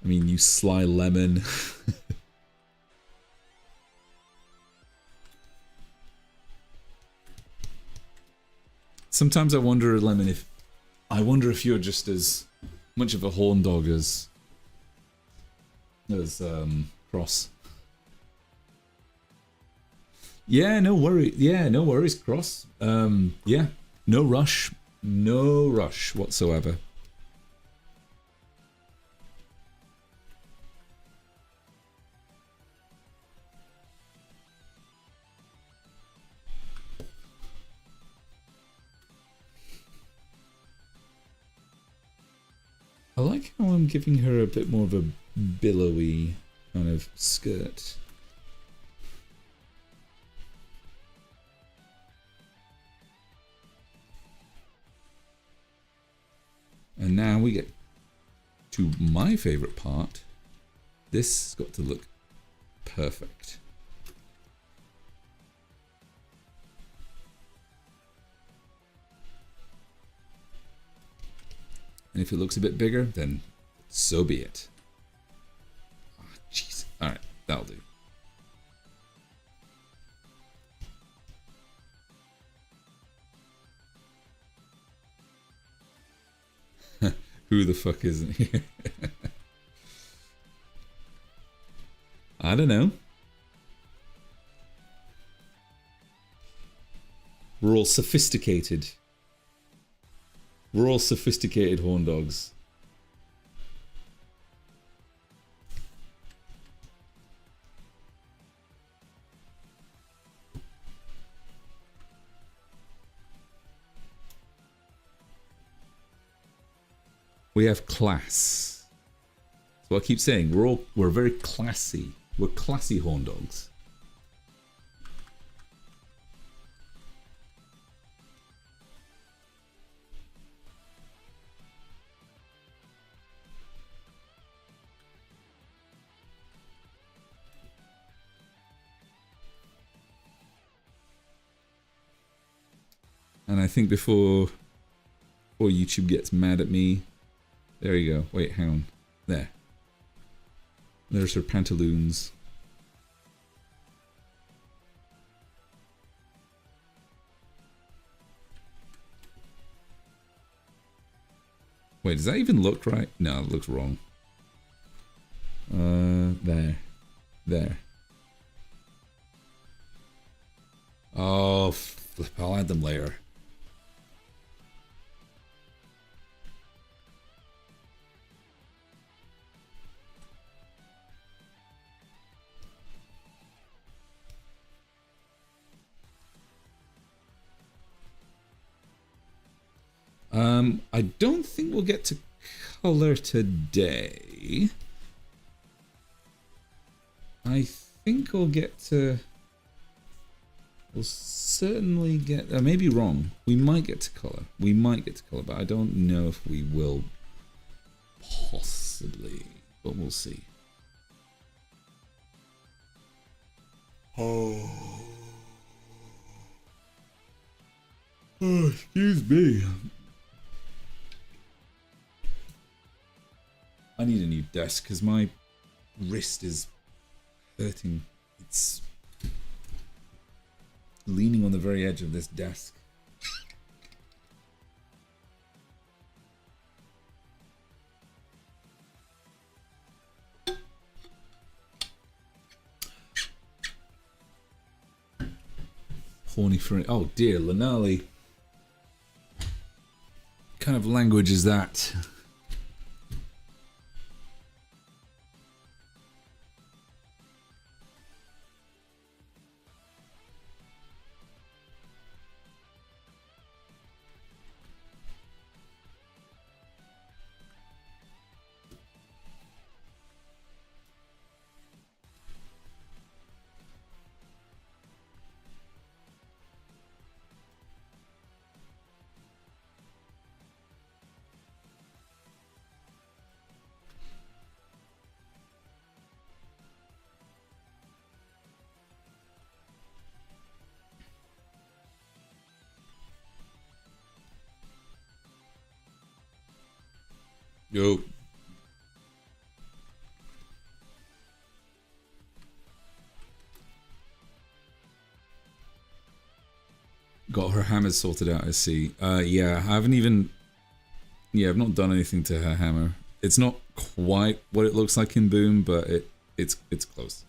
I mean, you sly lemon. Sometimes I wonder, Lemon, if you're just as much of a horn dog as Cross. Yeah, no worry. Yeah, no worries, Cross. Yeah, no rush whatsoever. I like how I'm giving her a bit more of a billowy kind of skirt. And now we get to my favorite part. This has got to look perfect. And if it looks a bit bigger, then so be it. That'll do. Who the fuck isn't here? I don't know. We're all sophisticated. We're all sophisticated horn dogs. We have class. So I keep saying we're very classy. We're classy horn dogs. And I think before YouTube gets mad at me, there you go. Wait, hang on. There. There's her pantaloons. Wait, does that even look right? No, it looks wrong. There. There. Oh, flip. I'll add them later. I don't think we'll get to color today. I think we'll get to... We'll certainly get... I may be wrong. We might get to color. We might get to color, but I don't know if we will. Possibly. But we'll see. Oh, excuse me. I need a new desk because my wrist is hurting. It's leaning on the very edge of this desk. Horny for it. Oh dear, Lanali. What kind of language is that? Yo. Got her hammer sorted out, I see. Yeah, I haven't even... Yeah, I've not done anything to her hammer. It's not quite what it looks like in Boom, but it's close.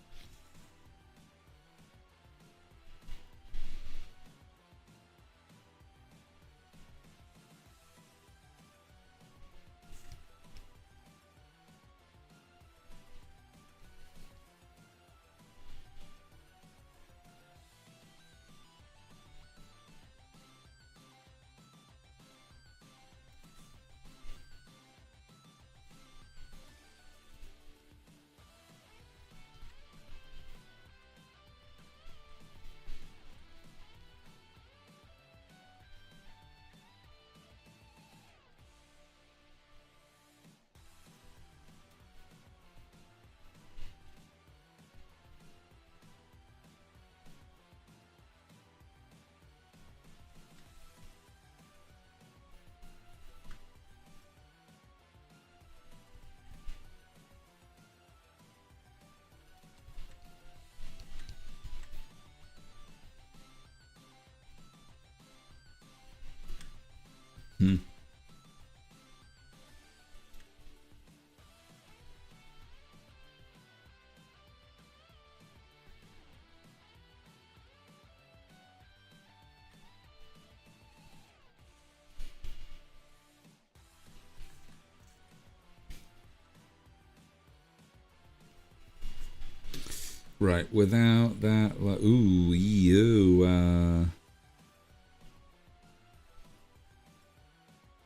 Right, without that, like, ooh, ew,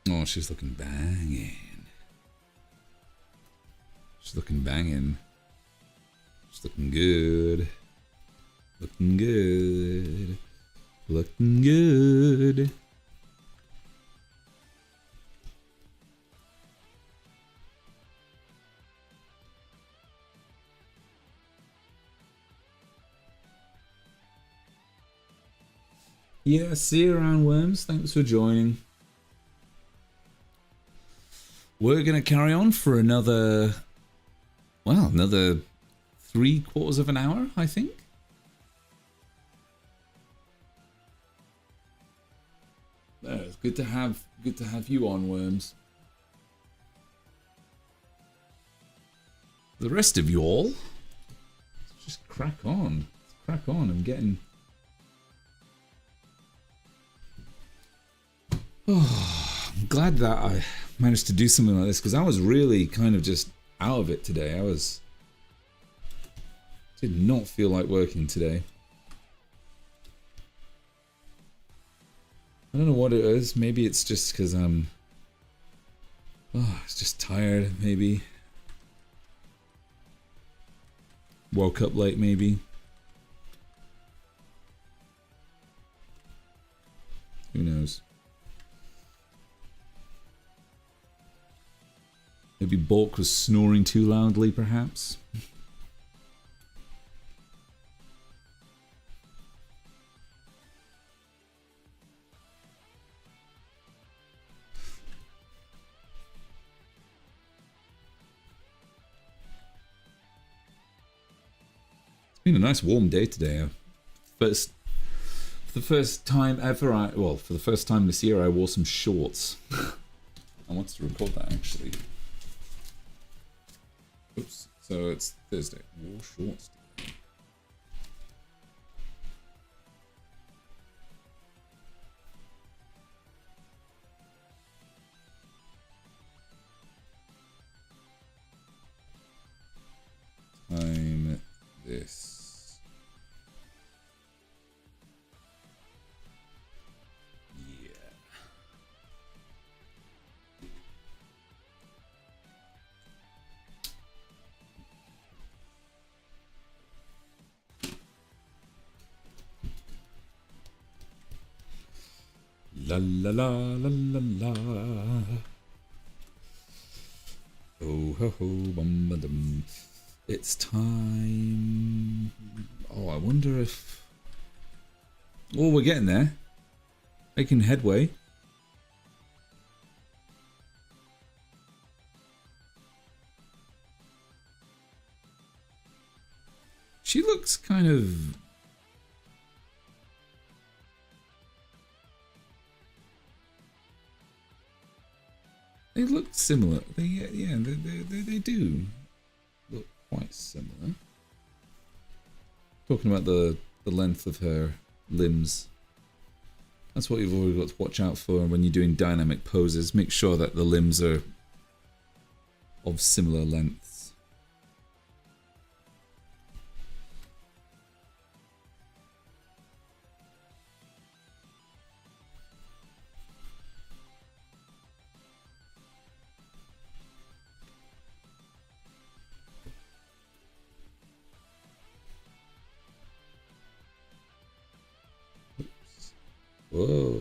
oh, she's looking banging. She's looking banging. She's looking good. Looking good. Looking good. Yeah, see you around, Worms. Thanks for joining. We're going to carry on for another, well, another 3/4 of an hour, I think. It's good to have you on, Worms. The rest of you all, just crack on. Crack on. I'm getting. Oh, I'm glad that I managed to do something like this because I was really kind of just out of it today. Did not feel like working today. I don't know what it is. Maybe it's just because I'm it's just tired, maybe. Woke up late, maybe. Who knows? Maybe Bulk was snoring too loudly, perhaps. It's been a nice warm day today. For the first time ever, for the first time this year, I wore some shorts. I wanted to record that actually. Oops. So it's Thursday. Wore shorts today. Time this. La la la la la la. Oh ho ho bum ba dum. It's time. Oh, I wonder if. Oh, we're getting there. Making headway. She looks kind of. They look similar. They do look quite similar. Talking about the length of her limbs. That's what you've always got to watch out for when you're doing dynamic poses. Make sure that the limbs are of similar lengths. Whoa.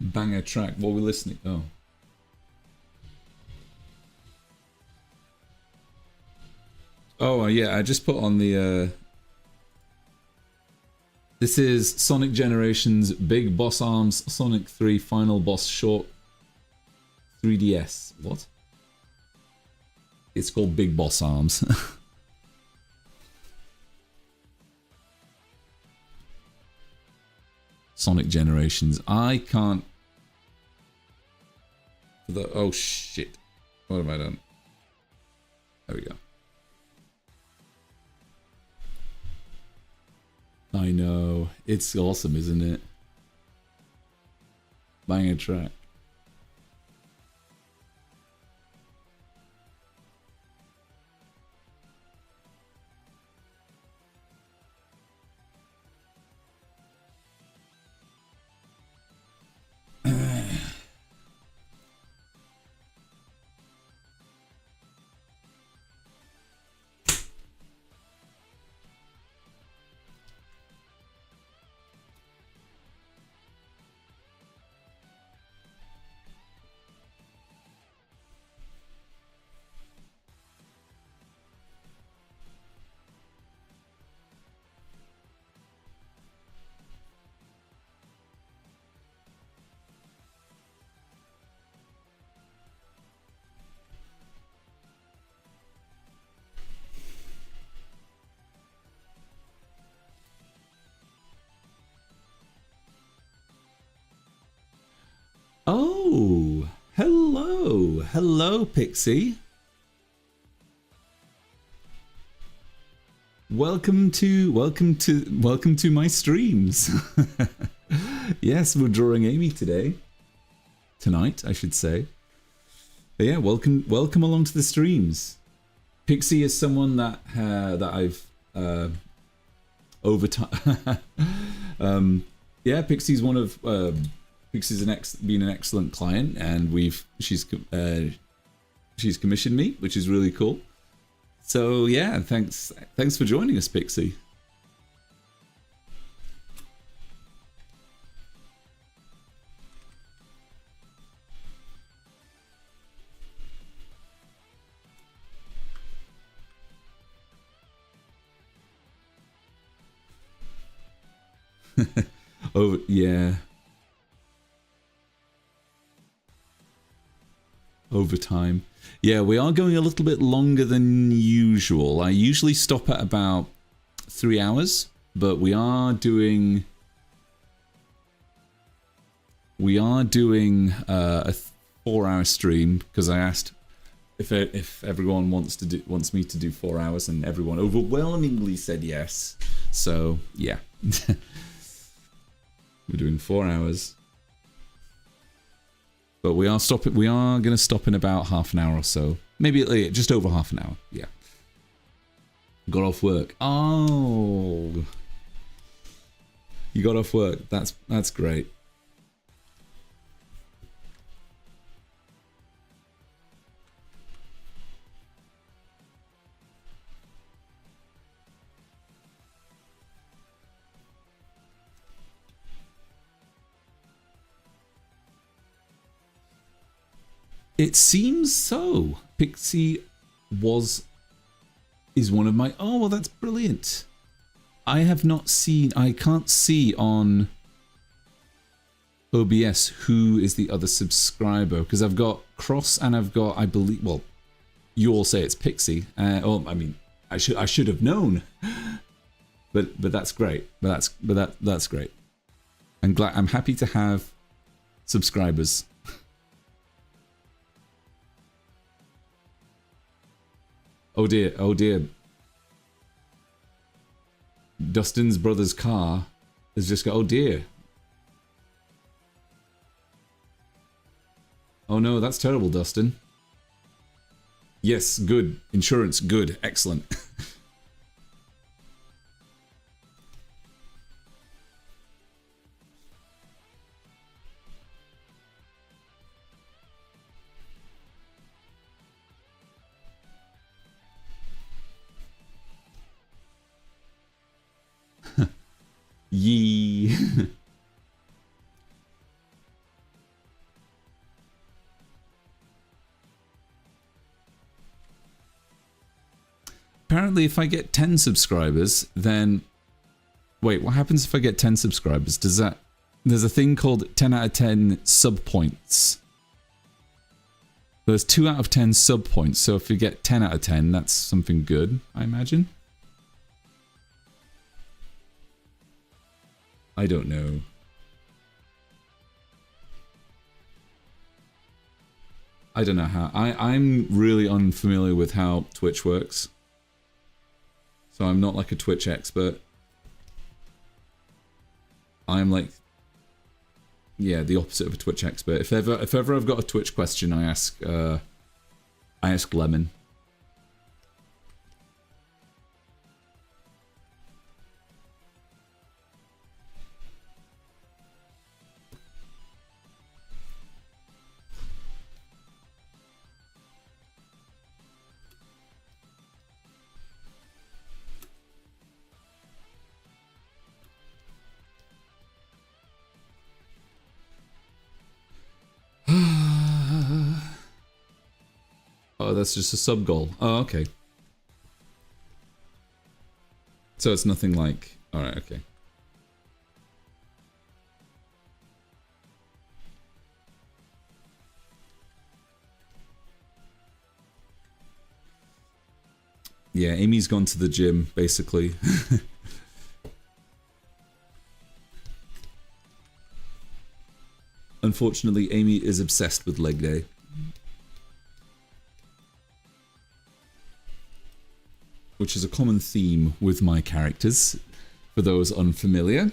Banger track. What are we listening? Oh. Oh, yeah, I just put on the... This is Sonic Generations Big Boss Arms Sonic 3 Final Boss Short 3DS. What? It's called Big Boss Arms. Sonic Generations. I can't... Oh shit. What have I done? There we go. I know. It's awesome, isn't it? Buying a track. Oh, hello. Hello, Pixie. Welcome to my streams. Yes, we're drawing Amy today. Tonight, I should say. But yeah, welcome along to the streams. Pixie is someone that I've over time. Yeah, Pixie's one of Pixie's been an excellent client, and she's commissioned me, which is really cool. So yeah, thanks for joining us, Pixie. Oh yeah. Overtime. Yeah, we are going a little bit longer than usual. I usually stop at about 3 hours, but we are doing a 4-hour stream because I asked if everyone wants me to do 4 hours, and everyone overwhelmingly said yes. So yeah, we're doing 4 hours. But we are going to stop in about half an hour or so. Maybe just over half an hour. Yeah. Got off work. Oh. You got off work. That's great. It seems so. Pixie is one of my... Oh, well, that's brilliant. I can't see on OBS who is the other subscriber, because I've got Cross and I've got, I believe, well, you all say it's Pixie. Oh, I mean, I should have known. But that's great. But that's great. I'm happy to have subscribers. Oh dear, oh dear. Dustin's brother's car has just got... Oh dear. Oh no, that's terrible, Dustin. Yes, good. Insurance, good. Excellent. Yee. Apparently, if I get 10 subscribers, then... Wait, what happens if I get 10 subscribers? Does that... There's a thing called 10 out of 10 sub points. There's 2 out of 10 sub points, so if you get 10 out of 10, that's something good, I imagine. I don't know. I don't know how. I'm really unfamiliar with how Twitch works. So I'm not like a Twitch expert. I'm like, yeah, the opposite of a Twitch expert. If ever I've got a Twitch question, I ask Lemon. Oh, that's just a sub goal. Oh, okay. So it's nothing like... Alright, okay. Yeah, Amy's gone to the gym, basically. Unfortunately, Amy is obsessed with leg day. Which is a common theme with my characters, for those unfamiliar.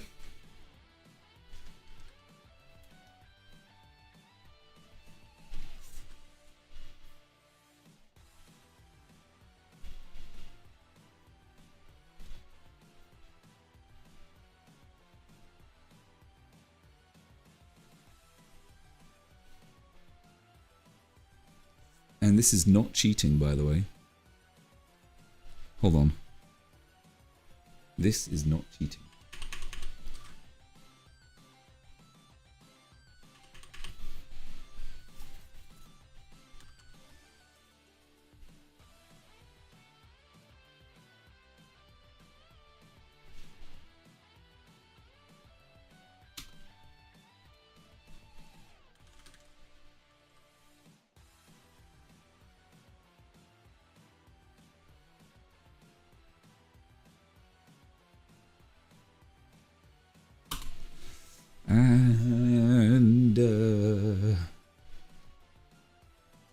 And this is not cheating, by the way. Hold on. This is not cheating. And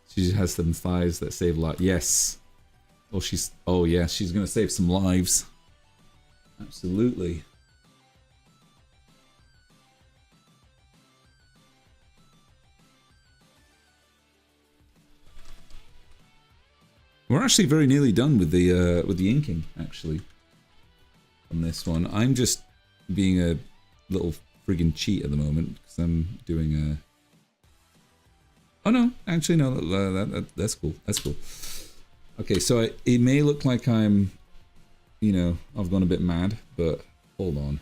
she has some thighs that save lives. Yes. Oh, oh yeah, she's gonna save some lives. Absolutely. We're actually very nearly done with the inking, actually. On this one, I'm just being a little friggin' cheat at the moment because I'm doing a. Oh no, actually no, that's cool. That's cool. Okay, so it may look like I'm, you know, I've gone a bit mad, but hold on.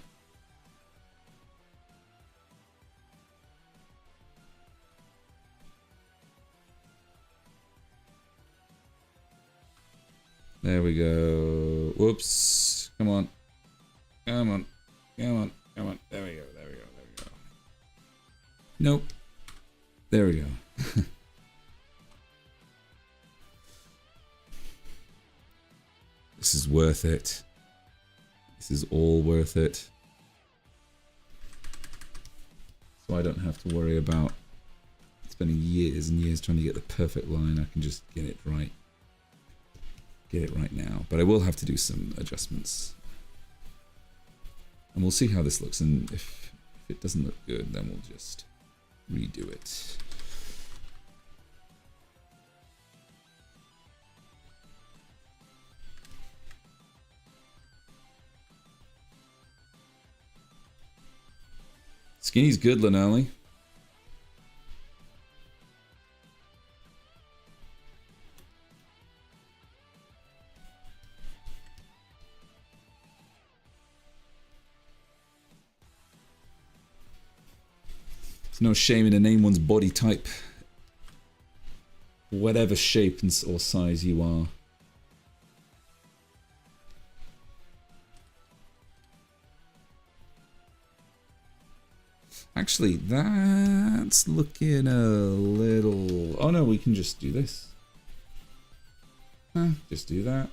There we go. Whoops. Come on. Come on. Come on. Come on. There we go. There we go. There we go. Nope. There we go. This is worth it. This is all worth it. So I don't have to worry about spending years and years trying to get the perfect line. I can just get it right. Get it right now. But I will have to do some adjustments. And we'll see how this looks. And if it doesn't look good, then we'll just redo it. Skinny's good, Lanelli. There's no shame in a name one's body type. Whatever shape or size you are. Actually, that's looking a little... Oh no, we can just do this. Just do that.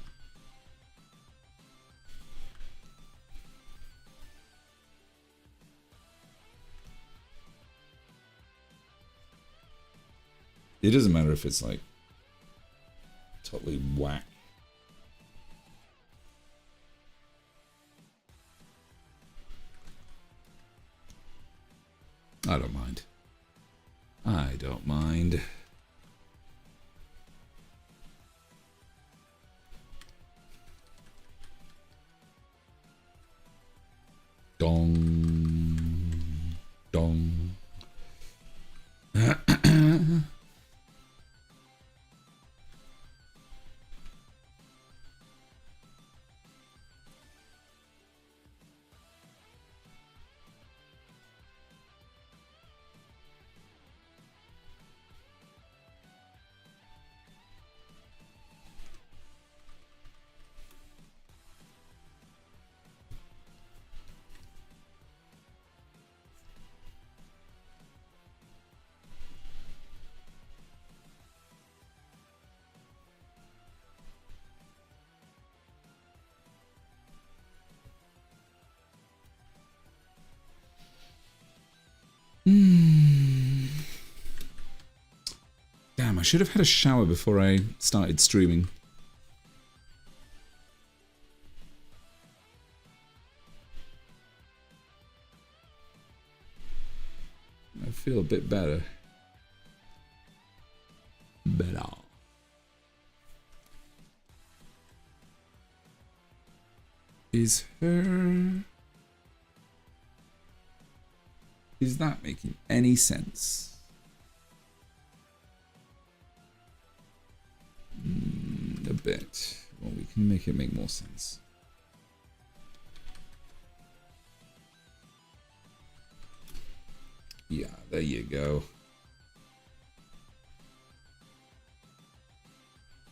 It doesn't matter if it's like totally whack. I don't mind. I don't mind. Dong. Dong. Damn, I should have had a shower before I started streaming. I feel a bit better. Better. Is that making any sense? A bit. Well, we can make it make more sense. Yeah, there you go.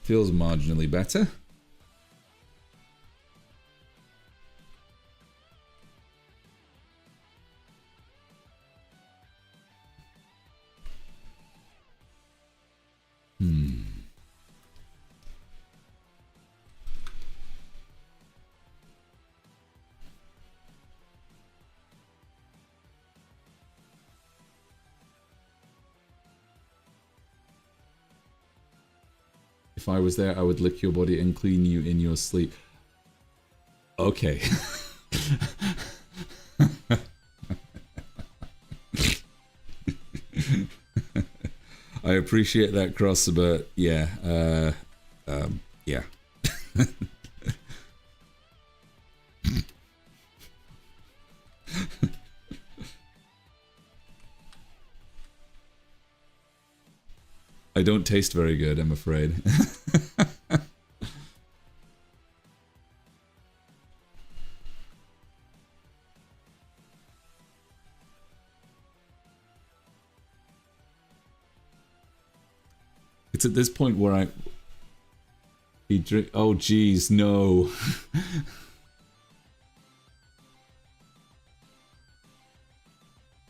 Feels marginally better. If I was there, I would lick your body and clean you in your sleep. Okay. I appreciate that, Cross, but yeah, yeah. I don't taste very good, I'm afraid. It's at this point where he drink. Oh, geez, no.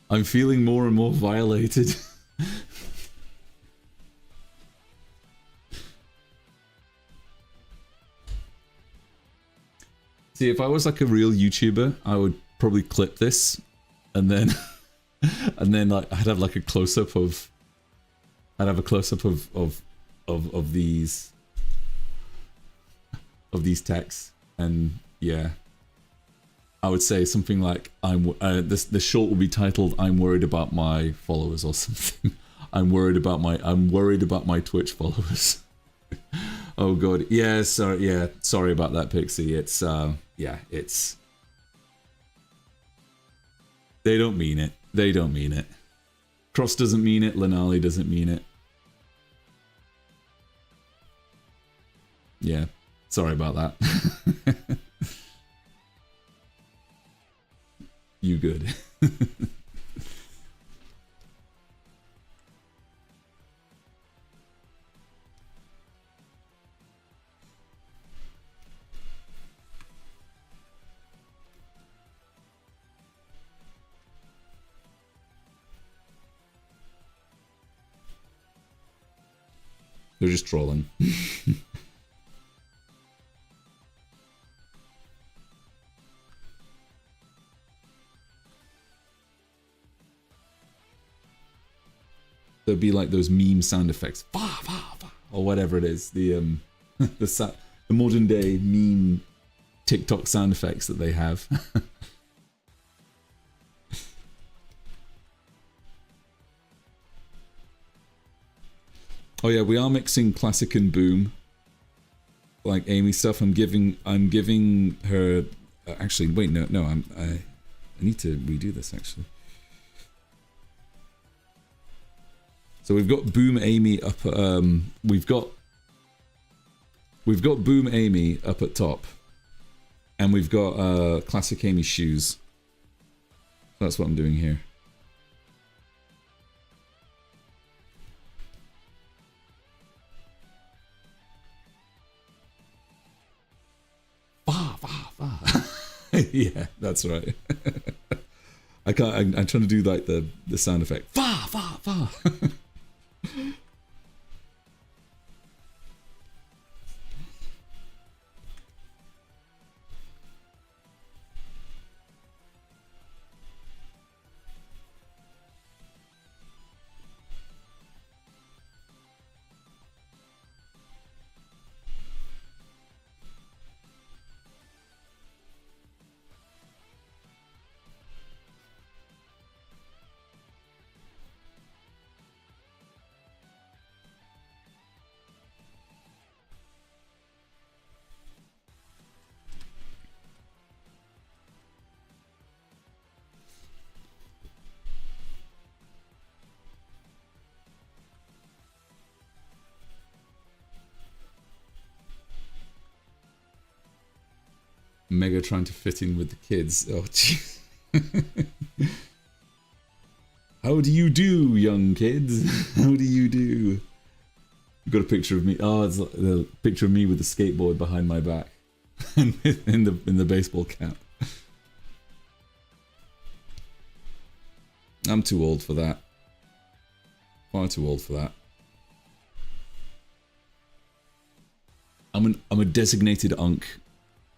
I'm feeling more and more violated. See, if I was like a real YouTuber, I would probably clip this, and then, like I'd have like a close up of. I'd have a close up of these texts, and yeah, I would say something like the short will be titled "I'm worried about my followers" or something. I'm worried about my Twitch followers. Oh god, yeah, sorry about that, Pixie. It's yeah, it's they don't mean it. They don't mean it. Cross doesn't mean it. Lenali doesn't mean it. Yeah, sorry about that. You good. They're just trolling. There'd be like those meme sound effects, or whatever it is. The the modern day meme TikTok sound effects that they have. Oh yeah, we are mixing classic and boom. Like Amy stuff. I'm giving her. Actually, wait, no. I need to redo this actually. So we've got Boom Amy up. We've got Boom Amy up at top, and we've got Classic Amy shoes. That's what I'm doing here. Yeah, that's right. I can't. I'm trying to do like the sound effect. Fa. Mega trying to fit in with the kids. Oh, jeez. How do you do, young kids? How do you do? Got a picture of me. Oh, it's the picture of me with the skateboard behind my back, and in the baseball cap. I'm too old for that. Far too old for that. I'm a designated unk.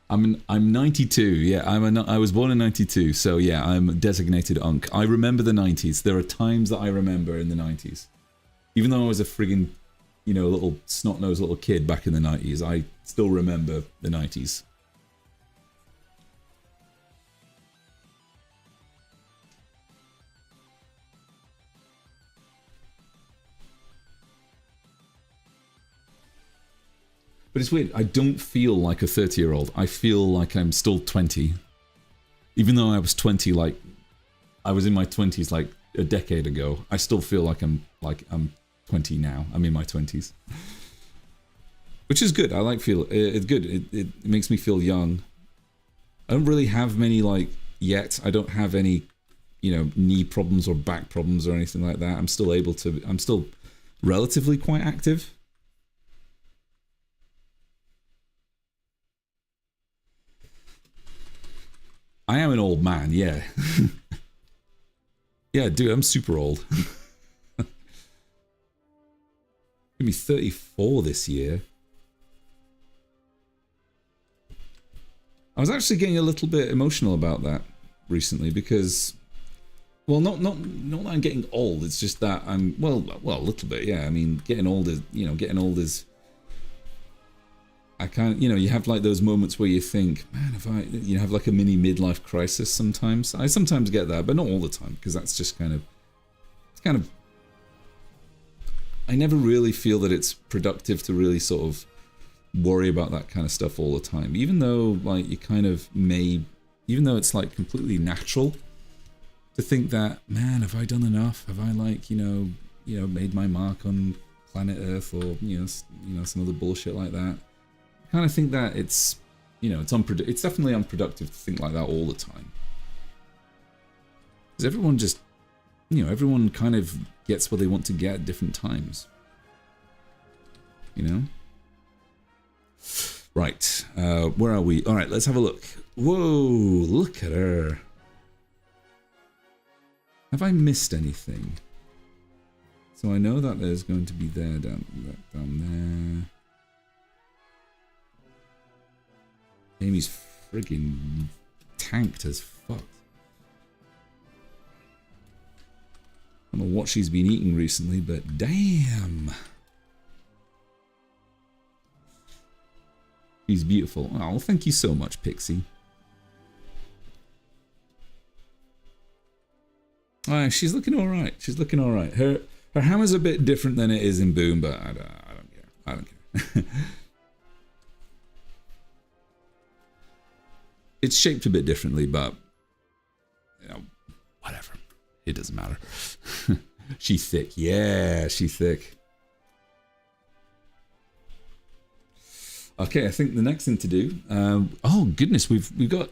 I'm 92. Yeah, I was born in 92. So yeah, I'm a designated unk. I remember the 90s. There are times that I remember in the 90s. Even though I was a friggin', little snot-nosed little kid back in the 90s, I still remember the 90s. But it's weird, I don't feel like a 30-year-old. I feel like I'm still 20. Even though I was 20, like, I was in my 20s like a decade ago, I still feel like I'm 20 now. I'm in my 20s. Which is good, it's good. It makes me feel young. I don't really have many, yet. I don't have any, knee problems or back problems or anything like that. I'm still relatively quite active. I am an old man, yeah. Yeah, dude, I'm super old. Gonna be 34 this year. I was actually getting a little bit emotional about that recently because, well, not that I'm getting old. It's just that I'm well, a little bit, yeah. I mean, getting old is. I can't, you have like those moments where you think, man, if I, have like a mini midlife crisis sometimes. I sometimes get that, but not all the time, because that's just kind of, I never really feel that it's productive to really sort of worry about that kind of stuff all the time. Even though, like, you kind of even though it's like completely natural to think that, man, have I done enough? Have I like, made my mark on planet Earth or, some other bullshit like that? I kind of think that it's definitely unproductive to think like that all the time. Because everyone just, everyone kind of gets what they want to get at different times. Right, where are we? All right, let's have a look. Whoa, look at her. Have I missed anything? So I know that there's going to be down there. Amy's friggin' tanked as fuck. I don't know what she's been eating recently, but damn. She's beautiful. Oh, thank you so much, Pixie. She's looking alright. She's looking alright. Her Her hammer's a bit different than it is in Boom, but I don't care. I don't care. It's shaped a bit differently, but you know, whatever. It doesn't matter. She's thick. Yeah, she's thick. Okay, I think the next thing to do. Oh goodness, we've got.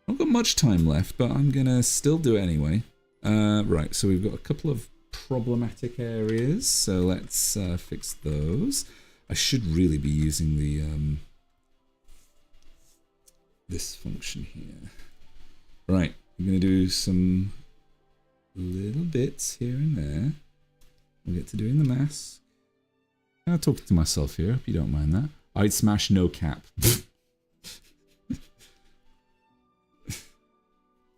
Not got much time left, but I'm gonna still do it anyway. Right, so we've got a couple of problematic areas, so let's fix those. I should really be using the this function here. Right, I'm gonna do some little bits here and there. We'll get to doing the mask. I'm talking to myself here, if you don't mind that. I'd smash no cap.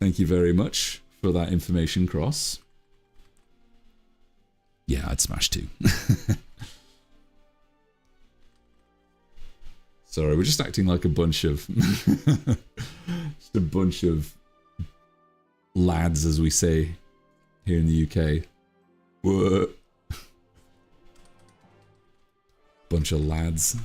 Thank you very much for that information, Cross. Yeah, I'd smash too. Sorry, we're just acting like a bunch of... just a bunch of lads, as we say here in the UK. Whoa. Bunch of lads.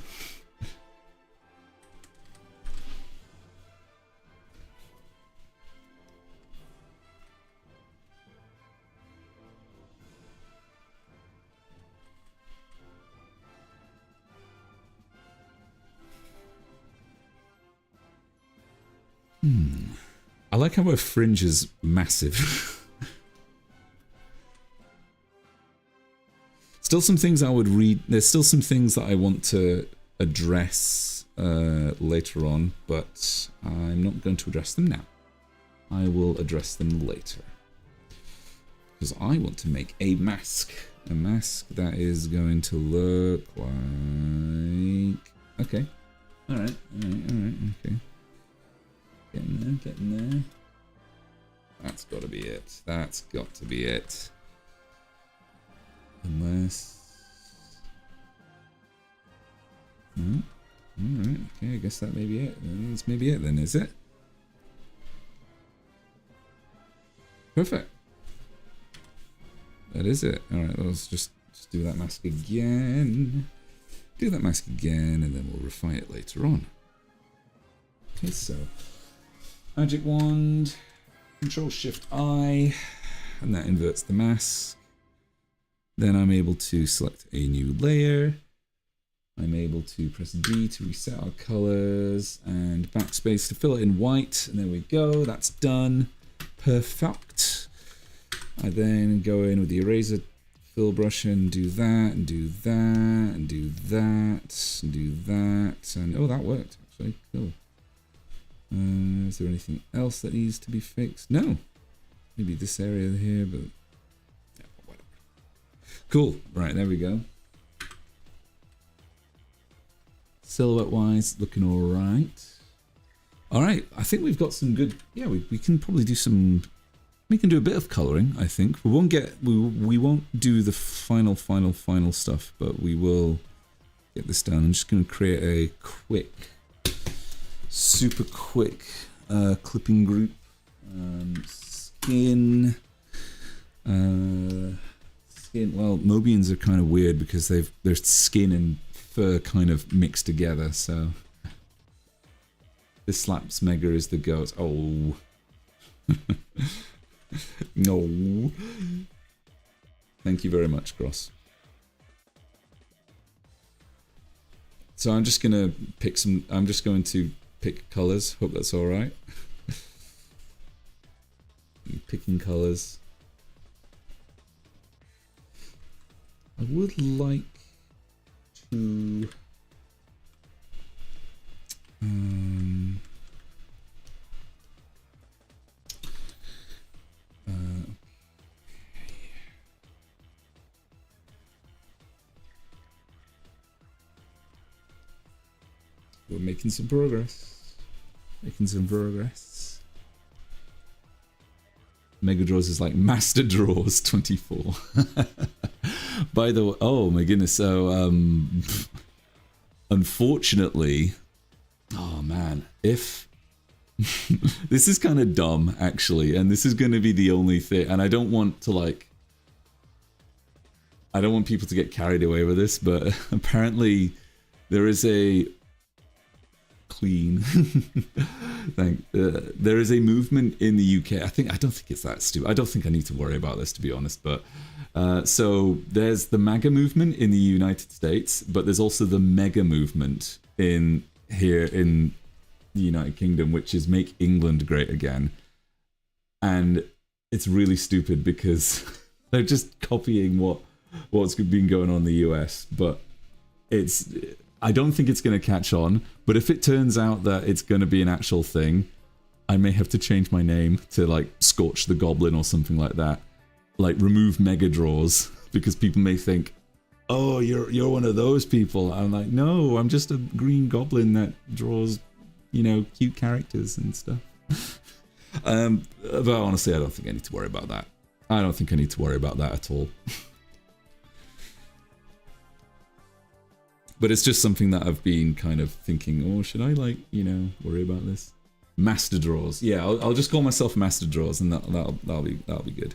I like how her fringe is massive. Still some things I would read. There's still some things that I want to address later on, but I'm not going to address them now. I will address them later. Because I want to make a mask. A mask that is going to look like... Okay. Alright, okay. Getting there. That's got to be it. That's got to be it. Unless... Alright, okay, I guess that may be it. That's maybe it then, is it? Perfect. That is it. Alright, let's just do that mask again. Do that mask again, and then we'll refine it later on. Okay, so... Magic Wand, Control-Shift-I, and that inverts the mask. Then I'm able to select a new layer. I'm able to press D to reset our colors, and backspace to fill it in white. And there we go, that's done. Perfect. I then go in with the eraser fill brush and do that, and do that, and do that, and do that. And oh, that worked, actually. Cool. Is there anything else that needs to be fixed? No. Maybe this area here, but yeah, whatever. Cool. Right, there we go. Silhouette-wise, looking all right. All right, I think we've got some good... Yeah, we can probably do some... We can do a bit of colouring, I think. We won't get... We won't do the final stuff, but we will get this done. I'm just going to create a quick... super quick clipping group. Skin. Well, Mobians are kind of weird because their skin and fur kind of mixed together. So this slaps Mega is the goat. Oh no! Thank you very much, Cross. So I'm just gonna pick some. I'm just going to pick colors. Hope that's all right. Picking colors. I would like to we're making some progress. Mega Draws is like Master Draws 24. By the way, oh my goodness. So, unfortunately, oh man, if this is kind of dumb actually, and this is going to be the only thing, and I don't want to like, I don't want people to get carried away with this, but apparently there is a there is a movement in the UK. I don't think it's that stupid. I don't think I need to worry about this, to be honest. But so there's the MAGA movement in the United States, but there's also the mega movement here in the United Kingdom, which is Make England Great Again. And it's really stupid because they're just copying what's been going on in the US, but I don't think it's going to catch on. But if it turns out that it's going to be an actual thing, I may have to change my name to like Scorch the Goblin or something like that. Like remove mega draws, because people may think, oh, you're one of those people. I'm like, no, I'm just a green goblin that draws, cute characters and stuff. But honestly, I don't think I need to worry about that. I don't think I need to worry about that at all. But it's just something that I've been kind of thinking, oh, should I worry about this? Master draws. Yeah, I'll just call myself Master Draws, and that'll be good.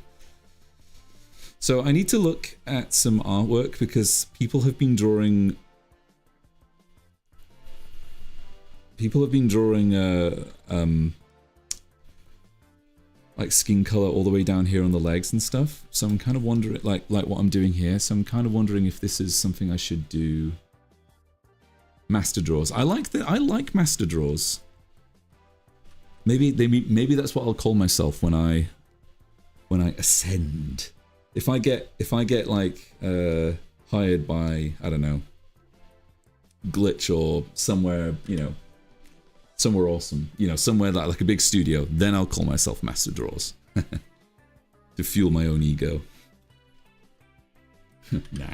So I need to look at some artwork because people have been drawing like skin color all the way down here on the legs and stuff. So I'm kind of wondering, like what I'm doing here. So I'm kind of wondering if this is something I should do. Master draws. I like master draws. Maybe that's what I'll call myself when I ascend. If I get like hired by, I don't know, Glitch or somewhere, somewhere awesome, somewhere like a big studio, then I'll call myself Master Draws. To fuel my own ego. Nah.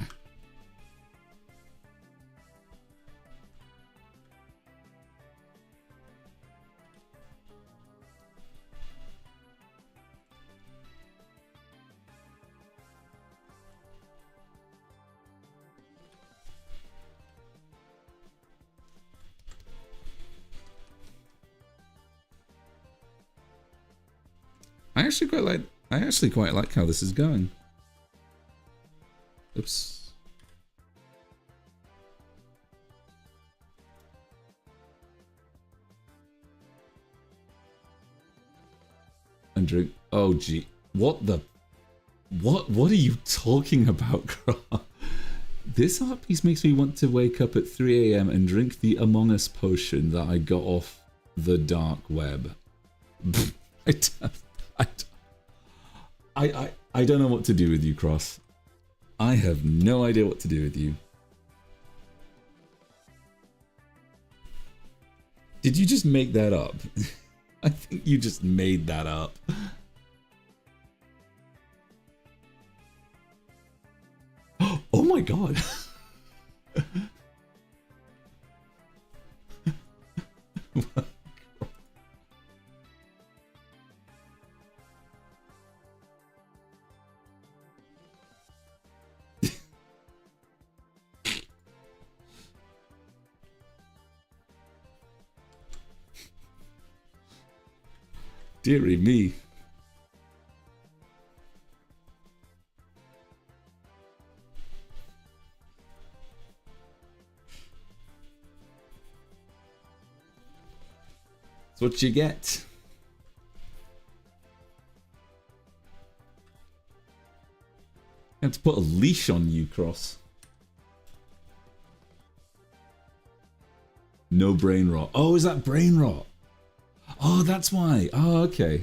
I actually quite like how this is going. Oops. And drink. Oh gee. What are you talking about, Grant? This art piece makes me want to wake up at 3 AM and drink the Among Us potion that I got off the dark web. I don't know what to do with you, Cross. I have no idea what to do with you. Did you just make that up? I think you just made that up. Oh my god. Dearie me. That's what you get. I have to put a leash on you, Cross. No brain rot. Oh, is that brain rot? Oh, that's why. Oh, okay.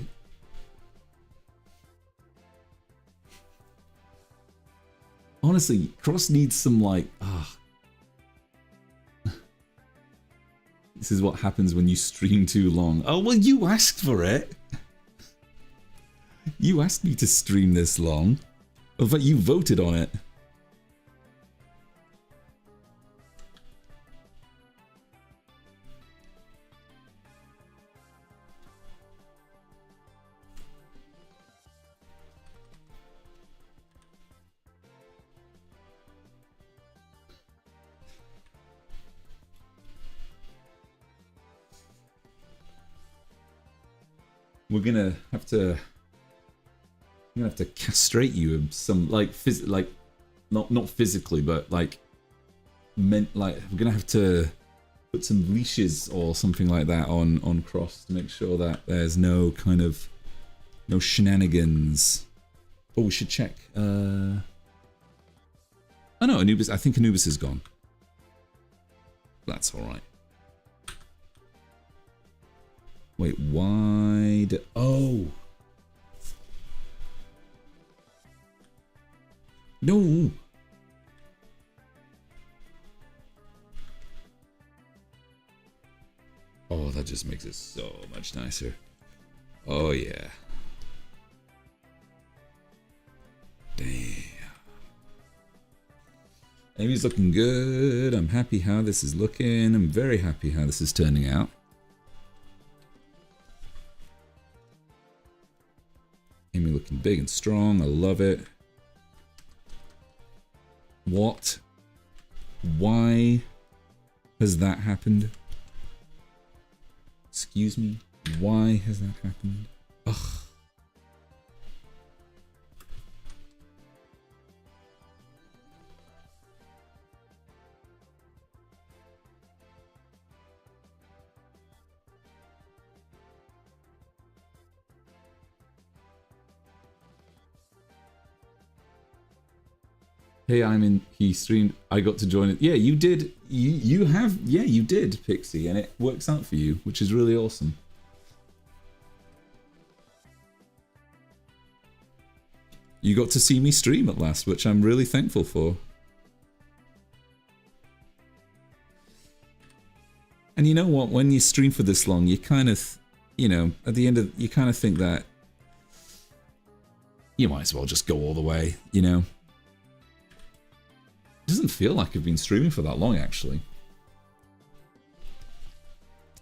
Honestly, Cross needs some like... This is what happens when you stream too long. Oh, well, you asked for it. You asked me to stream this long. In fact, you voted on it. We're gonna have to castrate you in some like not physically, but like meant like we're gonna have to put some leashes or something like that on Cross to make sure that there's no kind of no shenanigans. Oh, we should check. Oh no, Anubis. I think Anubis is gone. That's all right. Wait, why? Oh. No. Oh, that just makes it so much nicer. Oh, yeah. Damn. Amy's looking good. I'm happy how this is looking. I'm very happy how this is turning out. Amy looking big and strong. I love it. What? Why has that happened? Excuse me? Why has that happened? Ugh. Hey, he streamed, I got to join it. Yeah, you did, you have, yeah, you did, Pixie, and it works out for you, which is really awesome. You got to see me stream at last, which I'm really thankful for. And you know what, when you stream for this long, you kind of, you know, at the end of, you kind of think that you might as well just go all the way, you know? It doesn't feel like I've been streaming for that long, actually.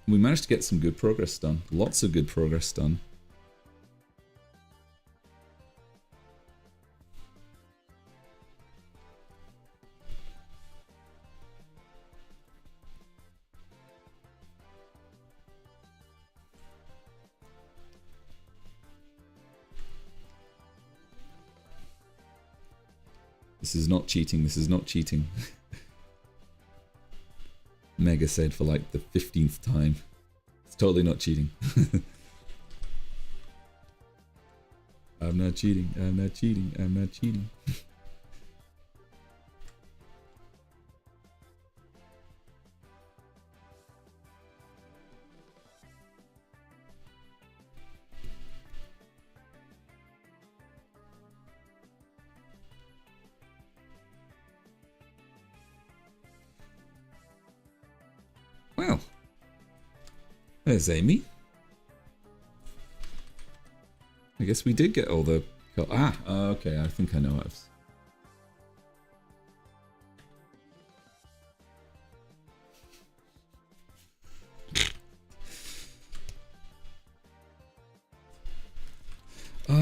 We managed to get some good progress done. Lots of good progress done. This is not cheating, this is not cheating. Mega said for like the 15th time. It's totally not cheating. I'm not cheating, I'm not cheating, I'm not cheating. Well, there's Amy. I guess we did get all the... okay, I think I know it.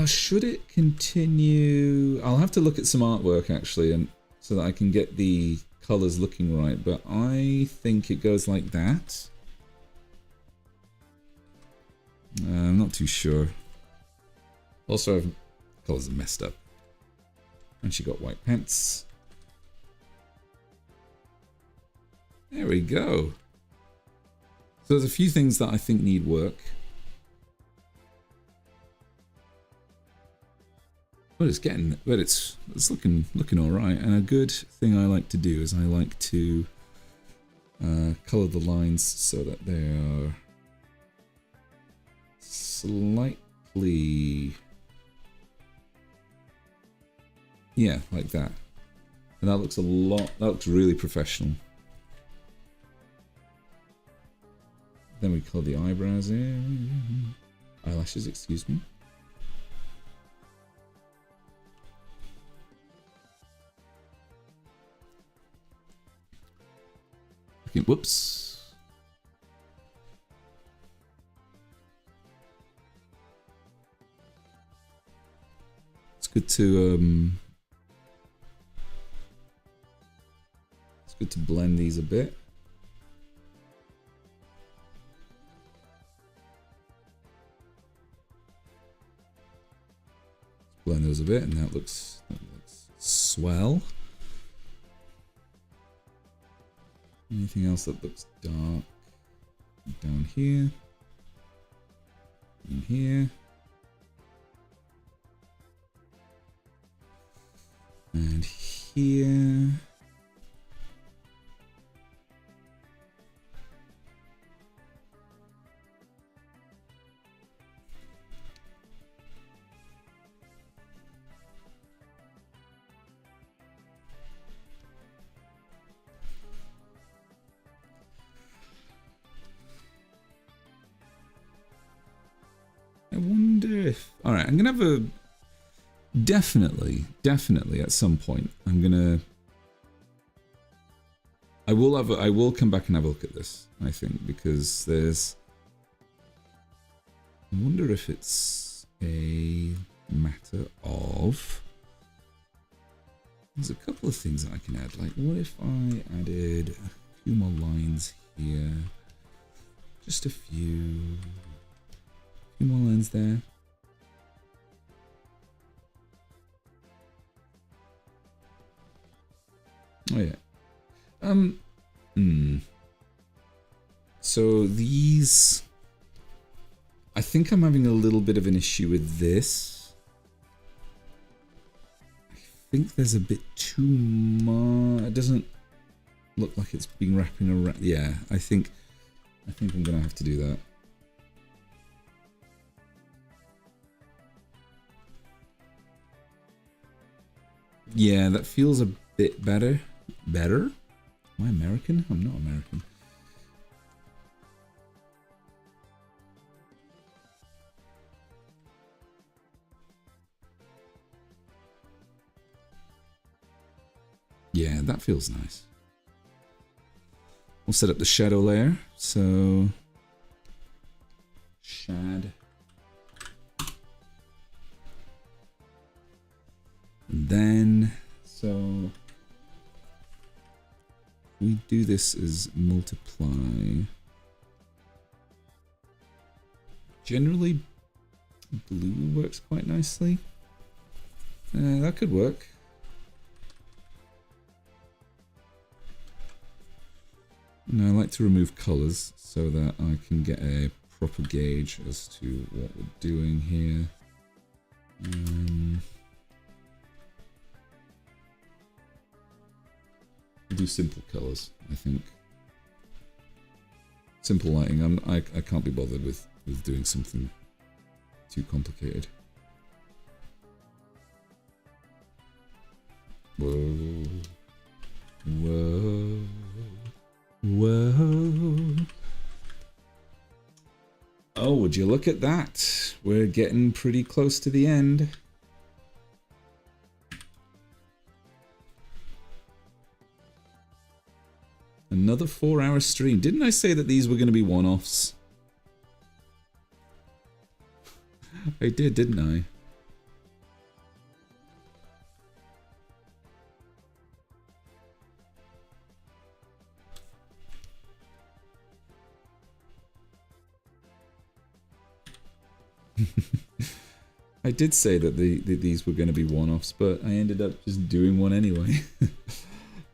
Should it continue? I'll have to look at some artwork actually, and so that I can get the colors looking right, but I think it goes like that. I'm not too sure. Also, colors are messed up. And she got white pants. There we go. So there's a few things that I think need work. But it's getting, but it's looking all right. And a good thing I like to do is I like to color the lines so that they are slightly, yeah, like that. And that looks a lot, that looks really professional. Then we color the eyebrows in, eyelashes, excuse me. Whoops. It's good to blend these a bit. Blend those a bit, and that looks swell. Anything else that looks dark? Down here. In here. And here. I wonder if... Alright, I'm going to have a... Definitely at some point, I'm going to... I will come back and have a look at this, I think, because there's... I wonder if it's a matter of... There's a couple of things that I can add. Like, what if I added a few more lines here? Just a few more lines there. Oh yeah. So these, I think I'm having a little bit of an issue with this. I think there's a bit too much. It doesn't look like it's been wrapping around. Yeah, I think I'm gonna have to do that. Yeah, that feels a bit better. Better? Am I American? I'm not American. Yeah, that feels nice. We'll set up the shadow layer. So, shad. And then, so we do this as multiply. Generally, blue works quite nicely. That could work. Now I like to remove colors so that I can get a proper gauge as to what we're doing here. Do simple colors, I think. Simple lighting. I can't be bothered with doing something too complicated. Whoa. Whoa. Whoa. Oh, would you look at that? We're getting pretty close to the end. Another 4-hour stream. Didn't I say that these were going to be one-offs? I did, didn't I? I did say that these were going to be one-offs, but I ended up just doing one anyway.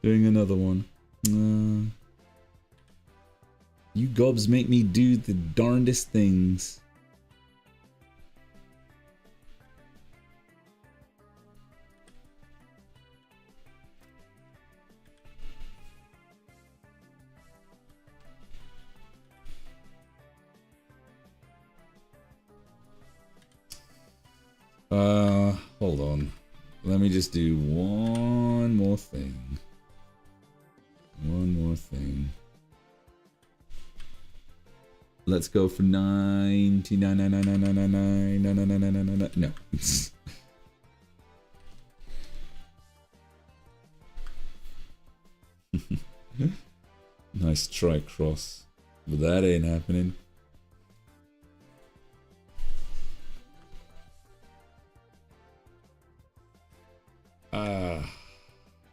Doing another one. You gobs make me do the darndest things. Hold on. Let me just do one more thing. One more thing. Let's go for 99.9999999999. No. Nice try, Cross. But that ain't happening.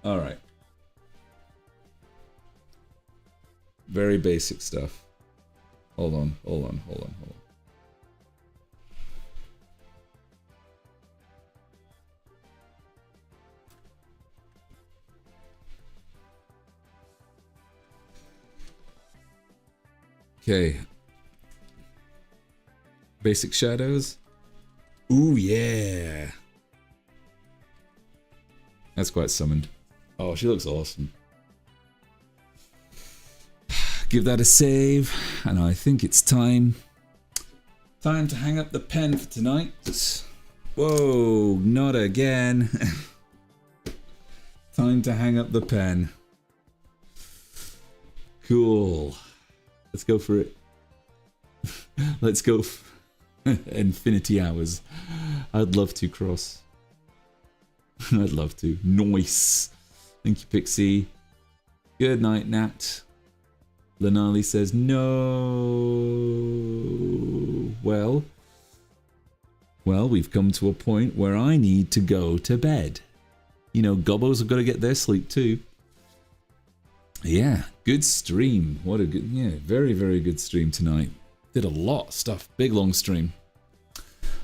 Alright. Very basic stuff. Hold on. Okay. Basic shadows. Ooh, yeah. That's quite summoned. Oh, she looks awesome. Give that a save, and I think it's time. Time to hang up the pen for tonight. Whoa, not again. Time to hang up the pen. Cool. Let's go for it. Let's go. Infinity hours. I'd love to, Cross. I'd love to. Nice. Thank you, Pixie. Good night, Nat. Lenali says no. Well, we've come to a point where I need to go to bed. You know, Gobbos have got to get their sleep too. Yeah, good stream. What a good, yeah, very, very good stream tonight. Did a lot of stuff. Big, long stream.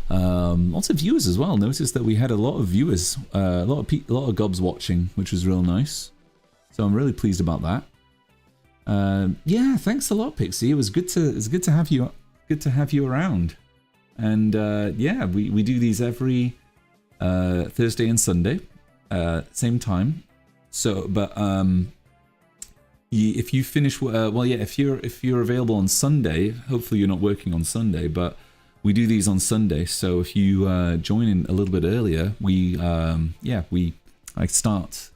Lots of viewers as well. Noticed that we had a lot of viewers, a lot of gobs watching, which was real nice. So I'm really pleased about that. Yeah, thanks a lot, Pixie. It was good to have you. Good to have you around. And yeah, we do these every Thursday and Sunday, same time. So, but if you finish, well, yeah, if you're available on Sunday, hopefully you're not working on Sunday, but we do these on Sunday. So if you join in a little bit earlier, I start.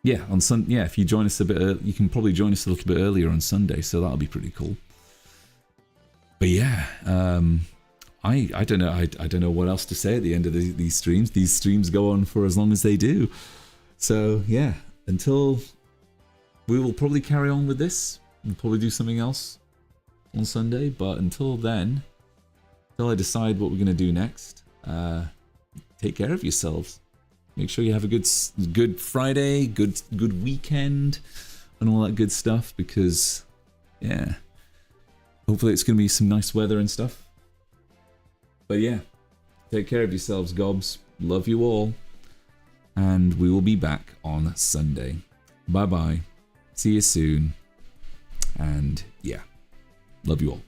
Yeah, on Sun. Yeah, if you join us a bit, you can probably join us a little bit earlier on Sunday, so that'll be pretty cool. But yeah, I don't know. I don't know what else to say at the end of these streams. These streams go on for as long as they do. So yeah, until we will probably carry on with this. We'll probably do something else on Sunday. But until then, until I decide what we're gonna do next, take care of yourselves. Make sure you have a good Friday, good weekend, and all that good stuff. Because yeah, hopefully it's gonna be some nice weather and stuff. But yeah, take care of yourselves, gobs. Love you all, and we will be back on Sunday. Bye bye. See you soon, and yeah, love you all.